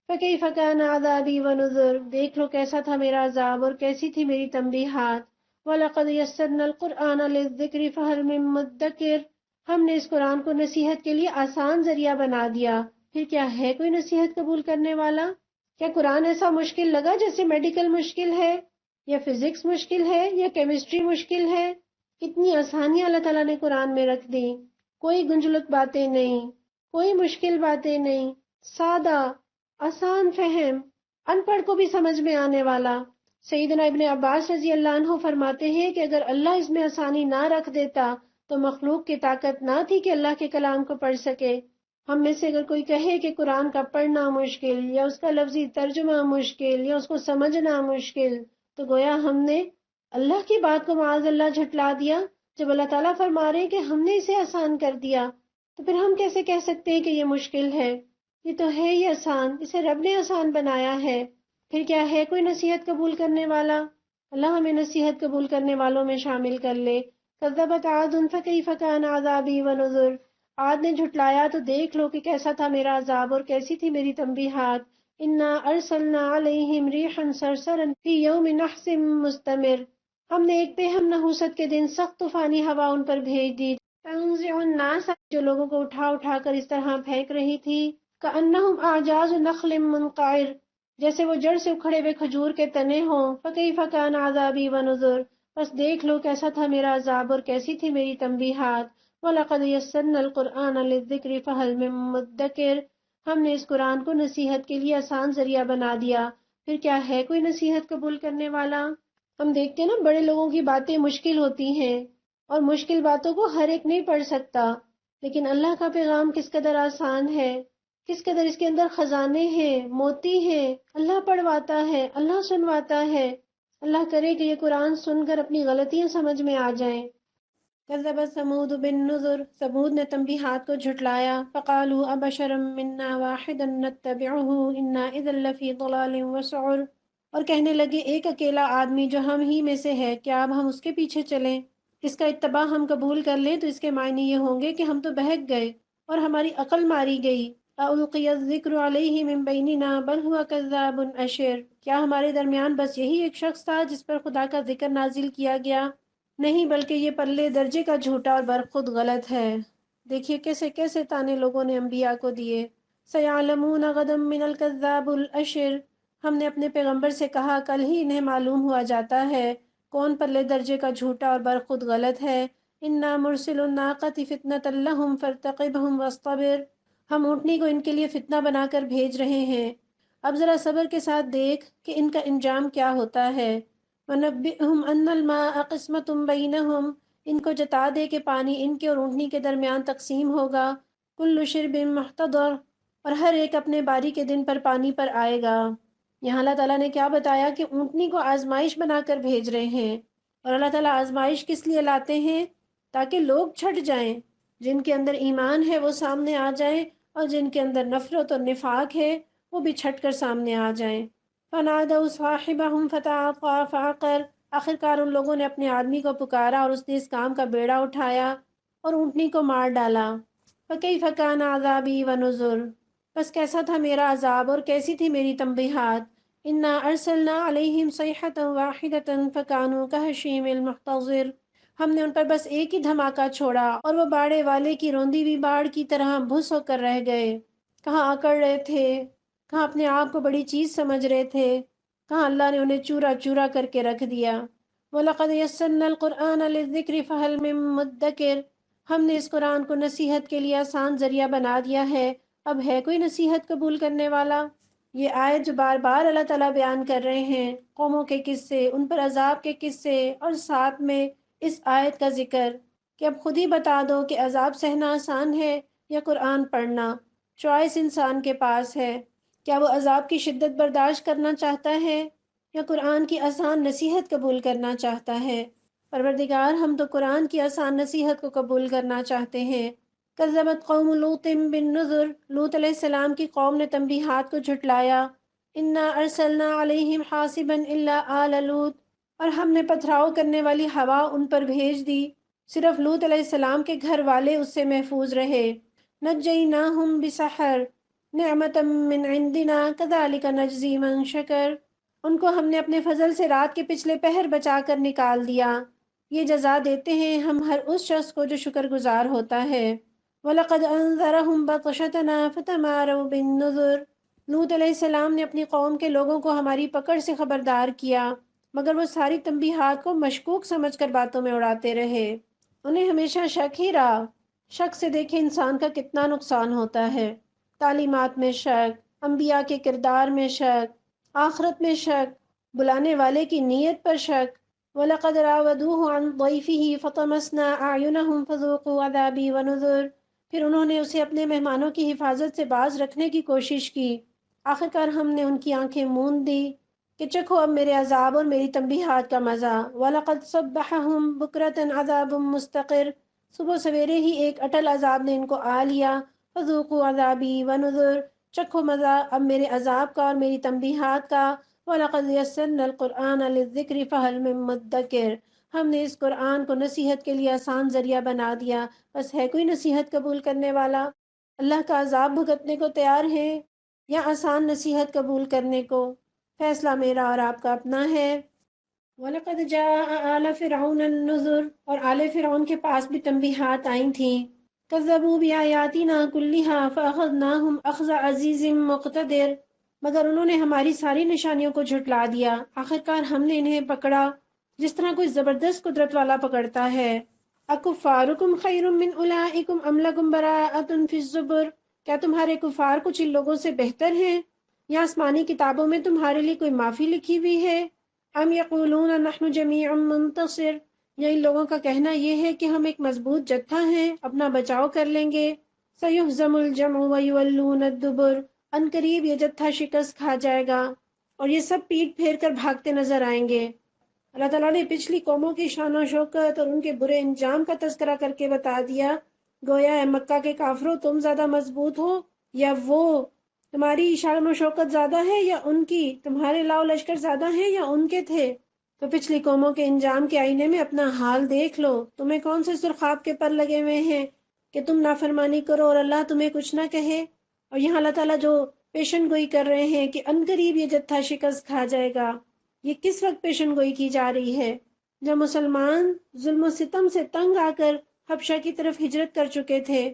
فَكَيْفَ كَانَ عَذَابِي وَنُذُرْ، دیکھ لو کیسا تھا میرا عذاب اور کیسی تھی میری تنبیہات۔ وَلَقَدْ يَسَّرْنَا الْقُرْآنَ لِلذِّكْرِ فَهَلْ مِن مُدَّكِرٍ، ہم نے اس قرآن کو نصیحت کے لیے آسان ذریعہ بنا دیا، پھر کیا ہے کوئی نصیحت قبول کرنے والا؟ کیا قرآن ایسا مشکل لگا جیسے میڈیکل مشکل ہے، یا فزکس مشکل ہے، یا کیمسٹری مشکل ہے؟ کتنی آسانیاں اللہ تعالیٰ نے قرآن میں رکھ دی، کوئی گنجلک باتیں نہیں، کوئی مشکل باتیں نہیں، سادہ، آسان فہم، ان پڑھ کو بھی سمجھ میں آنے والا۔ سیدنا ابن عباس رضی اللہ عنہ فرماتے ہیں کہ اگر اللہ اس میں آسانی نہ رکھ دیتا تو مخلوق کی طاقت نہ تھی کہ اللہ کے کلام کو پڑھ سکے۔ ہم میں سے اگر کوئی کہے کہ قرآن کا پڑھنا مشکل، یا اس کا لفظی ترجمہ مشکل، یا اس کو سمجھنا مشکل، تو گویا ہم نے اللہ کی بات کو معاذ اللہ جھٹلا دیا۔ جب اللہ تعالیٰ فرما رہے ہیں کہ ہم نے اسے آسان کر دیا، تو پھر ہم کیسے کہہ سکتے ہیں کہ یہ مشکل ہے؟ یہ تو ہے ہی آسان، اسے رب نے آسان بنایا ہے۔ پھر کیا ہے کوئی نصیحت قبول کرنے والا؟ اللہ ہمیں نصیحت قبول کرنے والوں میں شامل کر لے۔ کذبت عاد فکیف کان عذابی ونذر، عاد نے جھٹلایا تو دیکھ لو کہ کیسا تھا میرا عذاب اور کیسی تھی میری تنبیہات۔ انا ارسلنا علیہم ریحا صرصرا فی یوم نحس مستمر، ہم نے ایک بے ہم نحوست کے دن سخت طوفانی ہوا ان پر بھیج دی، تنزع الناس، جو لوگوں کو اٹھا اٹھا کر اس طرح پھینک رہی تھی، کأنہم اعجاز نخل منقعر، جیسے وہ جڑ سے اکھڑے ہوئے کھجور کے تنے ہوں۔ فکیف کان عذابی ونذر، بس دیکھ لو کیسا تھا میرا عذاب اور کیسی تھی میری تنبیہات۔ وَلَقَدْ يَسَّرْنَا الْقُرْآنَ لِلذِّكْرِ فَهَلْ مِن مُّدَّكِرٍ، ہم نے اس قرآن کو نصیحت کے لیے آسان ذریعہ بنا دیا، پھر کیا ہے کوئی نصیحت قبول کرنے والا؟ ہم دیکھتے ہیں نا بڑے لوگوں کی باتیں مشکل ہوتی ہیں اور مشکل باتوں کو ہر ایک نہیں پڑھ سکتا، لیکن اللہ کا پیغام کس قدر آسان ہے، کس قدر اس کے اندر خزانے ہیں، موتی ہیں، اللہ پڑھواتا ہے، اللہ سنواتا ہے۔ اللہ کرے کہ یہ قرآن سن کر اپنی غلطیاں سمجھ میں آ جائیں۔ کذبت ثمود بالنذر، ثمود نے تنبیہات کو جھٹلایا، فقالوا ابشرا منا واحدا نتبعه انا اذا لفی ضلال وسعر، اور کہنے لگے ایک اکیلا آدمی جو ہم ہی میں سے ہے، کیا اب ہم اس کے پیچھے چلیں؟ اس کا اتباع ہم قبول کر لیں تو اس کے معنی یہ ہوں گے کہ ہم تو بہک گئے اور ہماری عقل ماری گئی۔ اَأُلْقِيَ الذِّكْرُ عَلَيْهِ مِن بَيْنِنَا بَلْ هُوَ كَذَّابٌ أَشِرٌ، کیا ہمارے درمیان بس یہی ایک شخص تھا جس پر خدا کا ذکر نازل کیا گیا؟ نہیں، بلکہ یہ پلے درجے کا جھوٹا اور برخود غلط ہے۔ دیکھیے کیسے کیسے طعنے لوگوں نے انبیاء کو دیے۔ سَيَعْلَمُونَ غَدًا مِنَ الْكَذَّابُ الْأَشِرُ، ہم نے اپنے پیغمبر سے کہا کل ہی انہیں معلوم ہوا جاتا ہے کون پلے درجے کا جھوٹا اور برخود غلط ہے۔ اِنَّا مُرْسِلُو النَّاقَةِ فِتْنَةً لَهُمْ فَارْتَقِبْهُمْ وَاصْطَبِرْ، ہم اونٹنی کو ان کے لیے فتنہ بنا کر بھیج رہے ہیں، اب ذرا صبر کے ساتھ دیکھ کہ ان کا انجام کیا ہوتا ہے۔ وَنَبِّئْهُمْ أَنَّ الْمَاءَ قِسْمَةٌ بَيْنَهُمْ، ان کو جتا دے کہ پانی ان کے اور اونٹنی کے درمیان تقسیم ہوگا۔ كُلُّ شِرْبٍ مُحْتَضَرٌ، اور ہر ایک اپنے باری کے دن پر پانی پر آئے گا۔ یہاں اللہ تعالیٰ نے کیا بتایا کہ اونٹنی کو آزمائش بنا کر بھیج رہے ہیں، اور اللہ تعالیٰ آزمائش کس لیے لاتے ہیں؟ تاکہ لوگ چھٹ جائیں، جن کے اندر ایمان ہے وہ سامنے آ جائیں، اور جن کے اندر نفرت اور نفاق ہے وہ بھی چھٹ کر سامنے آ جائیں۔ فَنَادَوْا صَاحِبَهُمْ فَتَعَاطَىٰ فَعَقَرَ، آخرکار ان لوگوں نے اپنے آدمی کو پکارا اور اس نے اس کام کا بیڑا اٹھایا اور اونٹنی کو مار ڈالا۔ فَكَيْفَ كَانَ عَذَابِي وَنُذُرِ، بس کیسا تھا میرا عذاب اور کیسی تھی میری تنبیہات۔ اِنَّا أَرْسَلْنَا عَلَيْهِمْ صَيْحَةً وَاحِدَةً فَكَانُوا كَهَشِيمِ الْمُحْتَظِرِ، ہم نے ان پر بس ایک ہی دھماکہ چھوڑا اور وہ باڑے والے کی روندی ہوئی باڑ کی طرح بھس ہو کر رہ گئے۔ کہاں اکڑ رہے تھے، کہاں اپنے آپ کو بڑی چیز سمجھ رہے تھے، کہاں اللہ نے انہیں چورا چورا کر کے رکھ دیا۔ وَلَقَدْ يَسَّرْنَا الْقُرْآنَ لِلذِّكْرِ فَهَلْ مِن مُّدَّكِرٍ، ہم نے اس قرآن کو نصیحت کے لیے آسان ذریعہ بنا دیا ہے، اب ہے کوئی نصیحت قبول کرنے والا؟ یہ آیت جو بار بار اللہ تعالیٰ بیان کر رہے ہیں قوموں کے قصے، ان پر عذاب کے قصے، اور ساتھ میں اس آیت کا ذکر کہ اب خود ہی بتا دو کہ عذاب سہنا آسان ہے یا قرآن پڑھنا، چوائس انسان کے پاس ہے۔ کیا وہ عذاب کی شدت برداشت کرنا چاہتا ہے یا قرآن کی آسان نصیحت قبول کرنا چاہتا ہے؟ پروردگار، ہم تو قرآن کی آسان نصیحت کو قبول کرنا چاہتے ہیں۔ کذبت قوم لوط بالنذر، لوط علیہ السلام کی قوم نے تنبیہات کو جھٹلایا۔ انا ارسلنا علیہم حاصبا الا آل لوط، اور ہم نے پتھراؤ کرنے والی ہوا ان پر بھیج دی، صرف لوط علیہ السلام کے گھر والے اس سے محفوظ رہے۔ نجیناہم بسحر نعمتا من عندنا کذالک نجزی من شکر، ان کو ہم نے اپنے فضل سے رات کے پچھلے پہر بچا کر نکال دیا، یہ جزا دیتے ہیں ہم ہر اس شخص کو جو شکر گزار ہوتا ہے۔ وَلَقَدْ أَنذَرَهُمْ بَطْشَتَنَا فَتَمَارَوْا بِالنُّذُرِ، لوط علیہ السلام نے اپنی قوم کے لوگوں کو ہماری پکڑ سے خبردار کیا، مگر وہ ساری تنبیہات کو مشکوک سمجھ کر باتوں میں اڑاتے رہے، انہیں ہمیشہ شک ہی رہا۔ شک سے دیکھیں انسان کا کتنا نقصان ہوتا ہے، تعلیمات میں شک، انبیاء کے کردار میں شک، آخرت میں شک، بلانے والے کی نیت پر شک۔ وَلَقَدْ رَاوَدُوهُ عَنْ ضَيْفِهِ فَطَمَسْنَا أَعْيُنَهُمْ فَذُوقُوا عَذَابِي وَنُذُرِ، پھر انہوں نے اسے اپنے مہمانوں کی حفاظت سے باز رکھنے کی کوشش کی، آخرکار ہم نے ان کی آنکھیں موند دی کہ چکھو اب میرے عذاب اور میری تنبیہات کا مزہ۔ وَلَقَدْ صَبَّحَهُمْ بُكْرَةً عَذَابٌ مُسْتَقِرٌ، صبح سویرے ہی ایک اٹل عذاب نے ان کو آ لیا۔ فَذُوقُوا عَذَابِي وَنُذُرِ، چکھو مزہ اب میرے عذاب کا اور میری تنبیہات کا۔ وَلَقَدْ يَسَّرْنَا الْقُرْآنَ لِلذِّكْرِ فَهَلْ مِن مُّدَّكِرٍ، ہم نے اس قرآن کو نصیحت کے لیے آسان ذریعہ بنا دیا، بس ہے کوئی نصیحت قبول کرنے والا؟ اللہ کا عذاب بھگتنے کو تیار ہیں یا آسان نصیحت قبول کرنے کو؟ فیصلہ میرا اور آپ کا اپنا ہے۔ وَلَقَدْ جَاءَ آلَ فِرْعَوْنَ النُّذُرُ، اور آل فرعون کے پاس بھی تنبیہات آئی تھیں۔ كَذَّبُوا بِآيَاتِنَا كُلِّهَا فَأَخَذْنَاهُمْ أَخْذَ عَزِيزٍ مُقْتَدِرٍ، مگر انہوں نے ہماری ساری نشانیوں کو جھٹلا دیا، آخرکار ہم نے انہیں پکڑا جس طرح کوئی زبردست قدرت والا پکڑتا ہے۔ اکفارکم خیر من اولئکم ام لکم براءۃ فی الزبر، کیا تمہارے کفار کچھ ان لوگوں سے بہتر ہیں یا آسمانی کتابوں میں تمہارے لیے کوئی معافی لکھی ہوئی ہے؟ ام یقولون نحن جمیع منتصر، یا ان لوگوں کا کہنا یہ ہے کہ ہم ایک مضبوط جتھا ہیں، اپنا بچاؤ کر لیں گے۔ سیہزم الجمع ویولون الدبر، ان قریب یہ جتھا شکست کھا جائے گا اور یہ سب پیٹ پھیر کر بھاگتے نظر آئیں گے۔ اللہ تعالیٰ نے پچھلی قوموں کی شان و شوکت اور ان کے برے انجام کا تذکرہ کر کے بتا دیا، گویا اے مکہ کے کافروں تم زیادہ مضبوط ہو یا وہ؟ تمہاری شان و شوکت زیادہ ہے یا ان کی؟ تمہارے لاؤ لشکر زیادہ ہیں یا ان کے تھے؟ تو پچھلی قوموں کے انجام کے آئینے میں اپنا حال دیکھ لو، تمہیں کون سے سرخاب کے پر لگے ہوئے ہیں کہ تم نافرمانی کرو اور اللہ تمہیں کچھ نہ کہے۔ اور یہاں اللہ تعالیٰ جو پیشن گوئی کر رہے ہیں کہ عنقریب یہ جتھا شکست کھا جائے گا، یہ کس وقت پیشن گوئی کی جا رہی ہے؟ جب مسلمان ظلم و ستم سے تنگ آ کر حبشہ کی طرف ہجرت کر چکے تھے،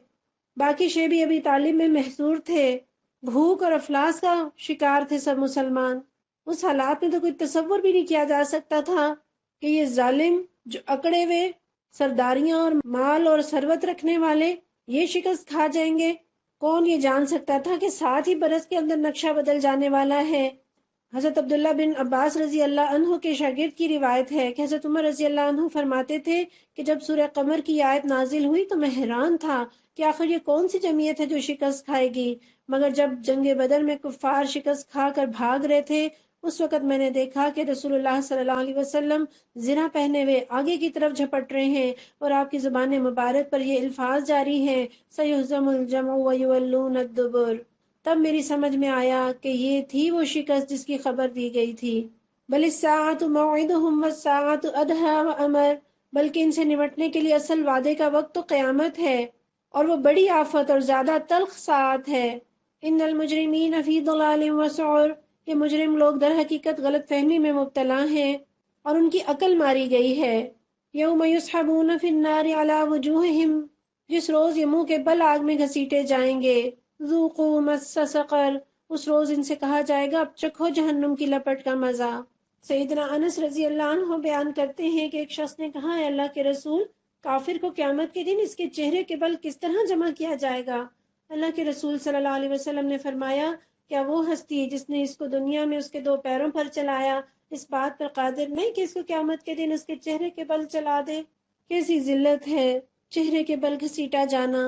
باقی شے بھی ابھی تعلیم میں محصور تھے، بھوک اور افلاس کا شکار تھے سب مسلمان۔ اس حالات میں تو کوئی تصور بھی نہیں کیا جا سکتا تھا کہ یہ ظالم جو اکڑے ہوئے سرداریاں اور مال اور ثروت رکھنے والے یہ شکست کھا جائیں گے۔ کون یہ جان سکتا تھا کہ 7 ہی برس کے اندر نقشہ بدل جانے والا ہے؟ حضرت عبداللہ بن عباس رضی اللہ عنہ کے شاگرد کی روایت ہے کہ حضرت عمر رضی اللہ عنہ فرماتے تھے کہ جب سورہ قمر کی آیت نازل ہوئی تو میں حیران تھا کہ آخر یہ کون سی جمعیت ہے جو شکست کھائے گی، مگر جب جنگ بدر میں کفار شکست کھا کر بھاگ رہے تھے اس وقت میں نے دیکھا کہ رسول اللہ صلی اللہ علیہ وسلم زرہ پہنے ہوئے آگے کی طرف جھپٹ رہے ہیں اور آپ کی زبان مبارک پر یہ الفاظ جاری ہیں، سیہزم الجمع ویولون الدبر۔ تب میری سمجھ میں آیا کہ یہ تھی وہ شکست جس کی خبر دی گئی تھی۔ بل الساعۃ موعدہم والساعۃ ادھیٰ وامر، بلکہ ان سے نمٹنے کے لیے اصل وعدے کا وقت تو قیامت ہے اور وہ بڑی آفت اور زیادہ تلخ ساعت ہے۔ ان المجرمین فی ضلال وسعر، یہ مجرم لوگ در حقیقت غلط فہمی میں مبتلا ہیں اور ان کی عقل ماری گئی ہے۔ یوم یسحبون فی النار علی وجوہہم، جس روز یہ منہ کے بل آگ میں گھسیٹے جائیں گے۔ ذوقوا مس سقر، اس روز ان سے کہا جائے گا اب چکھو جہنم کی لپٹ کا مزہ۔ سیدنا انس رضی اللہ عنہ بیان کرتے ہیں کہ ایک شخص نے کہا، اے اللہ کے رسول، کافر کو قیامت کے دن اس کے چہرے کے بل کس طرح جمع کیا جائے گا؟ اللہ کے رسول صلی اللہ علیہ وسلم نے فرمایا، کیا وہ ہستی جس نے اس کو دنیا میں اس کے 2 پیروں پر چلایا اس بات پر قادر نہیں کہ اس کو قیامت کے دن اس کے چہرے کے بل چلا دے؟ کیسی ذلت ہے چہرے کے بل گھسیٹا جانا،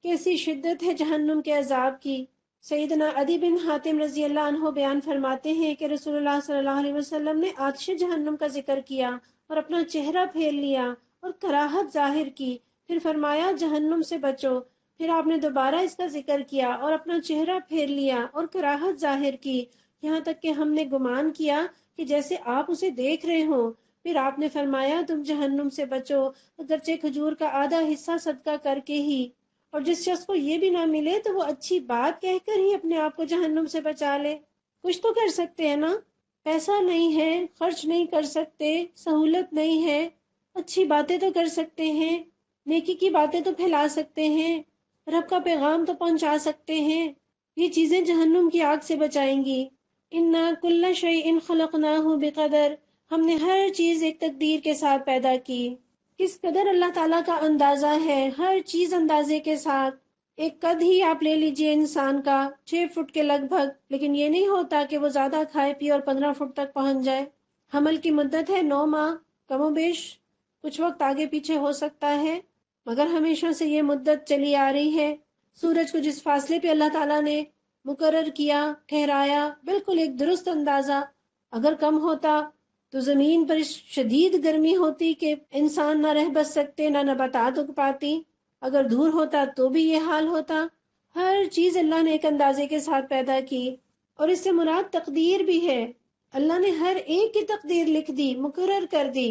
کیسی شدت ہے جہنم کے عذاب کی۔ سیدنا عدی بن حاتم رضی اللہ عنہ بیان فرماتے ہیں کہ رسول اللہ صلی اللہ علیہ وسلم نے آتش جہنم کا ذکر کیا اور اپنا چہرہ پھیر لیا اور کراہت ظاہر کی، پھر فرمایا جہنم سے بچو، پھر آپ نے دوبارہ اس کا ذکر کیا اور اپنا چہرہ پھیر لیا اور کراہت ظاہر کی، یہاں تک کہ ہم نے گمان کیا کہ جیسے آپ اسے دیکھ رہے ہوں۔ پھر آپ نے فرمایا تم جہنم سے بچو اگرچہ کھجور کا آدھا حصہ صدقہ کر کے ہی، اور جس شخص کو یہ بھی نہ ملے تو وہ اچھی بات کہہ کر ہی اپنے آپ کو جہنم سے بچا لے۔ کچھ تو کر سکتے ہیں نا، پیسہ نہیں ہے، خرچ نہیں کر سکتے، سہولت نہیں ہے، اچھی باتیں تو کر سکتے ہیں، نیکی کی باتیں تو پھیلا سکتے ہیں، رب کا پیغام تو پہنچا سکتے ہیں، یہ چیزیں جہنم کی آگ سے بچائیں گی۔ اِنَّا كُلَّ شَيْءٍ خَلَقْنَاهُ بِقَدَرٍ، ہم نے ہر چیز ایک تقدیر کے ساتھ پیدا کی۔ کس قدر اللہ تعالیٰ کا اندازہ ہے، ہر چیز اندازے کے ساتھ۔ ایک قد ہی آپ لے لیجئے انسان کا 6 فٹ کے لگ بھگ، لیکن یہ نہیں ہوتا کہ وہ زیادہ کھائے پیے اور 15 فٹ تک پہنچ جائے۔ حمل کی مدت ہے 9 ماہ، کم و بیش کچھ وقت آگے پیچھے ہو سکتا ہے، مگر ہمیشہ سے یہ مدت چلی آ رہی ہے۔ سورج کو جس فاصلے پہ اللہ تعالیٰ نے مقرر کیا، ٹھہرایا، بالکل ایک درست اندازہ، اگر کم ہوتا تو زمین پر شدید گرمی ہوتی کہ انسان نہ رہ بس سکتے، نہ نباتات اگ پاتی، اگر دور ہوتا تو بھی یہ حال ہوتا۔ ہر چیز اللہ نے ایک اندازے کے ساتھ پیدا کی، اور اس سے مراد تقدیر بھی ہے۔ اللہ نے ہر ایک کی تقدیر لکھ دی، مقرر کر دی۔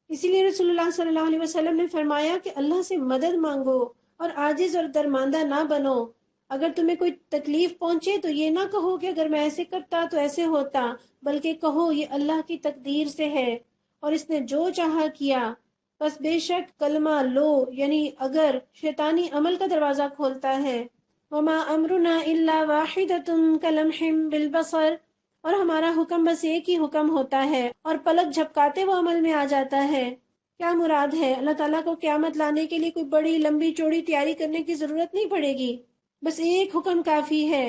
اسی لیے رسول اللہ صلی اللہ علیہ وسلم نے فرمایا کہ اللہ سے مدد مانگو اور عاجز اور درماندہ نہ بنو. اگر تمہیں کوئی تکلیف پہنچے تو یہ نہ کہو کہ اگر میں ایسے کرتا تو ایسے ہوتا، بلکہ کہو یہ اللہ کی تقدیر سے ہے اور اس نے جو چاہا کیا. بس بے شک کلمہ لو یعنی اگر شیطانی عمل کا دروازہ کھولتا ہے. وما امرنا الا واحدۃ کلمح بالبصر، اور ہمارا حکم بس ایک ہی حکم ہوتا ہے اور پلک جھپکاتے وہ عمل میں آ جاتا ہے. کیا مراد ہے؟ اللہ تعالیٰ کو قیامت لانے کے لیے کوئی بڑی لمبی چوڑی تیاری کرنے کی ضرورت نہیں پڑے گی، بس ایک حکم کافی ہے.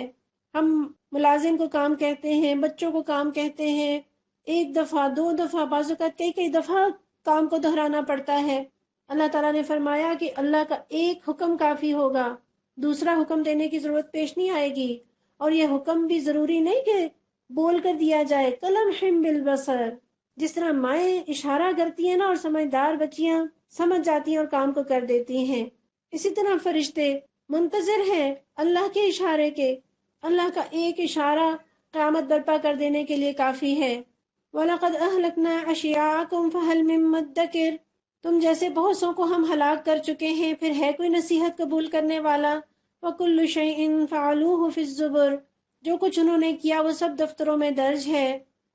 ہم ملازم کو کام کہتے ہیں، بچوں کو کام کہتے ہیں، ایک دفعہ دو دفعہ بعض اوقات کئی کئی دفعہ کام کو دہرانا پڑتا ہے. اللہ تعالیٰ نے فرمایا کہ اللہ کا ایک حکم کافی ہوگا، دوسرا حکم دینے کی ضرورت پیش نہیں آئے گی. اور یہ حکم بھی ضروری نہیں کہ بول کر دیا جائے، کلمح بالبصر. جس طرح مائیں اشارہ کرتی ہیں نا اور سمجھدار بچیاں سمجھ جاتی ہیں اور کام کو کر دیتی ہیں، اسی طرح فرشتے منتظر ہیں اللہ کے اشارے کے. اللہ کا ایک اشارہ قیامت برپا کر دینے کے لیے کافی ہے. وَلَقَدْ أَهْلَكْنَا أَشْيَاعَكُمْ فَهَلْ مِن مُدَّكِرٍ، تم جیسے بہت سو کو ہم ہلاک کر چکے ہیں، پھر ہے کوئی نصیحت قبول کرنے والا. وَكُلُّ شَيْءٍ فَعَلُوهُ فِي الزُّبُرِ، جو کچھ انہوں نے کیا وہ سب دفتروں میں درج ہے.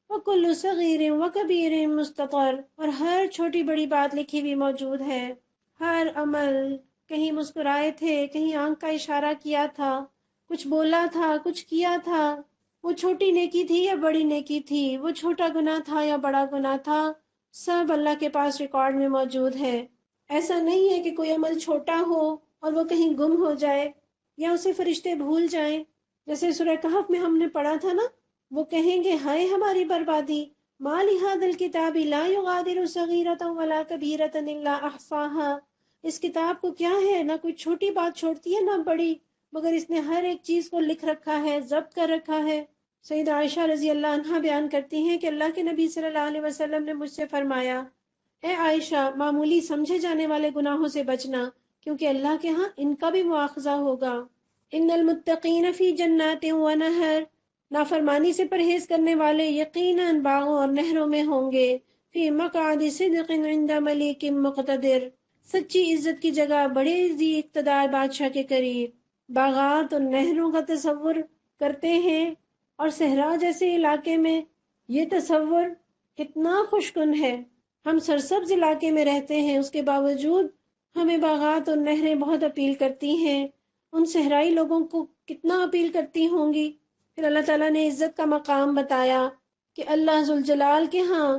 وَكُلُّ صَغِيرٍ وَكَبِيرٍ مُسْتَطَرٍ، اور ہر چھوٹی بڑی بات لکھی ہوئی موجود ہے. ہر عمل، کہیں مسکرائے تھے، کہیں آنکھ کا اشارہ کیا تھا، کچھ بولا تھا، کچھ کیا تھا، وہ چھوٹی نیکی تھی یا بڑی نیکی تھی، وہ چھوٹا گناہ تھا یا بڑا گناہ تھا، سب اللہ کے پاس ریکارڈ میں موجود ہے. ایسا نہیں ہے کہ کوئی عمل چھوٹا ہو اور وہ کہیں گم ہو جائے یا اسے فرشتے بھول جائیں. جیسے سورہ کہف میں ہم نے پڑھا تھا نا، وہ کہیں گے ہائے ہماری بربادی، ما لہذا الکتاب لا یغادر صغیرۃ ولا کبیرۃ الا احصاها، اس کتاب کو کیا ہے، نہ کوئی چھوٹی بات چھوڑتی ہے نہ بڑی، مگر اس نے ہر ایک چیز کو لکھ رکھا ہے، ضبط کر رکھا ہے. سیدہ عائشہ رضی اللہ عنہا بیان کرتی ہیں کہ اللہ کے نبی صلی اللہ علیہ وسلم نے مجھ سے فرمایا، اے عائشہ معمولی سمجھے جانے والے گناہوں سے بچنا، کیونکہ اللہ کے ہاں ان کا بھی مواخذہ ہوگا. ان المتقین فی جنات و نہر، نافرمانی سے پرہیز کرنے والے یقیناً باغوں اور نہروں میں ہوں گے. فی مقعد صدق عند ملیک مقتدر، سچی عزت کی جگہ بڑے ذی اقتدار بادشاہ کے قریب. باغات اور نہروں کا تصور کرتے ہیں اور صحرا جیسے علاقے میں، یہ تصور کتنا خوشکن ہے. ہم سرسبز علاقے میں رہتے ہیں، اس کے باوجود ہمیں باغات اور نہریں بہت اپیل کرتی ہیں. ان صحرائی لوگوں کو کتنا اپیل کرتی ہوں گی. پھر اللہ تعالیٰ نے عزت کا مقام بتایا کہ اللہ ذوالجلال کے ہاں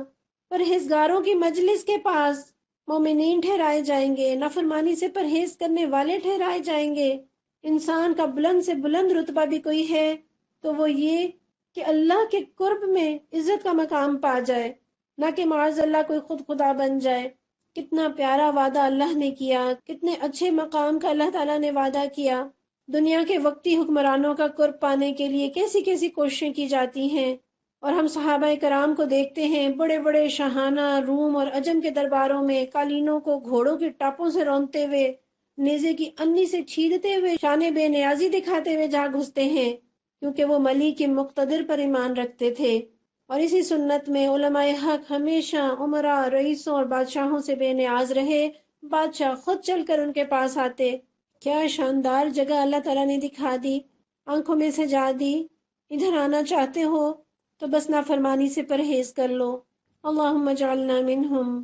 پرہیزگاروں کی مجلس کے پاس مومنین ٹھہرائے جائیں گے، نافرمانی سے پرہیز کرنے والے ٹھہرائے جائیں گے. انسان کا بلند سے بلند رتبہ بھی کوئی ہے تو وہ یہ کہ اللہ کے قرب میں عزت کا مقام پا جائے، نہ کہ معاذ اللہ کوئی خود خدا بن جائے. کتنا پیارا وعدہ اللہ نے کیا، کتنے اچھے مقام کا اللہ تعالیٰ نے وعدہ کیا. دنیا کے وقتی حکمرانوں کا قرب پانے کے لیے کیسی کیسی کوششیں کی جاتی ہیں، اور ہم صحابہ کرام کو دیکھتے ہیں بڑے بڑے شاہانہ روم اور عجم کے درباروں میں قالینوں کو گھوڑوں کی ٹاپوں سے رونتے ہوئے، نیزے کی انی سے چھیدتے ہوئے، شان بے نیازی دکھاتے ہوئے جا گھستے ہیں، کیونکہ وہ ملیک مقتدر پر ایمان رکھتے تھے. اور اسی سنت میں علماء حق ہمیشہ عمراء، رئیسوں اور بادشاہوں سے بے نیاز رہے، بادشاہ خود چل کر ان کے پاس آتے. کیا شاندار جگہ اللہ تعالیٰ نے دکھا دی، آنکھوں میں سجا دی. ادھر آنا چاہتے ہو تو بس نافرمانی سے پرہیز کر لو. اللہم اجعلنا منہم.